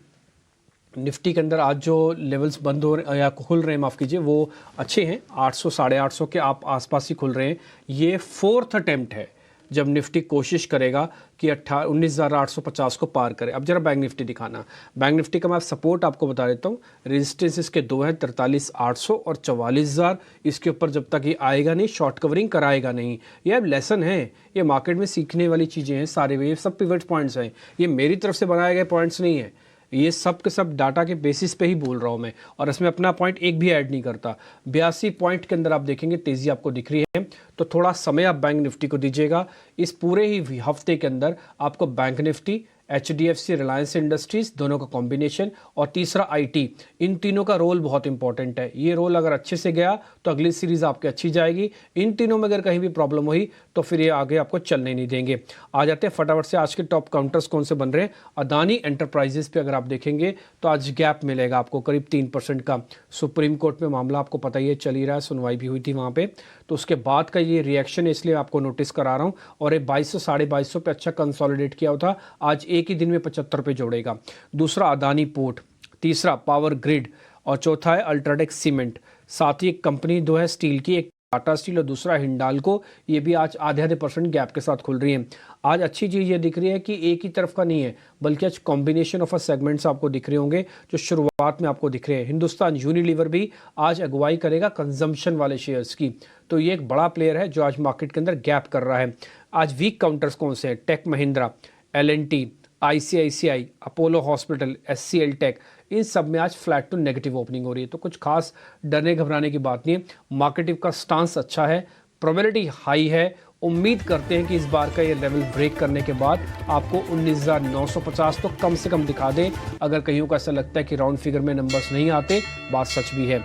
Speaker 2: निफ्टी के अंदर आज जो लेवल्स बंद हो रहे या खुल रहे हैं, माफ़ कीजिए, वो अच्छे हैं। 800 850 के आप आसपास ही खुल रहे हैं। ये 4th अटेम्प्ट है जब निफ्टी कोशिश करेगा कि 19,850 को पार करे। अब जरा बैंक निफ्टी दिखाना। बैंक निफ्टी का मैं सपोर्ट आपको बता देता हूँ। रेजिस्टेंस इसके 2 हैं, 43,800 और 44,000। इसके ऊपर जब तक ये आएगा नहीं, शॉर्ट कवरिंग कराएगा नहीं। ये अब लेसन है, ये मार्केट में सीखने वाली चीज़ें हैं सारे, ये सब पिवट पॉइंट्स हैं, ये मेरी तरफ से बनाए गए पॉइंट्स नहीं है। ये सब के सब डाटा के बेसिस पे ही बोल रहा हूँ मैं, और इसमें अपना पॉइंट एक भी ऐड नहीं करता। 82 पॉइंट के अंदर आप देखेंगे तेज़ी आपको दिख रही है, तो थोड़ा समय आप बैंक निफ्टी को दीजिएगा। इस पूरे ही हफ्ते के अंदर आपको bank Nifty, HDFC, Reliance industries दोनों का कॉम्बिनेशन, और तीसरा IT, इन तीनों का रोल बहुत इंपॉर्टेंट है। ये रोल अगर अच्छे से गया तो अगली सीरीज आपकी अच्छी जाएगी। इन तीनों में अगर कहीं भी प्रॉब्लम हुई तो फिर ये आगे आपको चलने नहीं देंगे। आ जाते हैं फटाफट से आज के टॉप काउंटर्स कौन से बन रहे हैं। अदानी एंटरप्राइजेस पे अगर आप देखेंगे तो आज गैप मिलेगा आपको करीब 3% का। सुप्रीम कोर्ट में मामला आपको पता ही है चल ही रहा है, सुनवाई भी हुई थी वहाँ पे, तो उसके बाद का ये रिएक्शन है, इसलिए आपको नोटिस करा रहा हूँ। और ये 2200 2250 पे अच्छा कंसोलिडेट किया हुआ था, आज एक ही दिन में 75 पे जोड़ेगा। दूसरा अदानी पोर्ट, तीसरा पावर ग्रिड, और चौथा है अल्ट्राटेक सीमेंट। साथ ही एक कंपनी दो है स्टील की, एक टाटा स्टील और दूसरा हिंडाल्को, ये भी आज आधे % गैप के साथ खुल रही हैं। आज अच्छी चीज़ ये दिख रही है कि एक ही तरफ का नहीं है, बल्कि आज कॉम्बिनेशन ऑफ सेगमेंट्स आपको दिख रहे होंगे जो शुरुआत में आपको दिख रहे हैं। हिंदुस्तान यूनिलीवर भी आज अगुवाई करेगा कंजम्पशन वाले शेयर्स की, तो ये एक बड़ा प्लेयर है जो आज मार्केट के अंदर गैप कर रहा है। आज वीक काउंटर्स कौन से हैं? Tech Mahindra, LNT, ICICI, Apollo hospital, SCL tech, इन सब में आज फ्लैट टू नेगेटिव ओपनिंग हो रही है। तो कुछ खास डरने घबराने की बात नहीं है। मार्केट का स्टांस अच्छा है, प्रोबेबिलिटी हाई है। उम्मीद करते हैं कि इस बार का ये लेवल ब्रेक करने के बाद आपको 19,950 तो कम से कम दिखा दे। अगर कहीं को ऐसा लगता है कि राउंड फिगर में नंबर्स नहीं आते, बात सच भी है।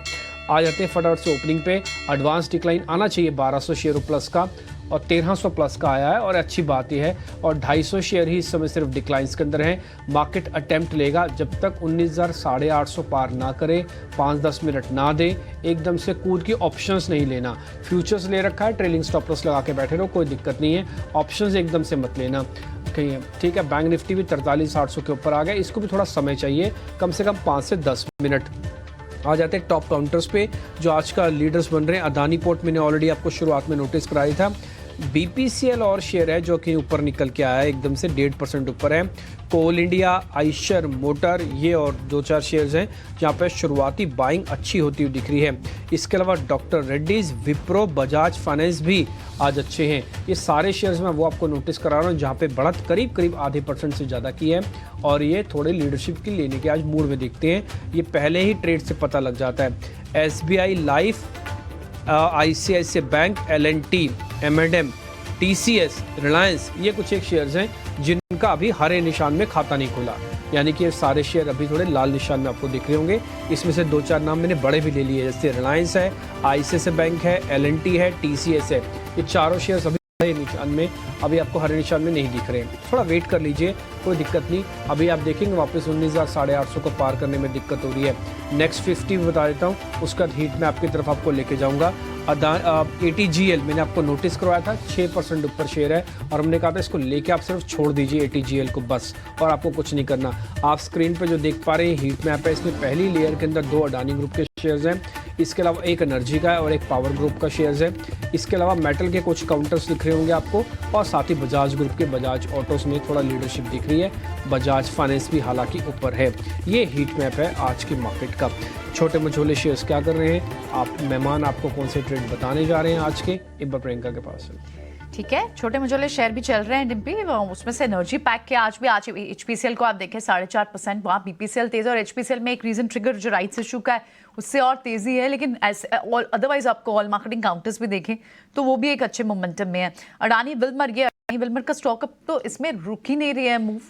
Speaker 2: आ जाते हैं फटाफट से ओपनिंग पे। एडवांस डिक्लाइन आना चाहिए 1200 शेयर प्लस का, और 1300 प्लस का आया है और अच्छी बात यह है। और 250 शेयर ही इस समय सिर्फ डिक्लाइंस के अंदर हैं। मार्केट अटेम्प्ट लेगा जब तक 19,850 पार ना करे, 5-10 मिनट ना दे, एकदम से कूद की ऑप्शंस नहीं लेना। फ्यूचर्स ले रखा है, ट्रेलिंग स्टॉप लॉस लगा के बैठे रहो, कोई दिक्कत नहीं है। ऑप्शंस एकदम से मत लेना कहीं है, ठीक है। बैंक निफ्टी भी 43,800 के ऊपर आ गया, इसको भी थोड़ा समय चाहिए, कम से कम 5 से 10 मिनट। आ जाते हैं टॉप काउंटर्स पे जो आज का लीडर्स बन रहे हैं। अदानी पोर्ट मैंने ऑलरेडी आपको शुरुआत में नोटिस कराया था। BPCL और शेयर है जो कि ऊपर निकल के आया है, एकदम से 1.5% ऊपर है। कोल इंडिया, आइशर मोटर, ये और 2-4 शेयर्स हैं जहाँ पर शुरुआती बाइंग अच्छी होती हुई दिख रही है। इसके अलावा डॉक्टर रेड्डीज, विप्रो, बजाज फाइनेंस भी आज अच्छे हैं। ये सारे शेयर्स में वो आपको नोटिस करा रहा हूँ जहाँ पे बढ़त करीब 0.5% से ज़्यादा की है और ये थोड़े लीडरशिप की लेने के आज मूड में दिखते हैं। ये पहले ही ट्रेड से पता लग जाता है। SBI life, ICICI bank, L&T, M&M, TCS, Reliance, ये कुछ एक शेयर्स हैं जिनका अभी हरे निशान में खाता नहीं खुला, यानी कि ये सारे शेयर अभी थोड़े लाल निशान में आपको दिख रहे होंगे। इसमें से 2-4 नाम मैंने बड़े भी ले लिए, जैसे रिलायंस है, ICICI बैंक है, L&T है, TCS है। ये चारों शेयर्स अभी हरे निशान में, अभी आपको हरे निशान में नहीं दिख रहे हैं। थोड़ा वेट कर लीजिए, कोई दिक्कत नहीं। अभी आप देखेंगे वापस 19,850 को पार करने में दिक्कत हो रही है। नेक्स्ट 50 बता देता हूँ, उसका हीट में आपकी तरफ आपको लेके जाऊँगा। ATGL मैंने आपको नोटिस करवाया था, 6% ऊपर शेयर है और हमने कहा था इसको लेके आप सिर्फ छोड़ दीजिए ATGL को बस, और आपको कुछ नहीं करना। आप स्क्रीन पे जो देख पा रहे हैं हीट मैप है, इसमें पहली लेयर के अंदर 2 अडानी ग्रुप के शेयर्स हैं, इसके अलावा एक एनर्जी का है और एक पावर ग्रुप का शेयर्स है। इसके अलावा मेटल के कुछ काउंटर्स दिख रहे होंगे आपको और साथ ही बजाज ग्रुप के बजाज ऑटोस में थोड़ा लीडरशिप दिख रही है। बजाज फाइनेंस भी हालांकि ऊपर है। ये हीट मैप है आज की मार्केट का। छोटे मझोले शेयर्स क्या कर रहे हैं, आप मेहमान आपको कौन से ट्रेड बताने जा रहे हैं आज के, एक बार प्रियंका के पास है।
Speaker 1: ठीक है, छोटे मझोले शेयर भी चल रहे हैं डिम्पी, उसमें से एनर्जी पैक के आज HPCL को आप देखें 4.5%, वहाँ BPCL तेज और HPCL में एक रीजन ट्रिगर जो राइट्स इशू का है उससे और तेजी है, लेकिन अदरवाइज आपको ऑल मार्केटिंग काउंटर्स भी देखें तो वो भी एक अच्छे मोमेंटम में है। अडानी विल्मर का स्टॉक अप तो इसमें रुक ही नहीं रही है मूव,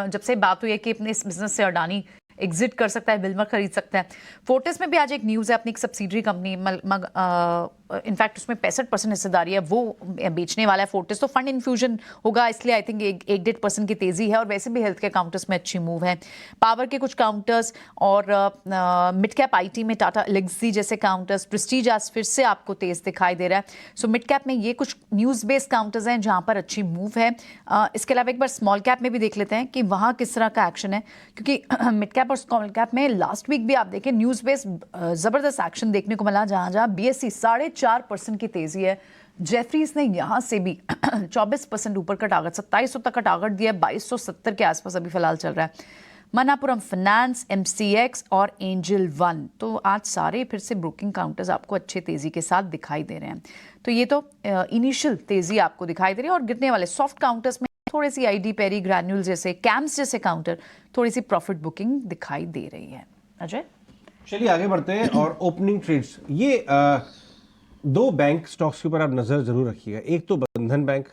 Speaker 1: जब से बात हुई है कि अपने इस बिजनेस से अडानी एग्जिट कर सकता है, विल्मर खरीद सकता है। फोर्टिस में भी आज एक न्यूज़ है, अपनी एक सब्सिडरी कंपनी इनफैक्ट उसमें 65% हिस्सेदारी है वो बेचने वाला है फोर्टिस, तो फंड इन्फ्यूजन होगा, इसलिए आई थिंक 1-1.5% की तेज़ी है। और वैसे भी हेल्थ केयर काउंटर्स में अच्छी मूव है। पावर के कुछ काउंटर्स और मिड कैप IT में टाटा एलेक्सी जैसे काउंटर्स, प्रेस्टीज आज फिर से आपको तेज़ दिखाई दे रहा है। सो मिड कैप में ये कुछ न्यूज़ बेस्ड काउंटर्स हैं जहाँ पर अच्छी मूव है। इसके अलावा एक बार स्मॉल कैप में भी देख लेते हैं कि वहाँ किस तरह का एक्शन है, क्योंकि मिड कैप और स्मॉल कैप में लास्ट वीक भी आप देखें न्यूज़ बेस्ड ज़बरदस्त एक्शन देखने को मिला, जहाँ BSE 4.5% की तेज़ी है। जेफरीज ने यहाँ से भी 24% ऊपर का टारगेट, 2700 तक का टारगेट दिया, 2270 के आसपास अभी फिलहाल चल रहा है। मनापुरम फाइनेंस, MCX और एंजल वन, तो आज सारे फिर से ब्रोकिंग काउंटर्स आपको अच्छे तेज़ी के साथ दिखाई दे रहे हैं। तो ये तो इनिशियल तेज़ी आपको दिखाई दे रही है। और गिरने वाले सॉफ्ट काउंटर्स में थोड़ी सी ID, पेरी, ग्रैन्यूल जैसे, कैम्स जैसे काउंटर थोड़ी सी प्रॉफिट बुकिंग दिखाई दे रही है। अजय,
Speaker 3: चलिए आगे बढ़ते हैं। और ओपनिंग ट्रेड्स, ये 2 बैंक स्टॉक्स के ऊपर आप नज़र जरूर रखिएगा। एक तो बंधन बैंक,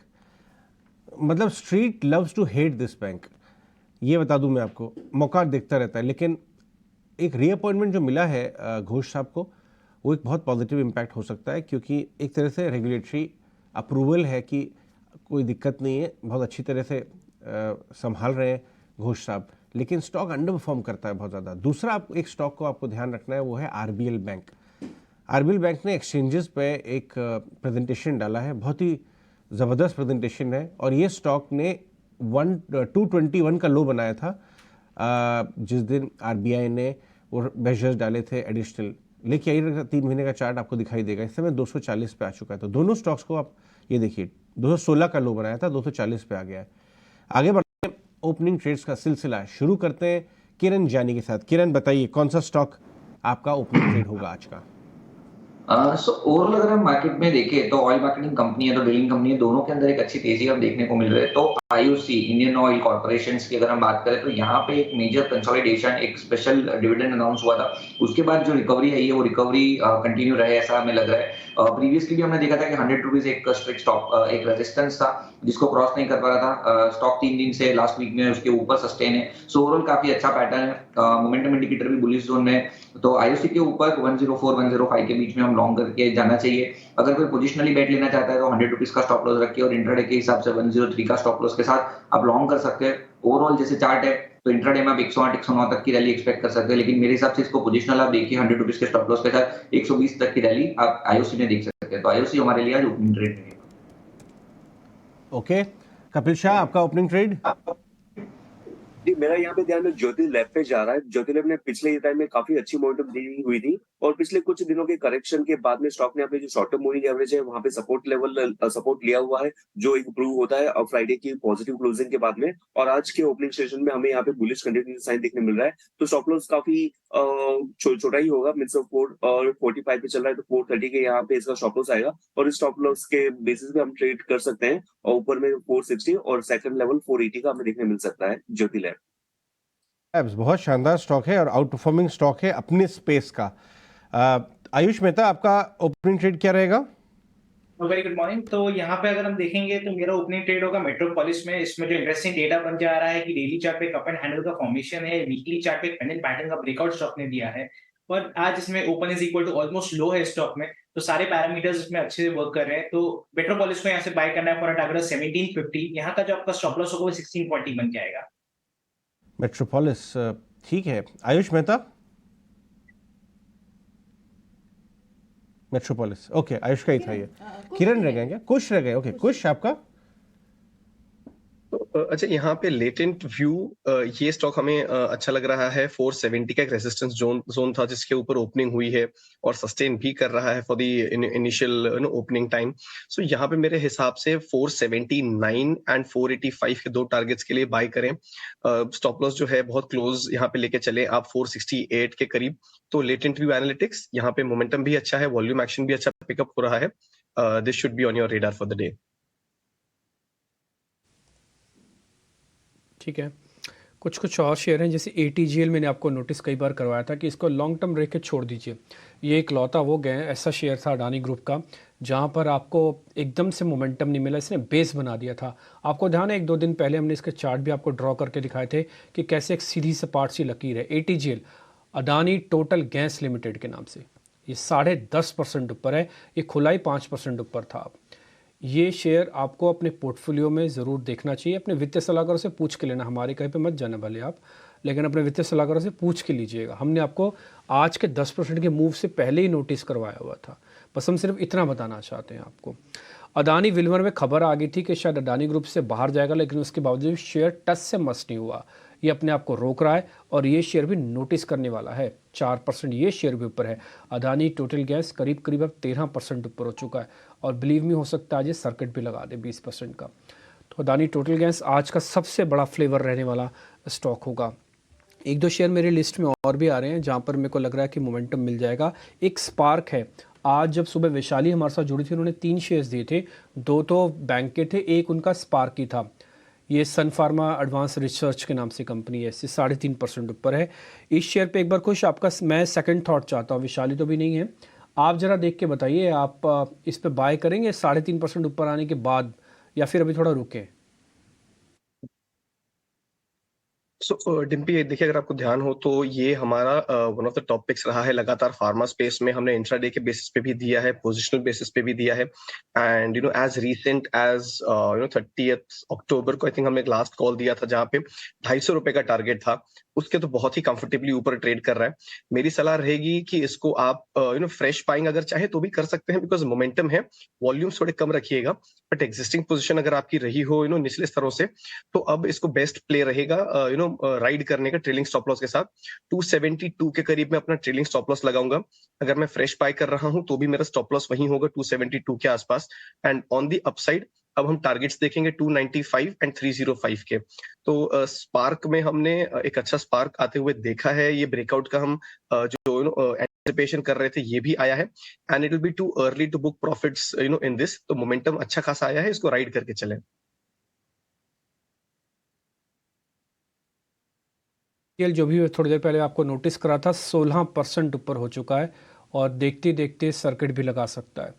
Speaker 3: मतलब street loves to hate this bank, ये बता दूं मैं आपको, मौका देखता रहता है, लेकिन एक रीअपॉइंटमेंट जो मिला है घोष साहब को, वो एक बहुत पॉजिटिव इम्पैक्ट हो सकता है, क्योंकि एक तरह से रेगुलेटरी अप्रूवल है कि कोई दिक्कत नहीं है, बहुत अच्छी तरह से संभाल रहे हैं घोष साहब, लेकिन स्टॉक अंडर परफॉर्म करता है बहुत ज़्यादा। दूसरा आप एक स्टॉक को आपको ध्यान रखना है, वो है RBL बैंक। RBL बैंक ने एक्सचेंजेस पे एक प्रेजेंटेशन डाला है, बहुत ही ज़बरदस्त प्रेजेंटेशन है, और ये स्टॉक ने 221 का लो बनाया था जिस दिन RBI ने वो मेजर्स डाले थे एडिशनल, लेकिन यही 3 महीने का चार्ट आपको दिखाई देगा, इस समय 240 पे आ चुका है। तो दोनों स्टॉक्स को आप ये देखिए, 216 का लो बनाया था, 240 पे आ गया है। आगे बढ़ते हैं, ओपनिंग ट्रेड्स का सिलसिला शुरू करते हैं किरण जानी के साथ। किरण बताइए कौन सा स्टॉक आपका ओपनिंग ट्रेड होगा आज का?
Speaker 6: सो ओवरऑल अगर हम मार्केट में देखें तो ऑयल मार्केटिंग कंपनी है तो ड्रिलिंग कंपनी है, दोनों के अंदर एक अच्छी तेजी हम देखने को मिल रही है। तो IOC इंडियन ऑयल कॉर्पोरेशन की अगर हम बात करें तो यहाँ पे एक मेजर कंसोलिडेशन, एक स्पेशल डिविडेंड अनाउंस हुआ था, उसके बाद जो रिकवरी है वो रिकवरी कंटिन्यू रहे ऐसा हमें लग रहा है। प्रीवियसली भी हमने देखा था कि 100 रुपीज एक स्ट्रिक्ट स्टॉप, एक रेजिस्टेंस था जिसको क्रॉस नहीं कर पा रहा था। स्टॉक 3 दिन से लास्ट वीक में उसके ऊपर सस्टेन है। सो ओवरऑल काफी अच्छा पैटर्न है। मोमेंटम इंडिकेटर भी बुलिश जोन में है, तो आईओसी के ऊपर 104-105 के बीच में हम लॉन्ग करके जाना चाहिए। अगर कोई पोजिशनली बेट लेना चाहता है तो 100 रुपीज का स्टॉप लॉस रखिए और इंट्राडे के हिसाब से 103 का स्टॉप लॉस के साथ आप लॉन्ग कर सकते हैं। ओवरऑल जैसे चार्ट है तो इंट्राडे में आप 108-109 तक की रैली एक्सपेक्ट कर सकते हैं, लेकिन मेरे हिसाब से इसको पोजिशनल आप देखिए 100 रुपीज के स्टॉप लॉस के साथ 120 तक की रैली आप आईओसी में देख सकते हैं। तो आईओसी हमारे लिए आज ओपनिंग ट्रेड है।
Speaker 3: ओके, कपिल शाह आपका ओपनिंग ट्रेड?
Speaker 5: जी, मेरा यहाँ पे ध्यान ज्योति लैब पे जा रहा है। ज्योति लैब ने पिछले टाइम में काफी अच्छी मोमेंटम दी हुई थी और पिछले कुछ दिनों के करेक्शन के बाद में स्टॉक ने अपने जो शॉर्ट टर्म मूविंग एवरेज है वहां पे सपोर्ट लिया हुआ है, जो इंप्रूव होता है और फ्राइडे की पॉजिटिव क्लोजिंग के बाद में। और आज के ओपनिंग सेशन में हमें यहाँ पे बुलिश कंटिन्यू साइन देखने मिल रहा है, तो स्टॉप लॉस काफी छोटा ही होगा। मिड्स ऑफ 445 पे चल रहा है तो 430 के यहाँ पे इसका स्टॉप लॉस आएगा और इस स्टॉप लॉस के बेसिस पे हम ट्रेड कर सकते हैं। और ऊपर में 460 और सेकंड लेवल 480 का हमें देखने मिल सकता है ज्योति लैब।
Speaker 3: बहुत शानदार स्टॉक है और आउट परफॉर्मिंग स्टॉक है अपने स्पेस का। आयुष मेहता आपका ओपनिंग ट्रेड क्या रहेगा?
Speaker 7: Very good morning. तो यहाँ पे अगर हम देखेंगे तो मेरा ओपनिंग ट्रेड होगा मेट्रोपोलिस में। इसमें जो इंटरेस्टिंग डेटा बन जा रहा है कि डेली चार्ट पे कप एंड हैंडल का फॉर्मेशन है, वीकली चार्ट पे पेंडेंट पैटर्न का ब्रेकआउट स्टॉक ने दिया है और आज इसमें open is equal to almost low है स्टॉक में, तो सारे पैरामीटर्स इसमें अच्छे से वर्क कर रहे हैं। तो मेट्रोपोलिस को यहाँ से बाय करना है फॉर अ टारगेट 1750। यहाँ का जो आपका स्टॉप लॉस होगा वो 1640 बन जाएगा।
Speaker 3: मेट्रोपोलिस ठीक है। आयुष मेहता? मेट्रोपोलिस ओके, आयुष का ही था ये। किरण रह गए क्या? कुश रह गए। ओके, कुश आपका?
Speaker 13: अच्छा, यहाँ पे लेटेंट व्यू ये स्टॉक हमें अच्छा लग रहा है। 470 का एक रेजिस्टेंस जोन था जिसके ऊपर ओपनिंग हुई है और सस्टेन भी कर रहा है for the initial opening time. So यहाँ पे मेरे हिसाब से 479 एंड 485 के दो टारगेट्स के लिए बाय करें। स्टॉप लॉस जो है बहुत क्लोज यहाँ पे लेके चले आप 468 के करीब। तो लेटेंट व्यू एनालिटिक्स यहाँ पे मोमेंटम भी अच्छा है, वॉल्यूम एक्शन भी अच्छा पिकअप हो रहा है। This should be on your radar for the day.
Speaker 2: ठीक है, कुछ और शेयर हैं जैसे ATGL मैंने आपको नोटिस कई बार करवाया था कि इसको लॉन्ग टर्म रख के छोड़ दीजिए। ये एक लौता वो गए ऐसा शेयर था अडानी ग्रुप का जहां पर आपको एकदम से मोमेंटम नहीं मिला, इसने बेस बना दिया था। आपको ध्यान है 1-2 दिन पहले हमने इसके चार्ट भी आपको ड्रॉ करके दिखाए थे कि कैसे एक सीधी सपाट सी लकीर है। ATGL Adani total gas limited के नाम से ये 10.5% ऊपर है, ये खुला ही 5% ऊपर था। ये शेयर आपको अपने पोर्टफोलियो में ज़रूर देखना चाहिए। अपने वित्तीय सलाहकारों से पूछ के लेना, हमारे कहीं पे मत जाना भले आप, लेकिन अपने वित्तीय सलाहकारों से पूछ के लीजिएगा। हमने आपको आज के 10% के मूव से पहले ही नोटिस करवाया हुआ था। बस हम सिर्फ इतना बताना चाहते हैं आपको। अडानी विल्मर में खबर आ गई थी कि शायद अडानी ग्रुप से बाहर जाएगा, लेकिन उसके बावजूद शेयर टच से मस नहीं हुआ। ये अपने आप को रोक रहा है और ये शेयर भी नोटिस करने वाला है। 4% ये शेयर भी ऊपर है। अडानी टोटल गैस करीब करीब अब 13% ऊपर हो चुका है और बिलीव मी हो सकता है आज ये सर्किट भी लगा दे 20% का। तो अडानी टोटल गैस आज का सबसे बड़ा फ्लेवर रहने वाला स्टॉक होगा। 1-2 शेयर मेरी लिस्ट में और भी आ रहे हैं जहाँ पर मेरे को लग रहा है कि मोमेंटम मिल जाएगा। एक स्पार्क है, आज जब सुबह वैशाली हमारे साथ जुड़ी थी उन्होंने 3 शेयर्स दिए थे, 2 तो बैंक के थे, एक उनका स्पार्क ही था। ये सन फार्मा एडवांस रिसर्च के नाम से कंपनी है, इससे 3.5% ऊपर है। इस शेयर पे एक बार कुछ आपका मैं सेकंड थॉट चाहता हूँ, वैशाली तो भी नहीं है, आप ज़रा देख के बताइए आप इस पे बाय करेंगे 3.5% ऊपर आने के बाद या फिर अभी थोड़ा रुकें?
Speaker 13: सो डिम्पी देखिए, अगर आपको ध्यान हो तो ये हमारा one of the top picks रहा है लगातार। फार्मा स्पेस में हमने इंट्राडे के बेसिस पे भी दिया है, पोजिशनल बेसिस पे भी दिया है एंड एज रीसेंट एज 30 अक्टूबर को आई थिंक हमने लास्ट कॉल दिया था जहाँ पे 250 रुपए का टारगेट था। उसके तो बहुत ही कंफर्टेबली ऊपर ट्रेड कर रहा है। मेरी सलाह रहेगी कि इसको आप फ्रेश बाइंग अगर चाहे तो भी कर सकते हैं बिकॉज मोमेंटम है। वॉल्यूम्स थोड़े कम रखिएगा, बट एग्जिस्टिंग पोजीशन अगर आपकी रही हो निचले स्तरों से तो अब इसको बेस्ट प्ले रहेगा राइड करने का ट्रेलिंग स्टॉप लॉस के साथ। 272 के करीब में अपना ट्रेलिंग स्टॉप लॉस लगाऊंगा। अगर मैं फ्रेश बाय कर रहा हूं तो भी मेरा स्टॉप लॉस वही होगा 272 के आसपास। एंड ऑन दी अपसाइड अब हम टारगेट्स देखेंगे 295 एंड 305 के। तो स्पार्क में हमने एक अच्छा स्पार्क आते हुए देखा है। ये ब्रेकआउट का हम जो एंटिसिपेशन कर रहे थे ये भी आया है and it will be too early to book profits in this. तो मोमेंटम अच्छा खासा आया है, इसको राइड करके चलें।
Speaker 2: जो भी थोड़ी देर पहले आपको नोटिस करा था 16% ऊपर हो चुका है और देखते देखते सर्किट भी लगा सकता है।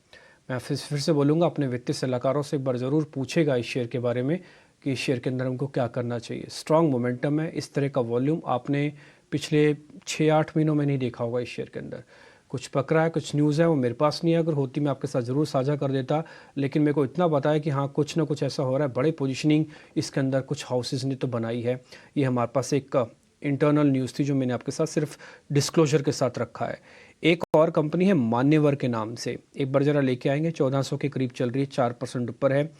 Speaker 2: मैं फिर से बोलूँगा अपने वित्तीय सलाहकारों से एक बार ज़रूर पूछेगा इस शेयर के बारे में कि इस शेयर के अंदर हमको क्या करना चाहिए। स्ट्रॉन्ग मोमेंटम है, इस तरह का वॉल्यूम आपने पिछले 6-8 महीनों में नहीं देखा होगा इस शेयर के अंदर। कुछ पकड़ा है, कुछ न्यूज़ है, वो मेरे पास नहीं है, अगर होती मैं आपके साथ ज़रूर साझा कर देता, लेकिन मेरे को इतना पता है कि हाँ कुछ ना कुछ ऐसा हो रहा है। बड़े पोजीशनिंग इसके अंदर कुछ हाउसेस ने तो बनाई है। ये हमारे पास एक इंटरनल न्यूज़ थी जो मैंने आपके साथ सिर्फ डिस्क्लोजर के साथ रखा है। एक और कंपनी है मान्यवर के नाम से, एक बार ज़रा लेके आएंगे, 1400 के करीब चल रही है, 4% ऊपर है।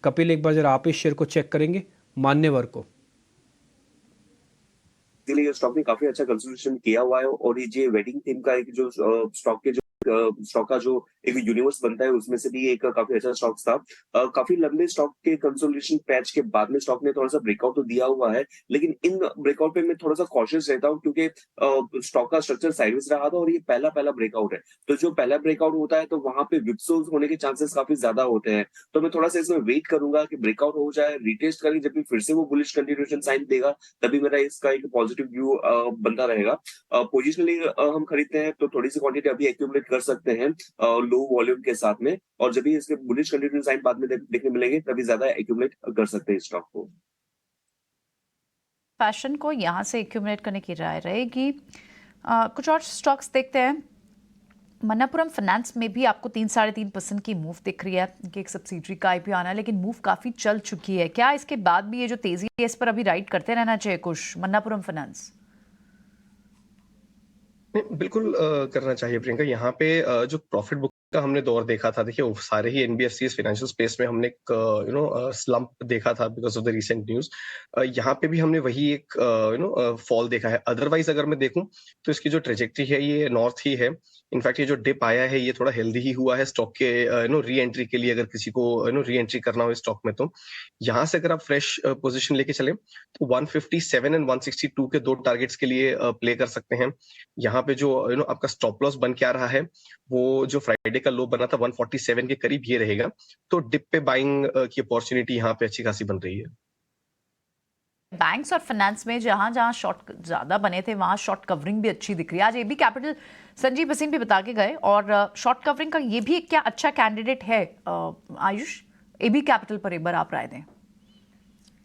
Speaker 2: कपिल एक बार ज़रा आप इस शेयर को चेक करेंगे, मान्यवर को।
Speaker 5: इसीलिए ये स्टॉक ने काफी अच्छा कंसोलिडेशन किया हुआ है और ये जो वेडिंग थीम का एक जो स्टॉक के जो स्टॉक का जो एक यूनिवर्स बनता है उसमें से भी एक काफी अच्छा स्टॉक था। काफी लंबे स्टॉक के कंसोलिडेशन पैच के बाद में स्टॉक ने थोड़ा सा ब्रेकआउट तो दिया हुआ है, लेकिन इन ब्रेकआउट पे मैं थोड़ा सा कॉशियस रहता हूँ क्योंकि स्टॉक का स्ट्रक्चर साइडवेज रहा था और ये पहला ब्रेकआउट है। तो जो पहला ब्रेकआउट होता है तो वहां पे विप्सोज होने के चांसेस काफी ज्यादा होते हैं। तो मैं थोड़ा सा इसमें वेट करूंगा कि ब्रेकआउट हो जाए, रिटेस्ट करें, जब भी फिर से वो बुलिश कंटिन्यूएशन साइन देगा तभी मेरा इसका एक पॉजिटिव व्यू बनता रहेगा। पोजिशनली हम खरीदते हैं तो थोड़ी सी क्वांटिटी अभी एक्यूमुलेट कर सकते हैं लो वॉल्यूम के साथ में, और जब भी इसके बुलिश कंटिन्यूएशन साइन बाद में देखने मिलेंगे तभी ज्यादा एक्यूमुलेट कर सकते हैं स्टॉक को।
Speaker 1: फैशन को यहाँ से एक्यूमुलेट करने की राय रहेगी। कुछ और स्टॉक्स देखते हैं। मन्नापुरम फाइनेंस में भी आपको 3-3.5% की मूव दिख रही है कि एक सब्सिडरी का आईपीओ आना है, लेकिन मूव काफ़ी चल चुकी है। क्या इसके बाद भी ये जो तेज़ी है इस पर अभी राइड करते रहना चाहिए कुछ मन्नापुरम फाइनेंस?
Speaker 13: बिल्कुल करना चाहिए प्रियंका। यहाँ पे जो प्रॉफिट बुक का हमने दौर देखा था, देखिए सारे ही एनबीएफसीज फाइनेंशियल स्पेस में हमने एक स्लंप देखा था because of the recent news. यहाँ पे भी हमने वही एक फॉल देखा है। अदरवाइज अगर मैं देखूं तो इसकी जो ट्रेजेक्टरी है ये नॉर्थ ही है। इनफैक्ट ये जो डिप आया है ये थोड़ा हेल्दी ही हुआ है स्टॉक के री एंट्री के लिए, अगर किसी को री एंट्री करना हो स्टॉक में। तो यहाँ से अगर आप फ्रेश पोजीशन लेके चले तो 157 एंड 162 के दो टारगेट्स के लिए प्ले कर सकते हैं। यहाँ पे जो आपका स्टॉप लॉस बन के आ रहा है वो जो फ्राइडे का लो बना था 147 के करीब ये रहेगा। तो डिप पे बाइंग की अपॉर्चुनिटी यहाँ पे अच्छी खासी बन रही है।
Speaker 1: बैंक्स और फाइनेंस में जहां जहां शॉर्ट ज्यादा बने थे वहां शॉर्ट कवरिंग भी अच्छी दिख रही है। आज एबी कैपिटल संजीव भसीन भी बता के गए, और शॉर्ट कवरिंग का ये भी एक क्या अच्छा कैंडिडेट है। आयुष, एबी कैपिटल पर एक बार आप राय दें।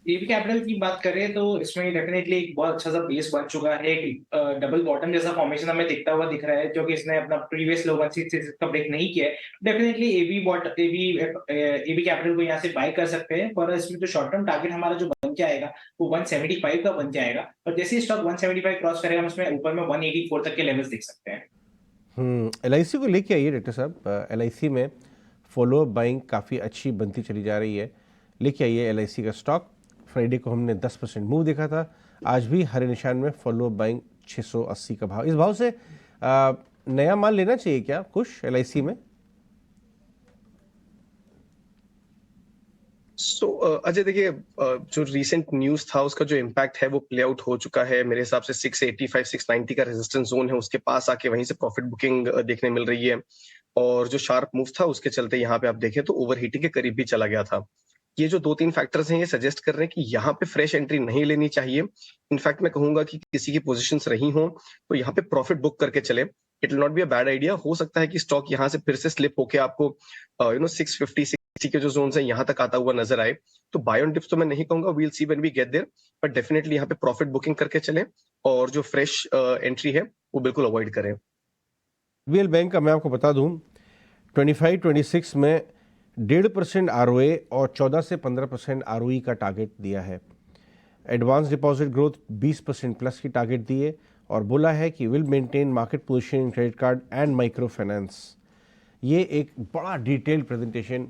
Speaker 7: एबी कैपिटल की बात करें तो इसमें डेफिनेटली एक बहुत अच्छा सा बेस बन चुका है। एक डबल बॉटम जैसा फॉर्मेशन हमें दिखता हुआ दिख रहा है, जो कि इसने अपना प्रीवियस लो 166 का ब्रेक नहीं किया है। डेफिनेटली एबी कैपिटल को यहाँ से बाय कर सकते हैं, पर इसमें जो शॉर्ट टर्म टारगेट हमारा जो बन के आएगा वो 175 का बन के आएगा, और जैसे स्टॉक 175 क्रॉस करेगा हम इसमें ऊपर में 184 तक के लेवल्स देख सकते हैं।
Speaker 3: एलआईसी को लेके आइए डॉक्टर साहब। एलआईसी में फॉलो बाइंग काफ़ी अच्छी बनती चली जा रही है। लेके आइए एलआईसी का स्टॉक। फ्राइडे को हमने 10% मूव देखा था, आज भी हरे निशान में फॉलो बाइंग 680 का भाव। इस भाव से नया माल लेना चाहिए क्या कुछ एलआईसी में?
Speaker 13: अजय देखिए, जो रीसेंट न्यूज था उसका जो इम्पैक्ट है वो प्ले आउट हो चुका है। मेरे हिसाब से 685-690 का रेजिस्टेंस जोन है, उसके पास आके वहीं से प्रॉफिट बुकिंग देखने मिल रही है। और जो शार्प मूव था उसके चलते यहाँ पे आप देखें तो ओवरहीटिंग के करीब भी चला गया था। ये जो 2-3 फैक्टर्स हैं ये सजेस्ट कर रहे हैं कि यहाँ पे फ्रेश एंट्री नहीं लेनी चाहिए। इनफैक्ट मैं कहूंगा कि किसी की पोजीशंस रही हो तो यहाँ पे प्रॉफिट बुक करके चले। It will not be a bad idea. हो सकता है कि स्टॉक यहाँ से फिर से स्लिप होके आपको 650-60 के जो जोन्स हैं यहाँ तक आता हुआ नजर आए। तो बाय ऑन डिप्स तो मैं नहीं कहूंगा, we'll see when we get there, but definitely यहाँ पे प्रॉफिट बुकिंग करके चले और जो फ्रेश एंट्री है वो बिल्कुल अवॉइड करें।
Speaker 3: वीएल बैंक का मैं आपको बता दूं 25-26 में 1.5% ROA और 14 से 15% ROE का टारगेट दिया है। एडवांस डिपॉजिट ग्रोथ 20% प्लस की टारगेट दी है और बोला है कि will maintain market position in credit card and micro finance. ये एक बड़ा डिटेल्ड प्रेजेंटेशन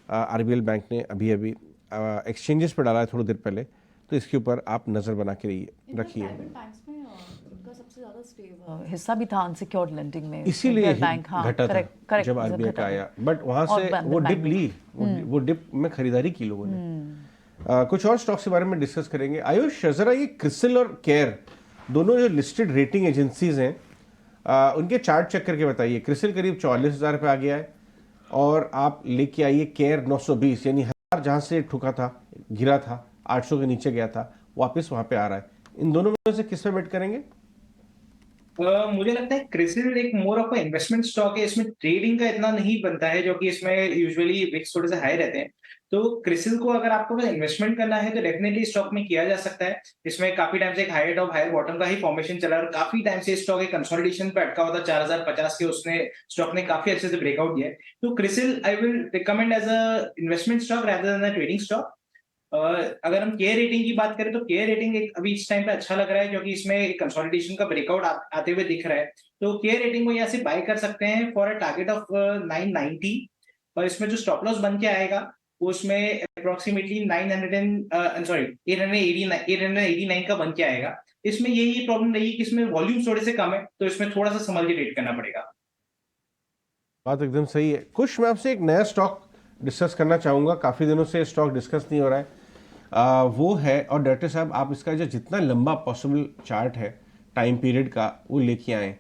Speaker 3: आरबीएल बैंक ने अभी एक्सचेंजेस पर डाला है थोड़ी देर पहले, तो इसके ऊपर आप नज़र बना के रखिए।
Speaker 1: हिस्सा भी था अनसिक्योर्ड लेंडिंग में,
Speaker 3: इसीलिए घटा था जब आरबीआई का आया, बट वहां से वो डिप ली, वो डिप में खरीदारी की लोगों ने। कुछ और स्टॉक्स के बारे में डिस्कस करेंगे। आयुष, जरा ये क्रिसिल और केयर दोनों जो लिस्टेड रेटिंग एजेंसीज हैं उनके चार्ट चेक करके बताइए। क्रिसिल करीब 44,000 पे आ गया है और आप लेके आइए केयर 920, यानी 1000 जहां से ठुका था, गिरा था, 800 के नीचे गया था, वापस वहां पे आ रहा है। इन दोनों में से किस पे बेट करेंगे?
Speaker 7: मुझे लगता है क्रिसिल एक मोर ऑफ इन्वेस्टमेंट स्टॉक है, इसमें ट्रेडिंग का इतना नहीं बनता है, जो कि इसमें यूजुअली विक्स थोड़े से हाई रहते हैं। तो क्रिसिल को अगर आपको इन्वेस्टमेंट करना है तो डेफिनेटली स्टॉक में किया जा सकता है। इसमें काफी टाइम से एक हायर टॉप हायर बॉटम का ही फॉर्मेशन चला है और काफी टाइम से स्टॉक एक कंसोलिडेशन पे अटका हुआ था 4050 के, उसने स्टॉक ने काफी अच्छे से ब्रेकआउट दिया है। तो CRISIL I will recommend as a investment stock rather than a trading stock. अगर हम केयर रेटिंग की बात करें तो केयर रेटिंग एक अभी इस टाइम पे अच्छा लग रहा है, क्योंकि इसमें एक कंसोलिडेशन का ब्रेकआउट आते हुए दिख रहा है। तो केयर रेटिंग को यहाँ से बाय कर सकते हैं फॉर अ टारगेट ऑफ 990, और इसमें जो स्टॉप लॉस बन के आएगा वो उसमें अप्रोक्सीमेटली 889 का बन के आएगा। इसमें यही प्रॉब्लम रही कि इसमें वॉल्यूम थोड़े से कम है, तो इसमें थोड़ा सा संभल के ट्रेड करना पड़ेगा।
Speaker 3: बात एकदम सही है। कुछ मैं आपसे एक नया स्टॉक डिस्कस करना चाहूँगा, काफ़ी दिनों से स्टॉक डिस्कस नहीं हो रहा है, वो है, और डायरेक्टर साहब आप इसका जो जितना लंबा पॉसिबल चार्ट है टाइम पीरियड का वो लेके आए,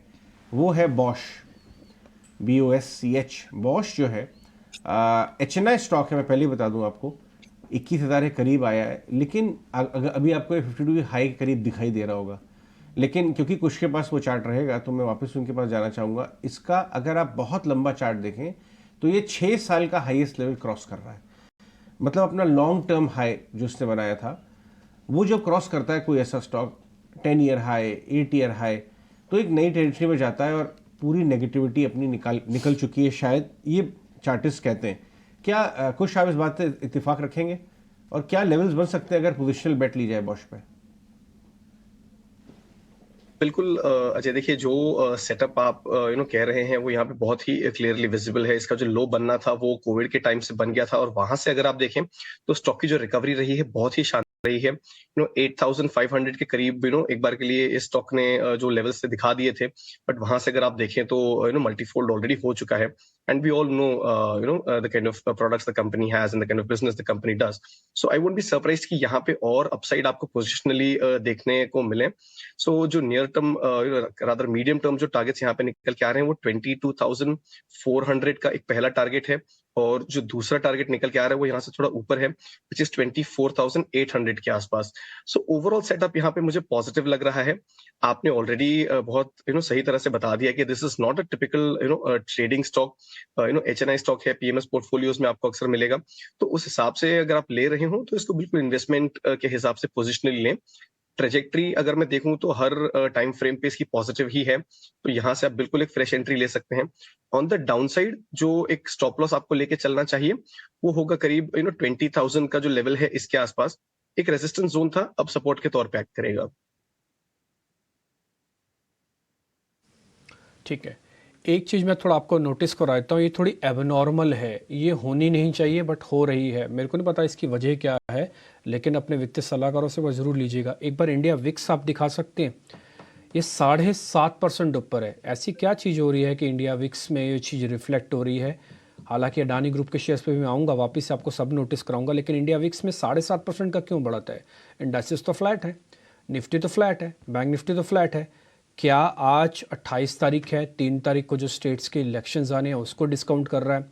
Speaker 3: वो है बॉश, BOSCH। बॉश जो है HNI स्टॉक है, मैं पहले ही बता दूं आपको 21,000 के करीब आया है, लेकिन अभी आपको 52 की हाई के करीब दिखाई दे रहा होगा, लेकिन क्योंकि कुछ के पास वो चार्ट रहेगा तो मैं वापस उनके पास जाना चाहूँगा। इसका अगर आप बहुत लंबा चार्ट देखें तो ये 6 साल का हाईएस्ट लेवल क्रॉस कर रहा है, मतलब अपना लॉन्ग टर्म हाई जो उसने बनाया था वो जो क्रॉस करता है कोई ऐसा stock 10 year high 8 year high, तो एक नई टेरिटरी में जाता है और पूरी नेगेटिविटी अपनी निकल चुकी है, शायद ये चार्टिस्ट कहते हैं। क्या कुछ आप इस बात से इत्तेफाक रखेंगे, और क्या लेवल्स बन सकते हैं अगर पोजिशनल बेट ली जाए बॉश पे?
Speaker 13: बिल्कुल अजय, देखिए जो सेटअप आप कह रहे हैं वो यहाँ पे बहुत ही क्लियरली विजिबल है। इसका जो लो बनना था वो कोविड के टाइम से बन गया था, और वहां से अगर आप देखें तो स्टॉक की जो रिकवरी रही है बहुत ही शानदार रही है। 8500 के करीब एक बार के लिए इस स्टॉक ने जो लेवल्स से दिखा दिए थे, बट वहां से अगर आप देखें तो मल्टीफोल्ड ऑलरेडी हो चुका है। And we all know the kind of products the company has and the kind of business the company does. So I wouldn't be surprised कि यहाँ पे और अपसाइड आपको पोजिशनली देखने को मिले। सो जो near term rather medium term जो टारगेट्स यहाँ पे निकल के आ रहे हैं वो 22,400 का एक पहला टारगेट है, और जो दूसरा टारगेट निकल के आ रहा है वो यहाँ से थोड़ा ऊपर है, विच इज 24,800 के आसपास। सो ओवरऑल सेटअप यहाँ पे मुझे पॉजिटिव लग रहा है। आपने ऑलरेडी बहुत सही तरह से बता दिया कि this is not a typical trading stock, HNI stock है, PMS पोर्टफोलियोज में आपको अक्सर मिलेगा। तो उस हिसाब से अगर आप ले रहे हो तो इसको बिल्कुल इन्वेस्टमेंट के हिसाब से पोजिशनली लें। ट्रेजेक्ट्री अगर मैं देखूं तो हर टाइम फ्रेम पे इसकी पॉजिटिव ही है, तो यहाँ से आप बिल्कुल एक फ्रेश एंट्री ले सकते हैं। ऑन द डाउन साइड जो एक स्टॉप लॉस आपको लेके चलना चाहिए वो होगा करीब 20,000 का जो लेवल है इसके आसपास। एक रेजिस्टेंस जोन था, अब सपोर्ट के तौर पे एक्ट करेगा।
Speaker 2: ठीक है, एक चीज़ मैं थोड़ा आपको नोटिस कराता हूँ, ये थोड़ी एबनॉर्मल है, ये होनी नहीं चाहिए बट हो रही है। मेरे को नहीं पता इसकी वजह क्या है, लेकिन अपने वित्तीय सलाहकारों से वो ज़रूर लीजिएगा। एक बार इंडिया विक्स आप दिखा सकते हैं, ये 7.5% ऊपर है। ऐसी क्या चीज़ हो रही है कि इंडिया विक्स में ये चीज़ रिफ्लेक्ट हो रही है? हालांकि अडानी ग्रुप के शेयर्स पे भी मैं आऊँगा, वापस से आपको सब नोटिस कराऊंगा, लेकिन इंडिया विक्स में 7.5% का क्यों बढ़ता है? इंडेक्सेस तो फ्लैट है, निफ्टी तो फ्लैट है, बैंक निफ्टी तो फ्लैट है। क्या आज 28 तारीख है, 3 तारीख को जो स्टेट्स के इलेक्शंस आने हैं उसको डिस्काउंट कर रहा है?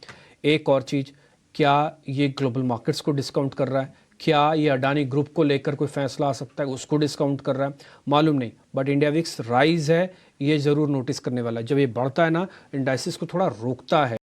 Speaker 2: एक और चीज़, क्या ये ग्लोबल मार्केट्स को डिस्काउंट कर रहा है? क्या ये अडानी ग्रुप को लेकर कोई फैसला आ सकता है, उसको डिस्काउंट कर रहा है? मालूम नहीं, बट इंडिया विक्स राइज है, ये ज़रूर नोटिस करने वाला है। जब ये बढ़ता है ना, इंडाइसिस को थोड़ा रोकता है।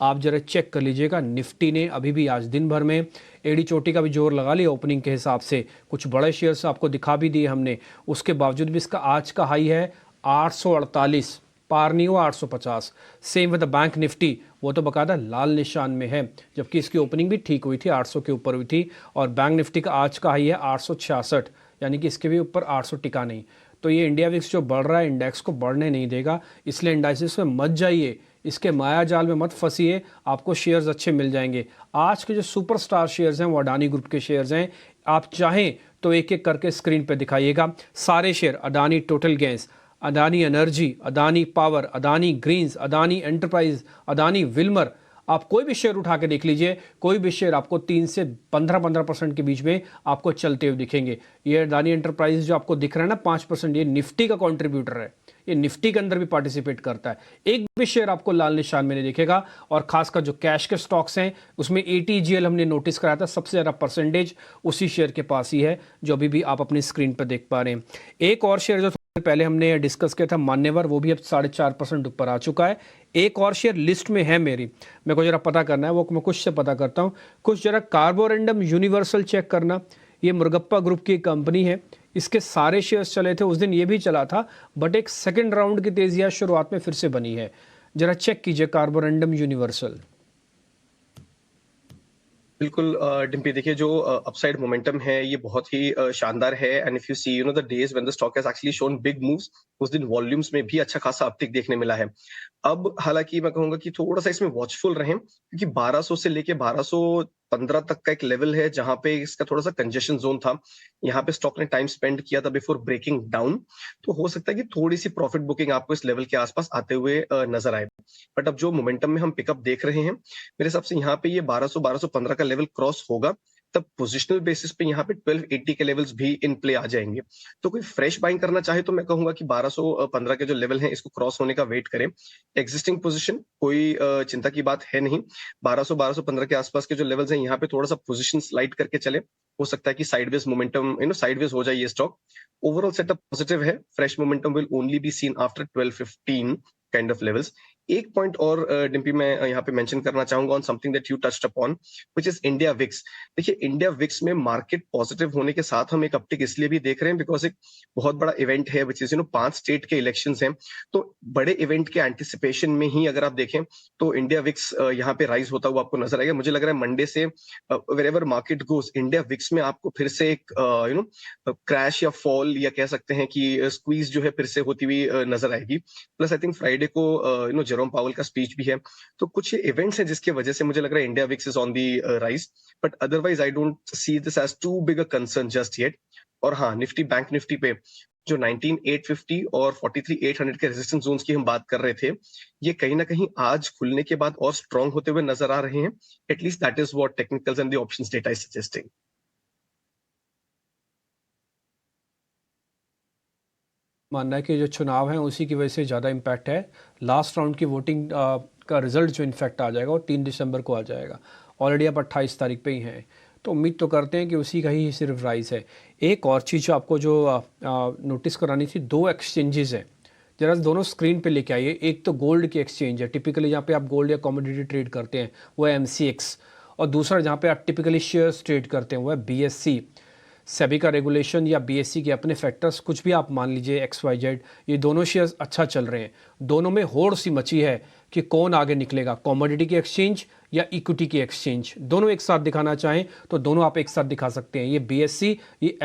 Speaker 2: आप जरा चेक कर लीजिएगा, निफ्टी ने अभी भी आज दिन भर में एड़ी चोटी का भी जोर लगा लिया ओपनिंग के हिसाब से, कुछ बड़े शेयर्स आपको दिखा भी दिए हमने। उसके बावजूद भी इसका आज का हाई है 848, पार नहीं हुआ 850। Same with the bank Nifty, वो तो बकायदा लाल निशान में है, जबकि इसकी ओपनिंग भी ठीक हुई थी, 800 के ऊपर हुई थी। और बैंक निफ्टी का आज का हाई है 866, यानी कि इसके भी ऊपर 800 टिका नहीं। तो ये इंडिया विक्स जो बढ़ रहा है इंडेक्स को बढ़ने नहीं देगा, इसलिए इंडाइसिस में मत जाइए, इसके माया जाल में मत फंसिए, आपको शेयर्स अच्छे मिल जाएंगे। आज के जो सुपरस्टार शेयर्स हैं वो अडानी ग्रुप के शेयर्स हैं। आप चाहें तो एक एक करके स्क्रीन पे दिखाइएगा सारे share, Adani total gains, Adani energy, Adani power, Adani greens, Adani enterprise, Adani Wilmar. आप कोई भी शेयर उठा के देख लीजिए, कोई भी शेयर आपको 3 से 15% के बीच में आपको चलते हुए दिखेंगे। ये अडानी एंटरप्राइज जो आपको दिख रहा है ना 5%, ये निफ्टी का कंट्रीब्यूटर है, ये निफ्टी के अंदर भी पार्टिसिपेट करता है। एक भी शेयर आपको लाल निशान में नहीं दिखेगा। और खासकर जो कैश के स्टॉक्स हैं उसमें ATGL हमने नोटिस कराया था, सबसे ज़्यादा परसेंटेज उसी शेयर के पास ही है जो अभी भी आप अपनी स्क्रीन पर देख पा रहे हैं। एक और शेयर जो पहले हमने डिस्कस किया था मान्यवर, वो भी अब 4.5% ऊपर आ चुका है। एक और शेयर लिस्ट में है मेरी, मेरे को जरा पता करना है, वो मैं कुछ से पता करता हूँ। कुछ जरा कार्बोरंडम यूनिवर्सल चेक करना, ये मुर्गप्पा ग्रुप की कंपनी है, इसके सारे शेयर्स चले थे, उस दिन ये भी चला था, बट एक सेकेंड राउंड की तेजी आज शुरुआत में फिर से बनी है। जरा चेक कीजिए कार्बोरंडम यूनिवर्सल।
Speaker 13: बिल्कुल डिम्पी, देखिए जो अपसाइड मोमेंटम है ये बहुत ही शानदार है। And if you see the days when the stock has actually shown big moves, उस दिन वॉल्यूम्स में भी अच्छा खासा अपटिक देखने मिला है। अब हालांकि मैं कहूंगा कि थोड़ा सा इसमें वॉचफुल रहें, क्योंकि 1200 से लेके 1215 तक का एक लेवल है जहां पे इसका थोड़ा सा कंजेशन जोन था। यहाँ पे स्टॉक ने टाइम स्पेंड किया था बिफोर ब्रेकिंग डाउन, तो हो सकता है कि थोड़ी सी प्रॉफिट बुकिंग आपको इस लेवल के आसपास आते हुए नजर आए। बट अब जो मोमेंटम में हम पिकअप देख रहे हैं, मेरे हिसाब से यहाँ पे ये 1200-1215 का लेवल क्रॉस होगा, तब पोजिशनल बेसिस पे यहाँ पे 1280 के लेवल्स भी इन प्ले आ जाएंगे। तो कोई फ्रेश बाइंग करना चाहे तो मैं कहूंगा कि 1215 के जो लेवल है इसको क्रॉस होने का वेट करें। एग्जिस्टिंग पोजीशन कोई चिंता की बात है नहीं। 1200-1215 के आसपास के जो लेवल्स हैं यहाँ पे थोड़ा सा पोजीशन स्लाइड करके चले, हो सकता है कि साइडवेज मोमेंटम साइडवेज हो जाए ये स्टॉक। ओवरऑल सेटअप पॉजिटिव है। Fresh momentum will only be seen after 1215 kind of levels. एक पॉइंट और डिम्पी मैं यहाँ पे मेंशन करना चाहूंगा on something that you touched upon, which is India VIX. देखिए इंडिया विक्स में मार्केट पॉजिटिव होने के साथ हम एक अपटिक इसलिए भी देख रहे हैं बिकॉज एक बहुत बड़ा इवेंट है, व्हिच इज 5 स्टेट के इलेक्शंस हैं। तो बड़े इवेंट के एंटिसिपेशन में ही अगर आप देखें तो इंडिया विक्स यहाँ पे राइज होता हुआ आपको नजर आएगा। मुझे लग रहा है मंडे से wherever market goes, India VIX में आपको फिर से एक क्रैश या फॉल या कह सकते हैं कि स्क्वीज जो है फिर से होती हुई नजर आएगी। प्लस आई थिंक फ्राइडे को जेरोम पावेल का स्पीच भी है, तो कुछ इवेंट्स हैं जिसकी वजह से मुझे लग रहा है India VIX is on the rise. But otherwise I don't see this as too big a concern just yet. और हाँ, निफ्टी बैंक निफ्टी पे जो 19,850 और 43,800 के रेजिस्टेंस जोन्स की हम बात कर रहे थे, ये कहीं ना कहीं आज खुलने के बाद और स्ट्रांग होते हुए नजर आ रहे हैं। At least that is what technicals and the options data is suggesting.
Speaker 2: मानना है कि जो चुनाव है उसी की वजह से ज़्यादा इम्पैक्ट है। लास्ट राउंड की वोटिंग का रिजल्ट जो इनफैक्ट आ जाएगा वो 3 दिसंबर को आ जाएगा। ऑलरेडी अब 28 तारीख पे ही हैं, तो उम्मीद तो करते हैं कि उसी का ही सिर्फ राइज है। एक और चीज़ जो आपको जो नोटिस करानी थी, 2 एक्सचेंजेस हैं, जरा दोनों स्क्रीन पे लेके आइए। एक तो गोल्ड की एक्सचेंज है, टिपिकली जहाँ पे आप गोल्ड या कमोडिटी ट्रेड करते हैं वो है MCX, और दूसरा जहाँ पे आप टिपिकली शेयर्स ट्रेड करते हैं वो है BSE। सेबी का रेगुलेशन या BSE के अपने फैक्टर्स कुछ भी आप मान लीजिए XYZ, ये दोनों शेयर्स अच्छा चल रहे हैं। दोनों में होड़ सी मची है कि कौन आगे निकलेगा, कमोडिटी की एक्सचेंज या इक्विटी की एक्सचेंज। दोनों एक साथ दिखाना चाहें तो दोनों आप एक साथ दिखा सकते हैं। ये BSE, ये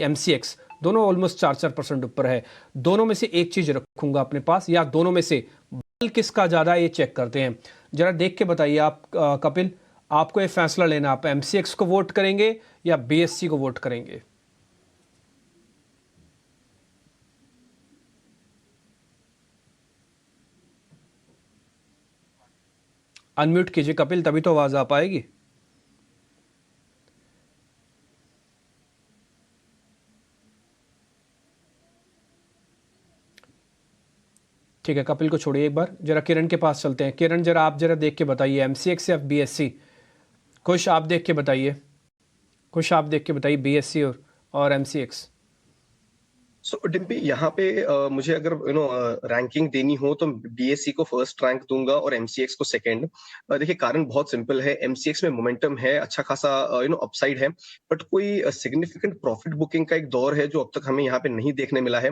Speaker 2: MCX दोनों ऑलमोस्ट 4% ऊपर है। दोनों में से एक चीज़ रखूंगा अपने पास, या दोनों में से बल किसका ज़्यादा ये चेक करते हैं। जरा देख के बताइए आप कपिल, आपको ये फैसला लेना, आप MCX को वोट करेंगे या BSE को वोट करेंगे। अनम्यूट कीजिए कपिल, तभी तो आवाज आ पाएगी। ठीक है, कपिल को छोड़िए एक बार, जरा किरण के पास चलते हैं। किरण जरा आप जरा देख के बताइए MCX या BSE। खुश आप देख के बताइए, खुश आप देख के बताइए BSE और MCX।
Speaker 13: सो डिम्पी, यहाँ पे मुझे अगर रैंकिंग देनी हो तो BSE को फर्स्ट रैंक दूंगा और MCX को सेकंड। देखिए कारण बहुत सिंपल है, MCX में मोमेंटम है, अच्छा खासा अपसाइड है, बट कोई सिग्निफिकेंट प्रॉफिट बुकिंग का एक दौर है जो अब तक हमें यहाँ पे नहीं देखने मिला है,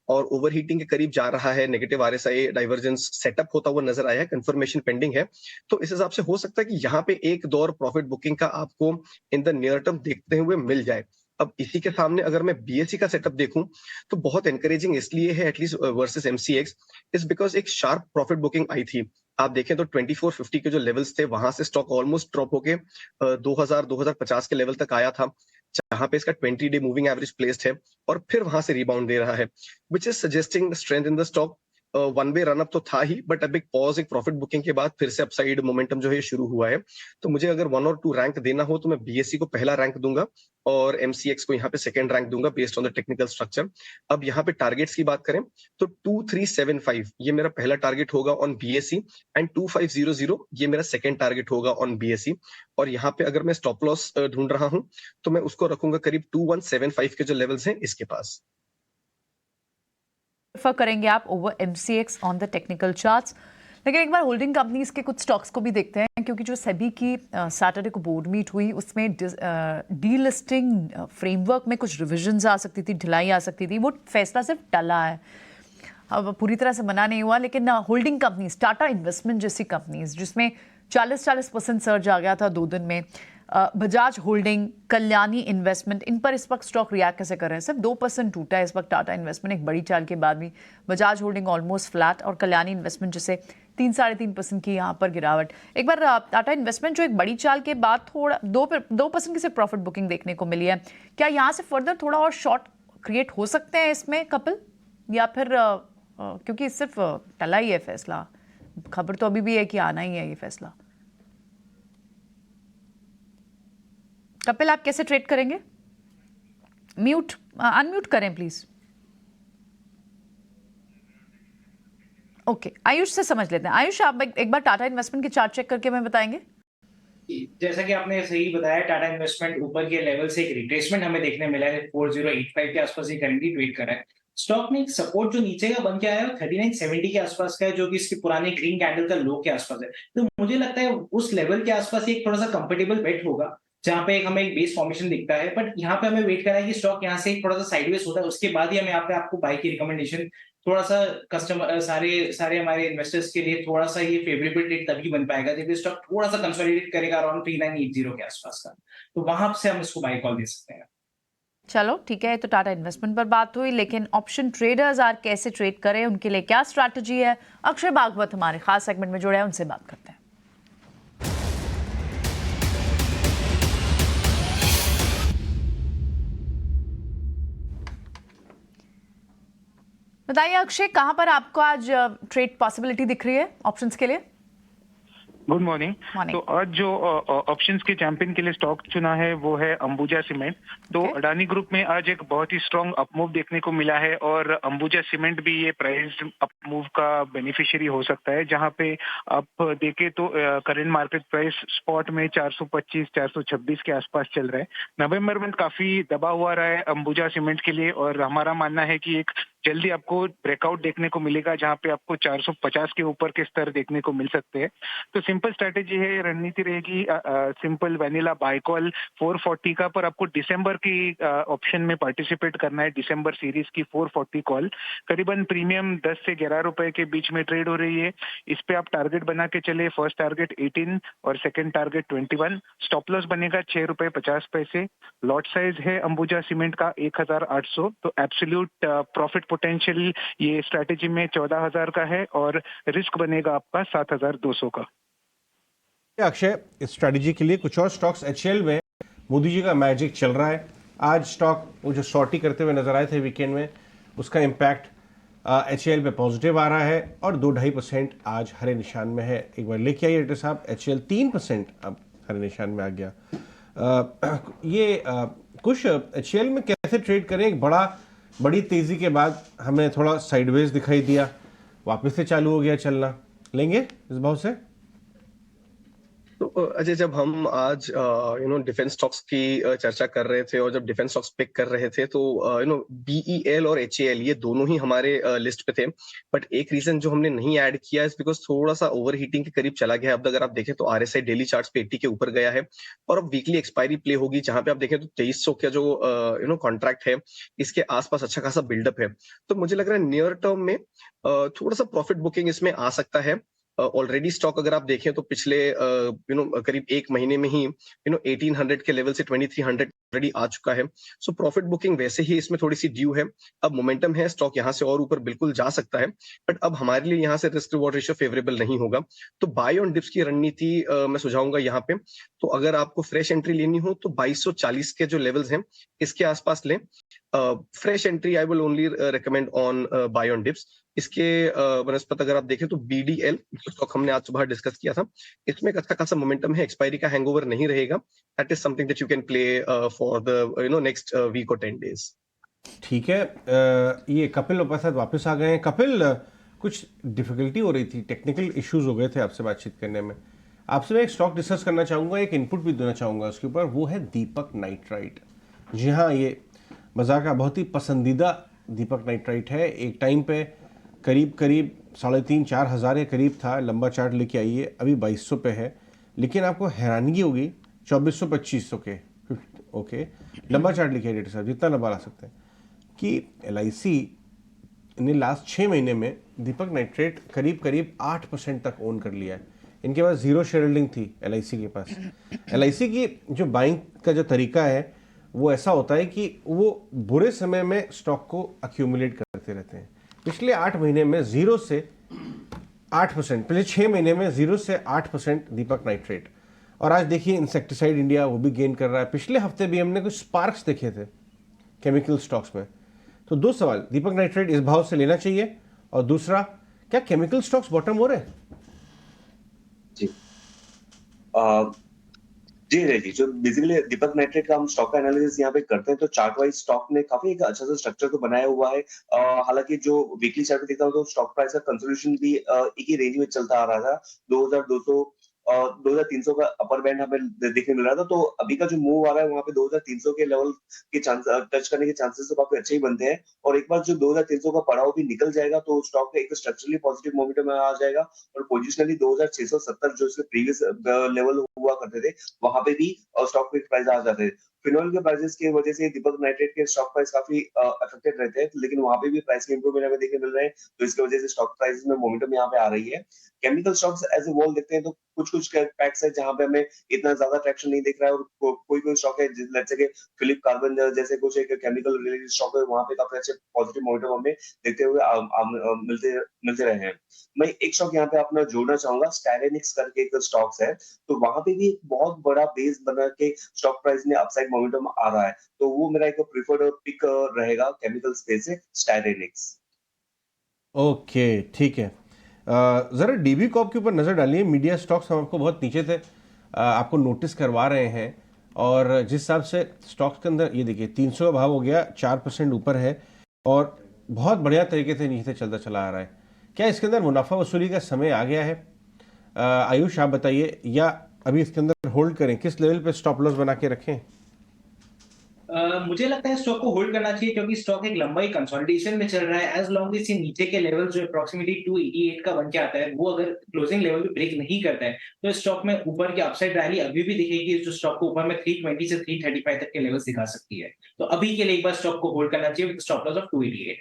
Speaker 13: और ओवरहीटिंग के करीब जा रहा है। नेगेटिव RSI डाइवर्जेंस सेटअप होता हुआ नजर आया है, कंफर्मेशन पेंडिंग है। तो इस हिसाब से हो सकता है कि यहाँ पे एक दौर प्रॉफिट बुकिंग का आपको इन द नियर टर्म देखते हुए मिल जाए। अब इसी के सामने अगर मैं BSE का सेटअप देखूं तो बहुत एनकरेजिंग इसलिए है at least versus MCX, is because एक शार्प प्रॉफिट बुकिंग आई थी। आप देखें तो 2450 के जो लेवल्स थे वहां से स्टॉक ऑलमोस्ट ड्रॉप होके 2050 के लेवल तक आया था, जहां पे इसका 20-डे मूविंग एवरेज प्लेस्ड है, और फिर वहां से रिबाउंड दे रहा है, which is suggesting strength in the stock. One way run up तो था ही, बट अब एक पॉज, एक प्रॉफिट बुकिंग के बाद फिर से अपसाइड मोमेंटम जो है शुरू हुआ है। तो मुझे अगर 1 और 2 रैंक देना हो तो मैं BSE को पहला रैंक दूंगा और MCX को यहाँ पे सेकंड रैंक दूंगा based on the technical structure. अब यहाँ पे टारगेट्स की बात करें तो 2375 ये मेरा पहला टारगेट होगा ऑन BSE, एंड 2500 ये मेरा सेकंड टारगेट होगा ऑन BSE। और यहाँ पे अगर मैं स्टॉप लॉस ढूंढ रहा हूँ तो मैं उसको रखूंगा करीब 2175 के जो लेवल्स हैं इसके पास।
Speaker 1: प्रेफर करेंगे आप over MCX on the technical charts. लेकिन एक बार होल्डिंग कंपनीज के कुछ स्टॉक्स को भी देखते हैं, क्योंकि जो सेबी की सैटरडे को बोर्ड मीट हुई उसमें डी लिस्टिंग फ्रेमवर्क में कुछ रिविजन्स आ सकती थी, ढिलाई आ सकती थी। वो फैसला सिर्फ टला है, अब पूरी तरह से मना नहीं हुआ। लेकिन होल्डिंग कंपनीज, टाटा इन्वेस्टमेंट जैसी कंपनीज जिसमें 40% सर्ज आ गया था 2 दिन में, बजाज होल्डिंग, कल्याणी इन्वेस्टमेंट, इन पर इस वक्त स्टॉक रिएक्ट कैसे कर रहे हैं? सिर्फ 2% टूटा है इस वक्त टाटा इन्वेस्टमेंट एक बड़ी चाल के बाद भी। बजाज होल्डिंग ऑलमोस्ट फ्लैट और कल्याणी इन्वेस्टमेंट जैसे 3-3.5% की यहाँ पर गिरावट। एक बार टाटा इन्वेस्टमेंट जो एक बड़ी चाल के बाद थोड़ा 2% की सिर्फ प्रॉफिट बुकिंग देखने को मिली है, क्या यहाँ से फर्दर थोड़ा और शॉर्ट क्रिएट हो सकते हैं इसमें कपिल, या फिर क्योंकि सिर्फ टला ही है फैसला, खबर तो अभी भी है कि आना ही है ये फैसला। कपिल आप कैसे ट्रेड करेंगे? अनम्यूट करें प्लीज। ओके, आयुष से समझ लेते हैं। आयुष आप एक बार टाटा इन्वेस्टमेंट के चार्ट चेक करके हमें बताएंगे।
Speaker 7: जैसा कि आपने सही बताया, टाटा इन्वेस्टमेंट ऊपर के लेवल से एक रिट्रेसमेंट हमें देखने मिला है, 4085 के आसपास ही करंटली ट्रेड कर रहा है। स्टॉक में एक सपोर्ट जो नीचे का बन के आया है 3970 के आसपास का है, जो कि इसके पुराने ग्रीन कैंडल का लो के आसपास है। तो मुझे लगता है उस लेवल के आसपास एक थोड़ा सा कंफर्टेबल बेट होगा, जहां पे हमें एक बेस फॉर्मेशन दिखता है। बट यहाँ पे हमें वेट करना है कि स्टॉक यहाँ से थोड़ा सा साइडवेज होता है, उसके बाद ही हमें यहाँ पे आपको बाय की रिकमेंडेशन, थोड़ा सा कस्टमर सारे हमारे इन्वेस्टर्स के लिए थोड़ा सा ये फेवरेबल रेट तभी बन पाएगा जब स्टॉक थोड़ा सा कंसोलिडेट करेगा अराउंड 3980 के आसपास का, तो वहां से हम इसको बाय कॉल दे सकते हैं।
Speaker 1: चलो ठीक है, तो टाटा इन्वेस्टमेंट पर बात हुई, लेकिन ऑप्शन ट्रेडर्स आज कैसे ट्रेड करें, उनके लिए क्या स्ट्रैटेजी है? अक्षय भागवत हमारे खास सेगमेंट में जुड़े हैं, उनसे बात करते हैं। बताइए अक्षय, कहां पर आपको आज ट्रेड पॉसिबिलिटी दिख रही है ऑप्शंस के लिए?
Speaker 10: Good morning. तो आज जो ऑप्शंस के चैंपियन के लिए स्टॉक चुना है वो है अंबुजा सीमेंट। तो अडानी ग्रुप में आज एक बहुत ही स्ट्रांग अपमूव देखने को मिला है और अंबुजा सीमेंट भी ये प्राइस अपमूव का बेनिफिशियरी हो सकता है, जहां पे आप देखें तो करंट मार्केट प्राइस स्पॉट में 425-426 के आसपास चल रहा है। नवंबर में काफी दबा हुआ रहा है अंबुजा सीमेंट के लिए, और हमारा मानना है कि एक जल्दी आपको ब्रेकआउट देखने को मिलेगा, जहां पे आपको 450 के ऊपर के स्तर देखने को मिल सकते हैं। तो सिंपल स्ट्रेटेजी है, रणनीति रहेगी सिंपल वैनिला बाय कॉल 440 का, पर आपको दिसंबर की ऑप्शन में पार्टिसिपेट करना है, दिसंबर सीरीज की 440 कॉल। करीबन प्रीमियम 10 से 11 रुपए के बीच में ट्रेड हो रही है। इस पे आप टारगेट बना के चले, फर्स्ट टारगेट 18 और सेकंड टारगेट 21। स्टॉप लॉस बनेगा 6 रुपए 50 पैसे। लॉट साइज है अंबुजा सीमेंट का 1800, तो एब्सोल्यूट प्रॉफिट पोटेंशियल ये स्ट्रैटेजी में 14,000 का है और रिस्क बनेगा आपका 7,200 का।
Speaker 3: अक्षय, इस स्ट्रैटेजी के लिए कुछ और स्टॉक्स HL में मोदी जी का मैजिक चल रहा है। आज स्टॉक वो जो शॉर्टी करते हुए नजर आए थे वीकेंड में, उसका इम्पैक्ट HL पे पॉजिटिव आ रहा है और 2-2.5% आज हरे निशान में है। एक बार लेके आइए रेटर साहब, HL 3% अब हरे निशान में आ गया। कुछ HL में कैसे ट्रेड करें? एक बड़ी तेजी के बाद हमें थोड़ा साइडवेज दिखाई दिया, वापस से चालू हो गया चलना, लेंगे इस भाव से?
Speaker 13: तो अजय, जब हम आज डिफेंस स्टॉक्स की चर्चा कर रहे थे और जब डिफेंस स्टॉक्स पिक कर रहे थे तो BEL और HAL ये दोनों ही हमारे लिस्ट पे थे। बट एक रीजन जो हमने नहीं ऐड किया है बिकॉज थोड़ा सा ओवर हीटिंग के करीब चला गया है। अब अगर आप देखें तो RSI डेली चार्ट्स पे 80 के ऊपर गया है और अब वीकली एक्सपायरी प्ले होगी, जहां पे आप देखें तो 2300 का जो कॉन्ट्रैक्ट है इसके आसपास अच्छा खासा बिल्डअप है। तो मुझे लग रहा है नियर टर्म में थोड़ा सा प्रॉफिट बुकिंग इसमें आ सकता है। ऑलरेडी स्टॉक अगर आप देखें तो पिछले करीब एक महीने में ही 1800 के लेवल से 2300 ऑलरेडी आ चुका है। सो प्रॉफिट बुकिंग वैसे ही इसमें थोड़ी सी ड्यू है। अब मोमेंटम है, स्टॉक यहाँ से और ऊपर बिल्कुल जा सकता है, बट अब हमारे लिए यहाँ से रिस्क रिवॉर्ड रेशियो फेवरेबल नहीं होगा। तो बाय ऑन डिप्स की रणनीति मैं सुझाऊंगा यहाँ पे। तो अगर आपको फ्रेश एंट्री लेनी हो तो 2240 के जो लेवल्स हैं इसके आसपास लें। Fresh entry I will only recommend on buy on dips. इसके वनस्पत अगर आप देखें तो BDL स्टॉक हमने आज सुबह डिस्कस किया था, इसमें एक अच्छा खासा मोमेंटम है, एक्सपायरी का हैंगओवर नहीं रहेगा। That is something that you can play for the next week और 10 डेज।
Speaker 3: ठीक है, ये कपिल वापस आ गए हैं। कपिल, कुछ डिफिकल्टी हो रही थी, टेक्निकल इश्यूज हो गए थे आपसे बातचीत करने में। आपसे मैं एक स्टॉक डिस्कस करना चाहूंगा, एक इनपुट भी देना चाहूंगा उसके ऊपर, वो है दीपक नाइट्राइट। जी हाँ, ये बाजार का बहुत ही पसंदीदा दीपक नाइट्राइट है। एक टाइम पे करीब 3,500-4 हज़ार के करीब था, लंबा चार्ट लेके आइए, अभी 2200 पे है। लेकिन आपको हैरानगी होगी 2400-2500 के, ओके, लंबा चार्ट लेके आइए साहब, जितना लंबा ला सकते हैं, कि LIC ने लास्ट 6 महीने में दीपक नाइट्रेट करीब 8% तक ओन कर लिया है। इनके पास जीरो शेयर होल्डिंग थी LIC के पास। LIC की जो बाइंग का जो तरीका है वो ऐसा होता है कि वो बुरे समय में स्टॉक को अक्यूमुलेट करते रहते हैं। पिछले 8 महीने में 0 से 8%, पिछले 6 महीने में 0 से 8% दीपक नाइट्रेट। और आज देखिए इंसेक्टिसाइड इंडिया वो भी गेन कर रहा है। पिछले हफ्ते भी हमने कुछ स्पार्क्स देखे थे केमिकल स्टॉक्स में। तो 2 सवाल, दीपक नाइट्रेट इस भाव से लेना चाहिए, और दूसरा, क्या केमिकल स्टॉक्स बॉटम हो रहे हैं?
Speaker 5: जी, जो बेसिकली दीपक नाइट्रेट का हम स्टॉक का एनालिसिस यहाँ पे करते हैं, तो चार्ट वाइज स्टॉक ने काफी एक अच्छा सा स्ट्रक्चर तो बनाया हुआ है। हालांकि जो वीकली चार्ट में देखता हूँ तो स्टॉक प्राइस का कंसोलिडेशन भी एक ही रेंज में चलता आ रहा था, 2200 2300 का अपर बैंड हमें देखने मिल रहा था। तो अभी का जो मूव आ रहा है वहाँ पे 2300 के लेवल के टच करने के चांसेस तो काफी अच्छे ही बनते हैं। और एक बार जो 2300 का पड़ाव भी निकल जाएगा तो स्टॉक एक स्ट्रक्चरली पॉजिटिव मोमेंटम में आ जाएगा, और पोजिशनली 2670 जो इसके प्रीवियस लेवल हुआ करते थे वहां पे भी स्टॉक के प्राइस आ जाते थे। फिनोल के प्राइसेस की वजह से दीपक नाइट्रेट के स्टॉक प्राइस काफी अफेक्टेड रहते हैं, लेकिन वहां पे भी प्राइस में इंप्रूवमेंट हमें देखने मिल रहे हैं, तो इसकी वजह से स्टॉक प्राइस में मोमेंटम यहाँ पे आ रही है। Chemical stocks as a whole देखते हैं तो कुछ पैक्स है जहां पे हमें इतना ज्यादा ट्रैक्शन नहीं दिख रहा है, और कोई स्टॉक है जैसे कि फिलिप कार्बन जैसे कुछ एक केमिकल रिलेटेड स्टॉक है, वहां पे काफी अच्छे पॉजिटिव मोमेंटम हमें देखते हुए मिलते रहे हैं। मैं एक स्टॉक यहाँ पे अपना जोड़ना चाहूंगा, स्टाइरेनिक्स करके एक स्टॉक्स है, तो वहां पे भी बहुत बड़ा बेस बना के स्टॉक प्राइस में अपसाइड मोमेंटम आ रहा है, तो वो मेरा एक प्रीफर्ड पिक रहेगा केमिकल स्पेस से, स्टाइरेनिक्स।
Speaker 3: ओके, ठीक है। ज़रा डीबी कॉप के ऊपर नज़र डालिए। मीडिया स्टॉक्स हम आपको बहुत नीचे थे, आपको नोटिस करवा रहे हैं, और जिस हिसाब से स्टॉक्स के अंदर ये देखिए 300 का भाव हो गया, 4% ऊपर है, और बहुत बढ़िया तरीके से नीचे चलता चला आ रहा है। क्या इसके अंदर मुनाफा वसूली का समय आ गया है? आयुष आप बताइए, या अभी इसके अंदर होल्ड करें? किस लेवल पे स्टॉप लॉस बना के रखें?
Speaker 7: मुझे लगता है स्टॉक को होल्ड करना चाहिए, क्योंकि स्टॉक एक लंबाई कंसोलिडेशन में चल रहा है। एज लॉन्ग एज ये नीचे के लेवल जो अप्रोक्सीमेटली 288 का बन के आता है, वो अगर क्लोजिंग लेवल पे ब्रेक नहीं करता है तो स्टॉक में ऊपर की अपसाइड रैली अभी भी दिखेगी, जो स्टॉक को ऊपर में 320 से 335 तक के लेवल्स दिखा सकती है। तो अभी के लिए एक बार स्टॉक को होल्ड करना चाहिए with stop loss of 288।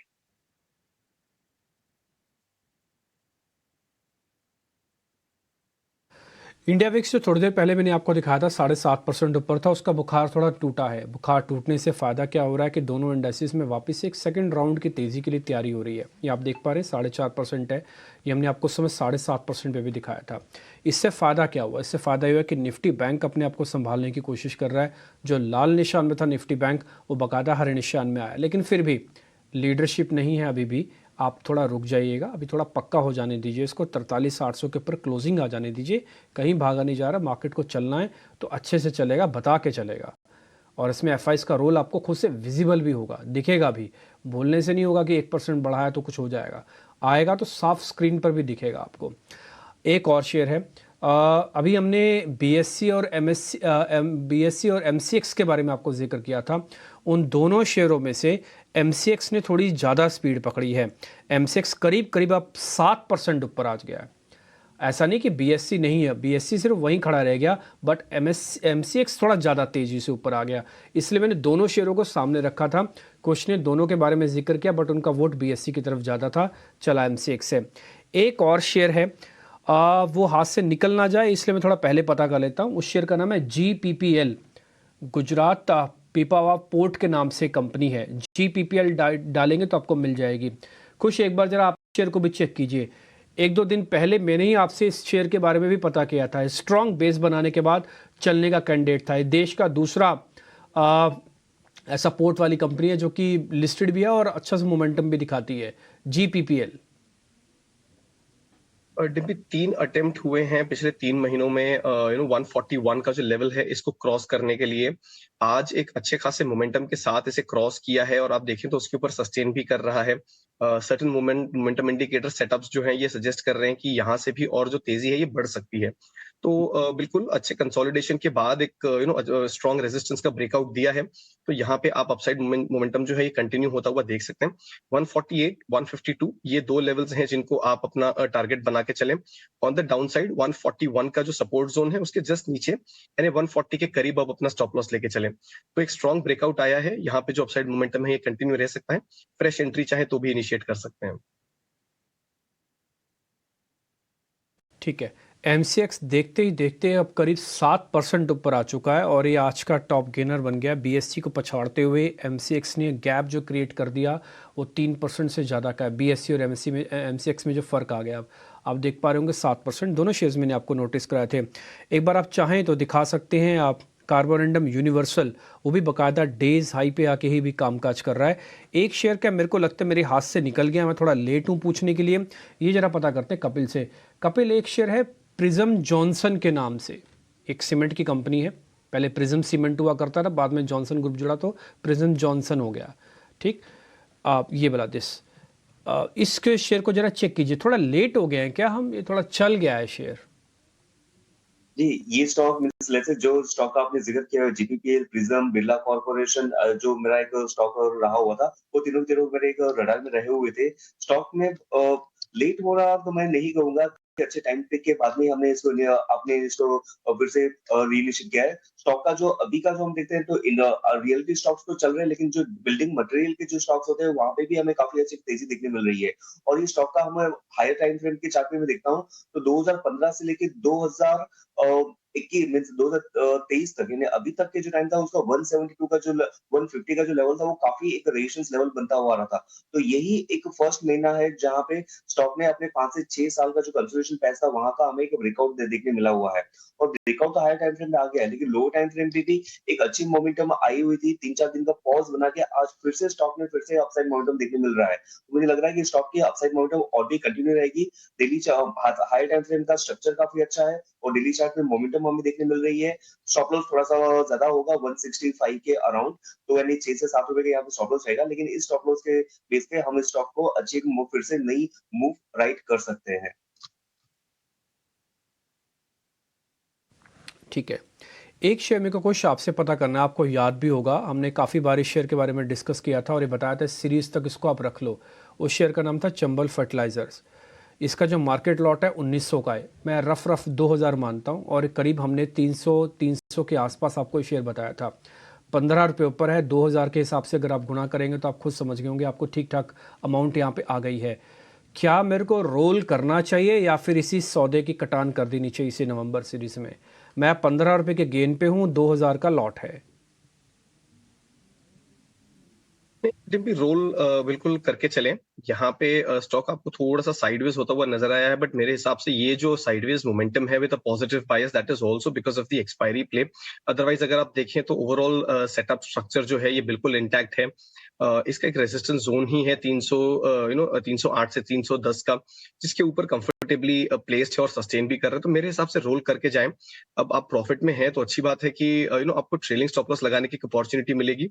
Speaker 2: India VIX जो थोड़ी देर पहले मैंने आपको दिखाया था 7.5% ऊपर था, उसका बुखार थोड़ा टूटा है। बुखार टूटने से फ़ायदा क्या हो रहा है कि दोनों इंडेक्सेस में वापस एक सेकंड राउंड की तेज़ी के लिए तैयारी हो रही है। ये आप देख पा रहे हैं 4.5% है, ये हमने आपको समय 7.5% पे भी दिखाया था। इससे फ़ायदा क्या हुआ? इससे फ़ायदा ये हुआ कि निफ्टी बैंक अपने आप को संभालने की कोशिश कर रहा है। जो लाल निशान में था निफ्टी बैंक, वो बाकायदा हरे निशान में आया, लेकिन फिर भी लीडरशिप नहीं है अभी भी। आप थोड़ा रुक जाइएगा, अभी थोड़ा पक्का हो जाने दीजिए इसको, 43,800 के ऊपर क्लोजिंग आ जाने दीजिए। कहीं भागा नहीं जा रहा, मार्केट को चलना है तो अच्छे से चलेगा, बता के चलेगा, और इसमें FIs का रोल आपको खुद से विजिबल भी होगा, दिखेगा भी। बोलने से नहीं होगा कि 1% बढ़ा है तो कुछ हो जाएगा, आएगा तो साफ स्क्रीन पर भी दिखेगा आपको। एक और शेयर है, अभी हमने BSE और MCX के बारे में आपको जिक्र किया था। उन दोनों शेयरों में से MCX ने थोड़ी ज़्यादा स्पीड पकड़ी है। MCX करीब अब 7% ऊपर आ गया है। ऐसा नहीं कि BSE नहीं है, BSE सिर्फ वहीं खड़ा रह गया, बट MCX थोड़ा ज़्यादा तेज़ी से ऊपर आ गया। इसलिए मैंने दोनों शेयरों को सामने रखा था। कुछ ने दोनों के बारे में जिक्र किया, बट उनका वोट BSE की तरफ ज़्यादा था, चला MCX से। एक और शेयर है, वो हाथ से निकल ना जाए इसलिए मैं थोड़ा पहले पता कर लेता हूँ। उस शेयर का नाम है GPPL, गुजरात पीपावाव पोर्ट के नाम से कंपनी है। GPPL डालेंगे तो आपको मिल जाएगी। खुश, एक बार जरा आप शेयर को भी चेक कीजिए। 1-2 दिन पहले मैंने ही आपसे इस शेयर के बारे में भी पता किया था। स्ट्रॉन्ग बेस बनाने के बाद चलने का कैंडिडेट था। देश का दूसरा ऐसा पोर्ट वाली कंपनी है जो कि लिस्टेड भी है और अच्छा सा मोमेंटम भी दिखाती है, GPPL।
Speaker 13: डिम्पी 3 अटेम्प्ट हुए हैं पिछले 3 महीनों में 141 का जो लेवल है इसको क्रॉस करने के लिए। आज एक अच्छे खासे मोमेंटम के साथ इसे क्रॉस किया है, और आप देखें तो उसके ऊपर सस्टेन भी कर रहा है। सर्टेन मोमेंटम इंडिकेटर सेटअप्स जो हैं ये सजेस्ट कर रहे हैं कि यहाँ से भी और जो तेजी है ये बढ़ सकती है। तो बिल्कुल अच्छे कंसोलिडेशन के बाद एक स्ट्रॉन्ग रेजिस्टेंस का ब्रेकआउट दिया है, तो यहाँ पे आप अपसाइड मोमेंटम जो है ये कंटिन्यू होता हुआ देख सकते हैं। 148, 152 ये 2 लेवल्स हैं जिनको आप अपना टारगेट बना के चलें। ऑन द डाउन साइड 141 का जो सपोर्ट जोन है उसके जस्ट नीचे यानी 140 के करीब आप अपना स्टॉप लॉस लेके चलें। तो एक स्ट्रॉन्ग ब्रेकआउट आया है, यहाँ पे जो अपसाइड मोमेंटम है ये कंटिन्यू रह सकता है। फ्रेश एंट्री चाहे तो भी इनिशिएट कर सकते हैं।
Speaker 2: ठीक है, एमसीएक्स देखते ही देखते अब करीब 7% ऊपर आ चुका है और ये आज का टॉप गेनर बन गया। बीएससी को पछाड़ते हुए एमसीएक्स ने गैप जो क्रिएट कर दिया वो 3% से ज़्यादा का है। बीएससी और एमसीएक्स में जो फ़र्क आ गया, अब आप देख पा रहे होंगे 7%। दोनों शेयर्स मैंने आपको नोटिस कराए थे। एक बार आप चाहें तो दिखा सकते हैं आप कार्बोरेंडम यूनिवर्सल, वो भी बाकायदा डेज हाई पे आके ही भी कामकाज कर रहा है। एक शेयर का मेरे को लगता है मेरे हाथ से निकल गया, मैं थोड़ा लेट हूँ पूछने के लिए। ये जरा पता करते हैं कपिल से। कपिल, एक शेयर है प्रिज्म जॉनसन के नाम से, एक सीमेंट की कंपनी है। पहले प्रिज्म सीमेंट हुआ करता था, बाद में जॉनसन ग्रुप जुड़ा तो प्रिज्म जॉनसन हो गया। ठीक, आप ये बता इसके शेयर को जरा चेक कीजिए। थोड़ा लेट हो गए हैं क्या हम, ये थोड़ा चल गया है शेयर?
Speaker 5: जी, ये स्टॉक मींस लेट्स से जो स्टॉक का आपने जिक्र किया, जीपीपीएल, प्रिज्म, बिरला कॉर्पोरेशन, जो मेरा एक स्टॉक रहा हुआ था, वो तीनों के तीनों मेरे एक रडार में रहे हुए थे। स्टॉक में लेट हो रहा तो मैं नहीं कहूंगा कि अच्छे टाइम पे के बाद में हमने इसको फिर से रीइनिशिएट किया है। स्टॉक का जो अभी का जो हम देखते हैं तो इन रियलिटी स्टॉक्स तो चल रहे हैं, लेकिन जो बिल्डिंग मटेरियल के जो स्टॉक्स होते हैं वहां पे भी हमें काफी अच्छी तेजी देखने मिल रही है। और ये स्टॉक का हम हायर टाइम फ्रेम के चार्ट में देखता हूँ तो 2015 से लेके 2021 मींस 2023 तक, यानी अभी तक के जो टाइम था उसका 172 का जो 150 का जो लेवल था वो काफी एक रेजिस्टेंस लेवल बनता हुआ आ रहा था। तो यही एक फर्स्ट महीना है जहां पे स्टॉक ने अपने 5 से 6 साल का जो कंसोलिडेशन पैस था वहां का हमें एक ब्रेकआउट देखने मिला हुआ है। और ब्रेकआउट तो हायर टाइम फ्रेम में आ गया है, लेकिन लो टाइम फ्रेम पे भी एक अच्छी मोमेंटम आई हुई थी। 3-4 दिन का पॉज बना के आज फिर से स्टॉक में फिर से अपसाइड मोमेंटम देखने मिल रहा है। तो मुझे लग रहा है कि स्टॉक की अपसाइड मोमेंटम और भी कंटिन्यू रहेगी। डेली हायर टाइम फ्रेम का स्ट्रक्चर काफी अच्छा है और डेली चार्ट में मोमेंटम हमें देखने मिल रही है। स्टॉप लॉस थोड़ा सा ज्यादा होगा 165 के अराउंड, तो यानी 6 से 7 रुपए का यहाँ पे स्टॉप लॉस रहेगा, लेकिन इस स्टॉप लॉस के बेस पे हम इस स्टॉक को अच्छी फिर से नई मूव राइट कर सकते हैं।
Speaker 2: ठीक है, एक शेयर मेरे को कुछ आपसे पता करना है, आपको याद भी होगा हमने काफ़ी बार इस शेयर के बारे में डिस्कस किया था और ये बताया था सीरीज तक इसको आप रख लो। उस शेयर का नाम था चंबल फर्टिलाइजर्स। इसका जो मार्केट लॉट है 1900 का है, मैं रफ 2000 मानता हूँ और करीब हमने 300 के आसपास आपको शेयर बताया था। 15 रुपये ऊपर है। 2000 के हिसाब से अगर आप गुना करेंगे तो आप खुद समझ गए होंगे, आपको ठीक ठाक अमाउंट यहाँ पे आ गई है। क्या मेरे को रोल करना चाहिए या फिर इसी सौदे की कटान कर देनी चाहिए इसी नवंबर सीरीज में? मैं 15 रुपये के गेन पे हूँ, 2000 का लॉट है।
Speaker 13: जब भी रोल बिल्कुल करके चलें। यहाँ पे स्टॉक आपको थोड़ा सा साइडवेज होता हुआ नजर आया है, बट मेरे हिसाब से ये जो साइडवेज मोमेंटम है with a positive bias, that is also because of the expiry play. Otherwise अगर आप देखें तो ओवरऑल सेटअप स्ट्रक्चर जो है ये बिल्कुल इंटैक्ट है। इसका एक रेजिस्टेंस जोन ही है 308 से 310 का, जिसके ऊपर कंफर्टेबली प्लेस्ड है और सस्टेन भी कर रहे हैं। तो मेरे हिसाब से रोल करके जाएं। अब आप प्रॉफिट में हैं तो अच्छी बात है कि आपको ट्रेलिंग स्टॉप लॉस लगाने की अपॉर्चुनिटी मिलेगी,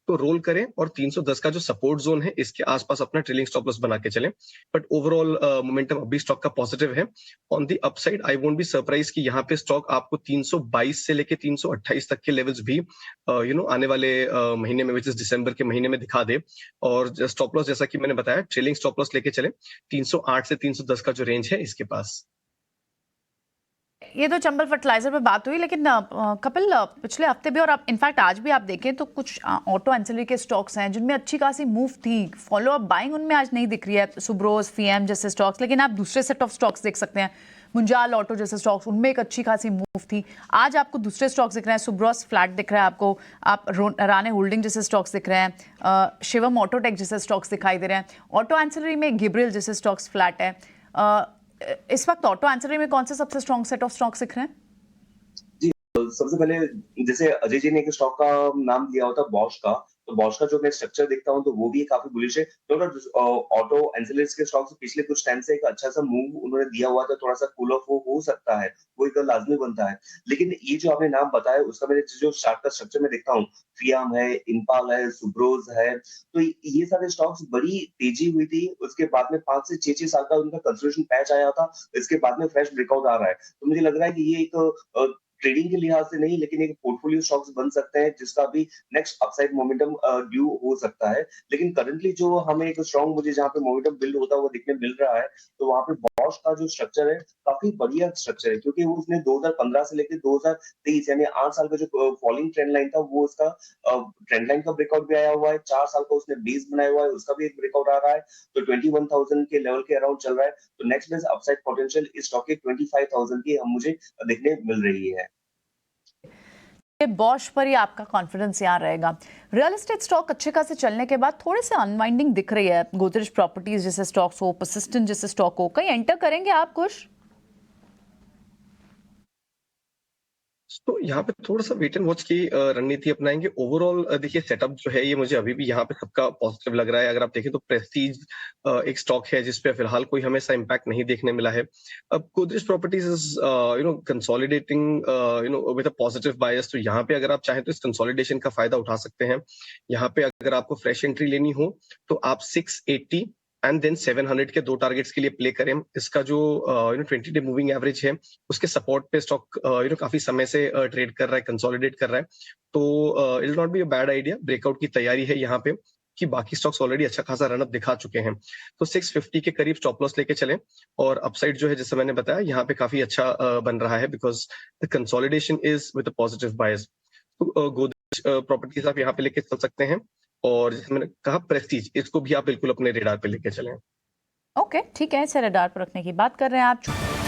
Speaker 13: तो रोल करें और 310 का जो सपोर्ट जोन है इसके आसपास अपना ट्रेलिंग स्टॉप लॉस बना के चलें। बट ओवरऑल मोमेंटम अभी स्टॉक का पॉजिटिव है। On the upside I won't be surprise कि यहाँ पे स्टॉक आपको 322 से लेके 328 तक के लेवल्स भी आने वाले महीने में, विच इज दिसंबर के महीने में दिखा दे। और स्टॉप लॉस जैसा कि मैंने बताया ट्रेलिंग स्टॉप लॉस लेके चले 308 से 310 का जो रेंज है इसके पास।
Speaker 1: ये तो चंबल फर्टिलाइजर पे बात हुई, लेकिन कपिल पिछले हफ्ते भी और आप इनफैक्ट आज भी आप देखें तो कुछ ऑटो एंसिलरी के स्टॉक्स हैं जिनमें अच्छी खासी मूव थी, फॉलो अप बाइंग उनमें आज नहीं दिख रही है, सुब्रोस, फीएम जैसे स्टॉक्स। लेकिन आप दूसरे सेट ऑफ स्टॉक्स देख सकते हैं, मुंजाल ऑटो जैसे स्टॉक्स, उनमें एक अच्छी खासी मूव थी। आज आपको दूसरे स्टॉक्स दिख रहे हैं, सुब्रोस फ्लैट दिख रहा है आपको, आप राणे होल्डिंग जैसे स्टॉक्स दिख रहे हैं, शिवम ऑटोटेक जैसे स्टॉक्स दिखाई दे रहे हैं। ऑटो एंसिलरी में गिब्रिल जैसे स्टॉक्स फ्लैट है। इस वक्त ऑटो एंसिलरी में कौन से सबसे स्ट्रॉन्ग सेट ऑफ स्टॉक्स दिख रहे हैं?
Speaker 5: जी, सबसे पहले जैसे अजय जी ने एक स्टॉक का नाम लिया होता बॉश का, तो बॉश का जो मैं स्ट्रक्चर देखता हूँ तो वो भी काफी बुलिश है। तो ऑटो एंसिलरीज के स्टॉक्स पिछले कुछ टाइम से एक अच्छा सा मूव उन्होंने दिया हुआ था, थोड़ा सा कूल ऑफ वो हो सकता है, वो एक लाजमी बनता है। लेकिन ये जो आपने नाम बताया उसका मैंने जो चार्ट का स्ट्रक्चर में देखता हूँ, फियाम है, इम्पाल है, सुब्रोज है, तो ये सारे स्टॉक्स बड़ी तेजी हुई थी, उसके बाद में 5 से 6 साल का उनका कंसोलिडेशन पैच आया था, इसके बाद में फ्रेश ब्रेकआउट आ रहा है। तो मुझे लग रहा है कि ये एक ट्रेडिंग के लिहाज से नहीं, लेकिन एक पोर्टफोलियो स्टॉक्स बन सकते हैं जिसका भी नेक्स्ट अपसाइड मोमेंटम ड्यू हो सकता है। लेकिन करंटली जो हमें एक स्ट्रॉन्ग मुझे जहाँ पे मोमेंटम बिल्ड होता हुआ दिखने मिल रहा है, तो वहाँ पे बॉश का जो स्ट्रक्चर है काफी बढ़िया स्ट्रक्चर है, क्योंकि वो उसने 2015 से लेकर 2023 यानी 8 साल का जो फॉलिंग ट्रेंड लाइन था वो उसका ट्रेंड लाइन का ब्रेकआउट भी आया हुआ है। 4 साल का उसने बेस बनाया हुआ है, उसका भी एक ब्रेकआउट आ रहा है, तो 21,000 के लेवल के अराउंड चल रहा है। तो नेक्स्ट बेस अपसाइड पोटेंशियल इस स्टॉक के 25,000 की हम मुझे देखने मिल रही है।
Speaker 1: बॉश पर ही आपका कॉन्फिडेंस यहाँ रहेगा। रियल एस्टेट स्टॉक अच्छे खासे चलने के बाद थोड़े से अनवाइंडिंग दिख रही है। गोदरेज प्रॉपर्टीज जैसे स्टॉक्स हो, परसिस्टेंट जैसे स्टॉक हो, कहीं एंटर करेंगे आप कुछ?
Speaker 13: तो यहाँ पे थोड़ा सा वेट एंड वॉच की रणनीति अपनाएंगे। ओवरऑल देखिए सेटअप जो है ये मुझे अभी भी यहाँ पे सबका पॉजिटिव लग रहा है। अगर आप देखें तो प्रेस्टीज एक स्टॉक है जिसपे फिलहाल कोई हमें ऐसा इम्पैक्ट नहीं देखने मिला है। अब Godrej properties is consolidating with a positive bias, तो यहाँ पे अगर आप चाहें तो इस कंसोलिडेशन का फायदा उठा सकते हैं। यहाँ पे अगर आपको फ्रेश एंट्री लेनी हो तो आप 680 एंड देन 700 के 2 टारगेट्स के लिए प्ले करें। इसका जो 20 डे मूविंग एवरेज है उसके सपोर्ट पे स्टॉक काफी समय से ट्रेड कर रहा है, कंसोलिडेट कर रहा है। तो it will not be a bad idea. Breakout की तैयारी है यहाँ पे कि बाकी स्टॉक्स ऑलरेडी अच्छा खासा रनअप दिखा चुके हैं, तो 650 के करीब स्टॉप लॉस लेके चलें। और अपसाइड जो है जैसे मैंने बताया यहाँ पे काफी अच्छा बन रहा है because the consolidation is with a positive bias. तो गोदरेज प्रॉपर्टीज आप यहाँ पे लेके चल सकते हैं। और जैसे मैंने कहा प्रेस्टीज, इसको भी आप बिल्कुल अपने रेडार पे लेके चलें।
Speaker 1: ओके, ठीक है, इसे रडार पर रखने की बात कर रहे हैं आप।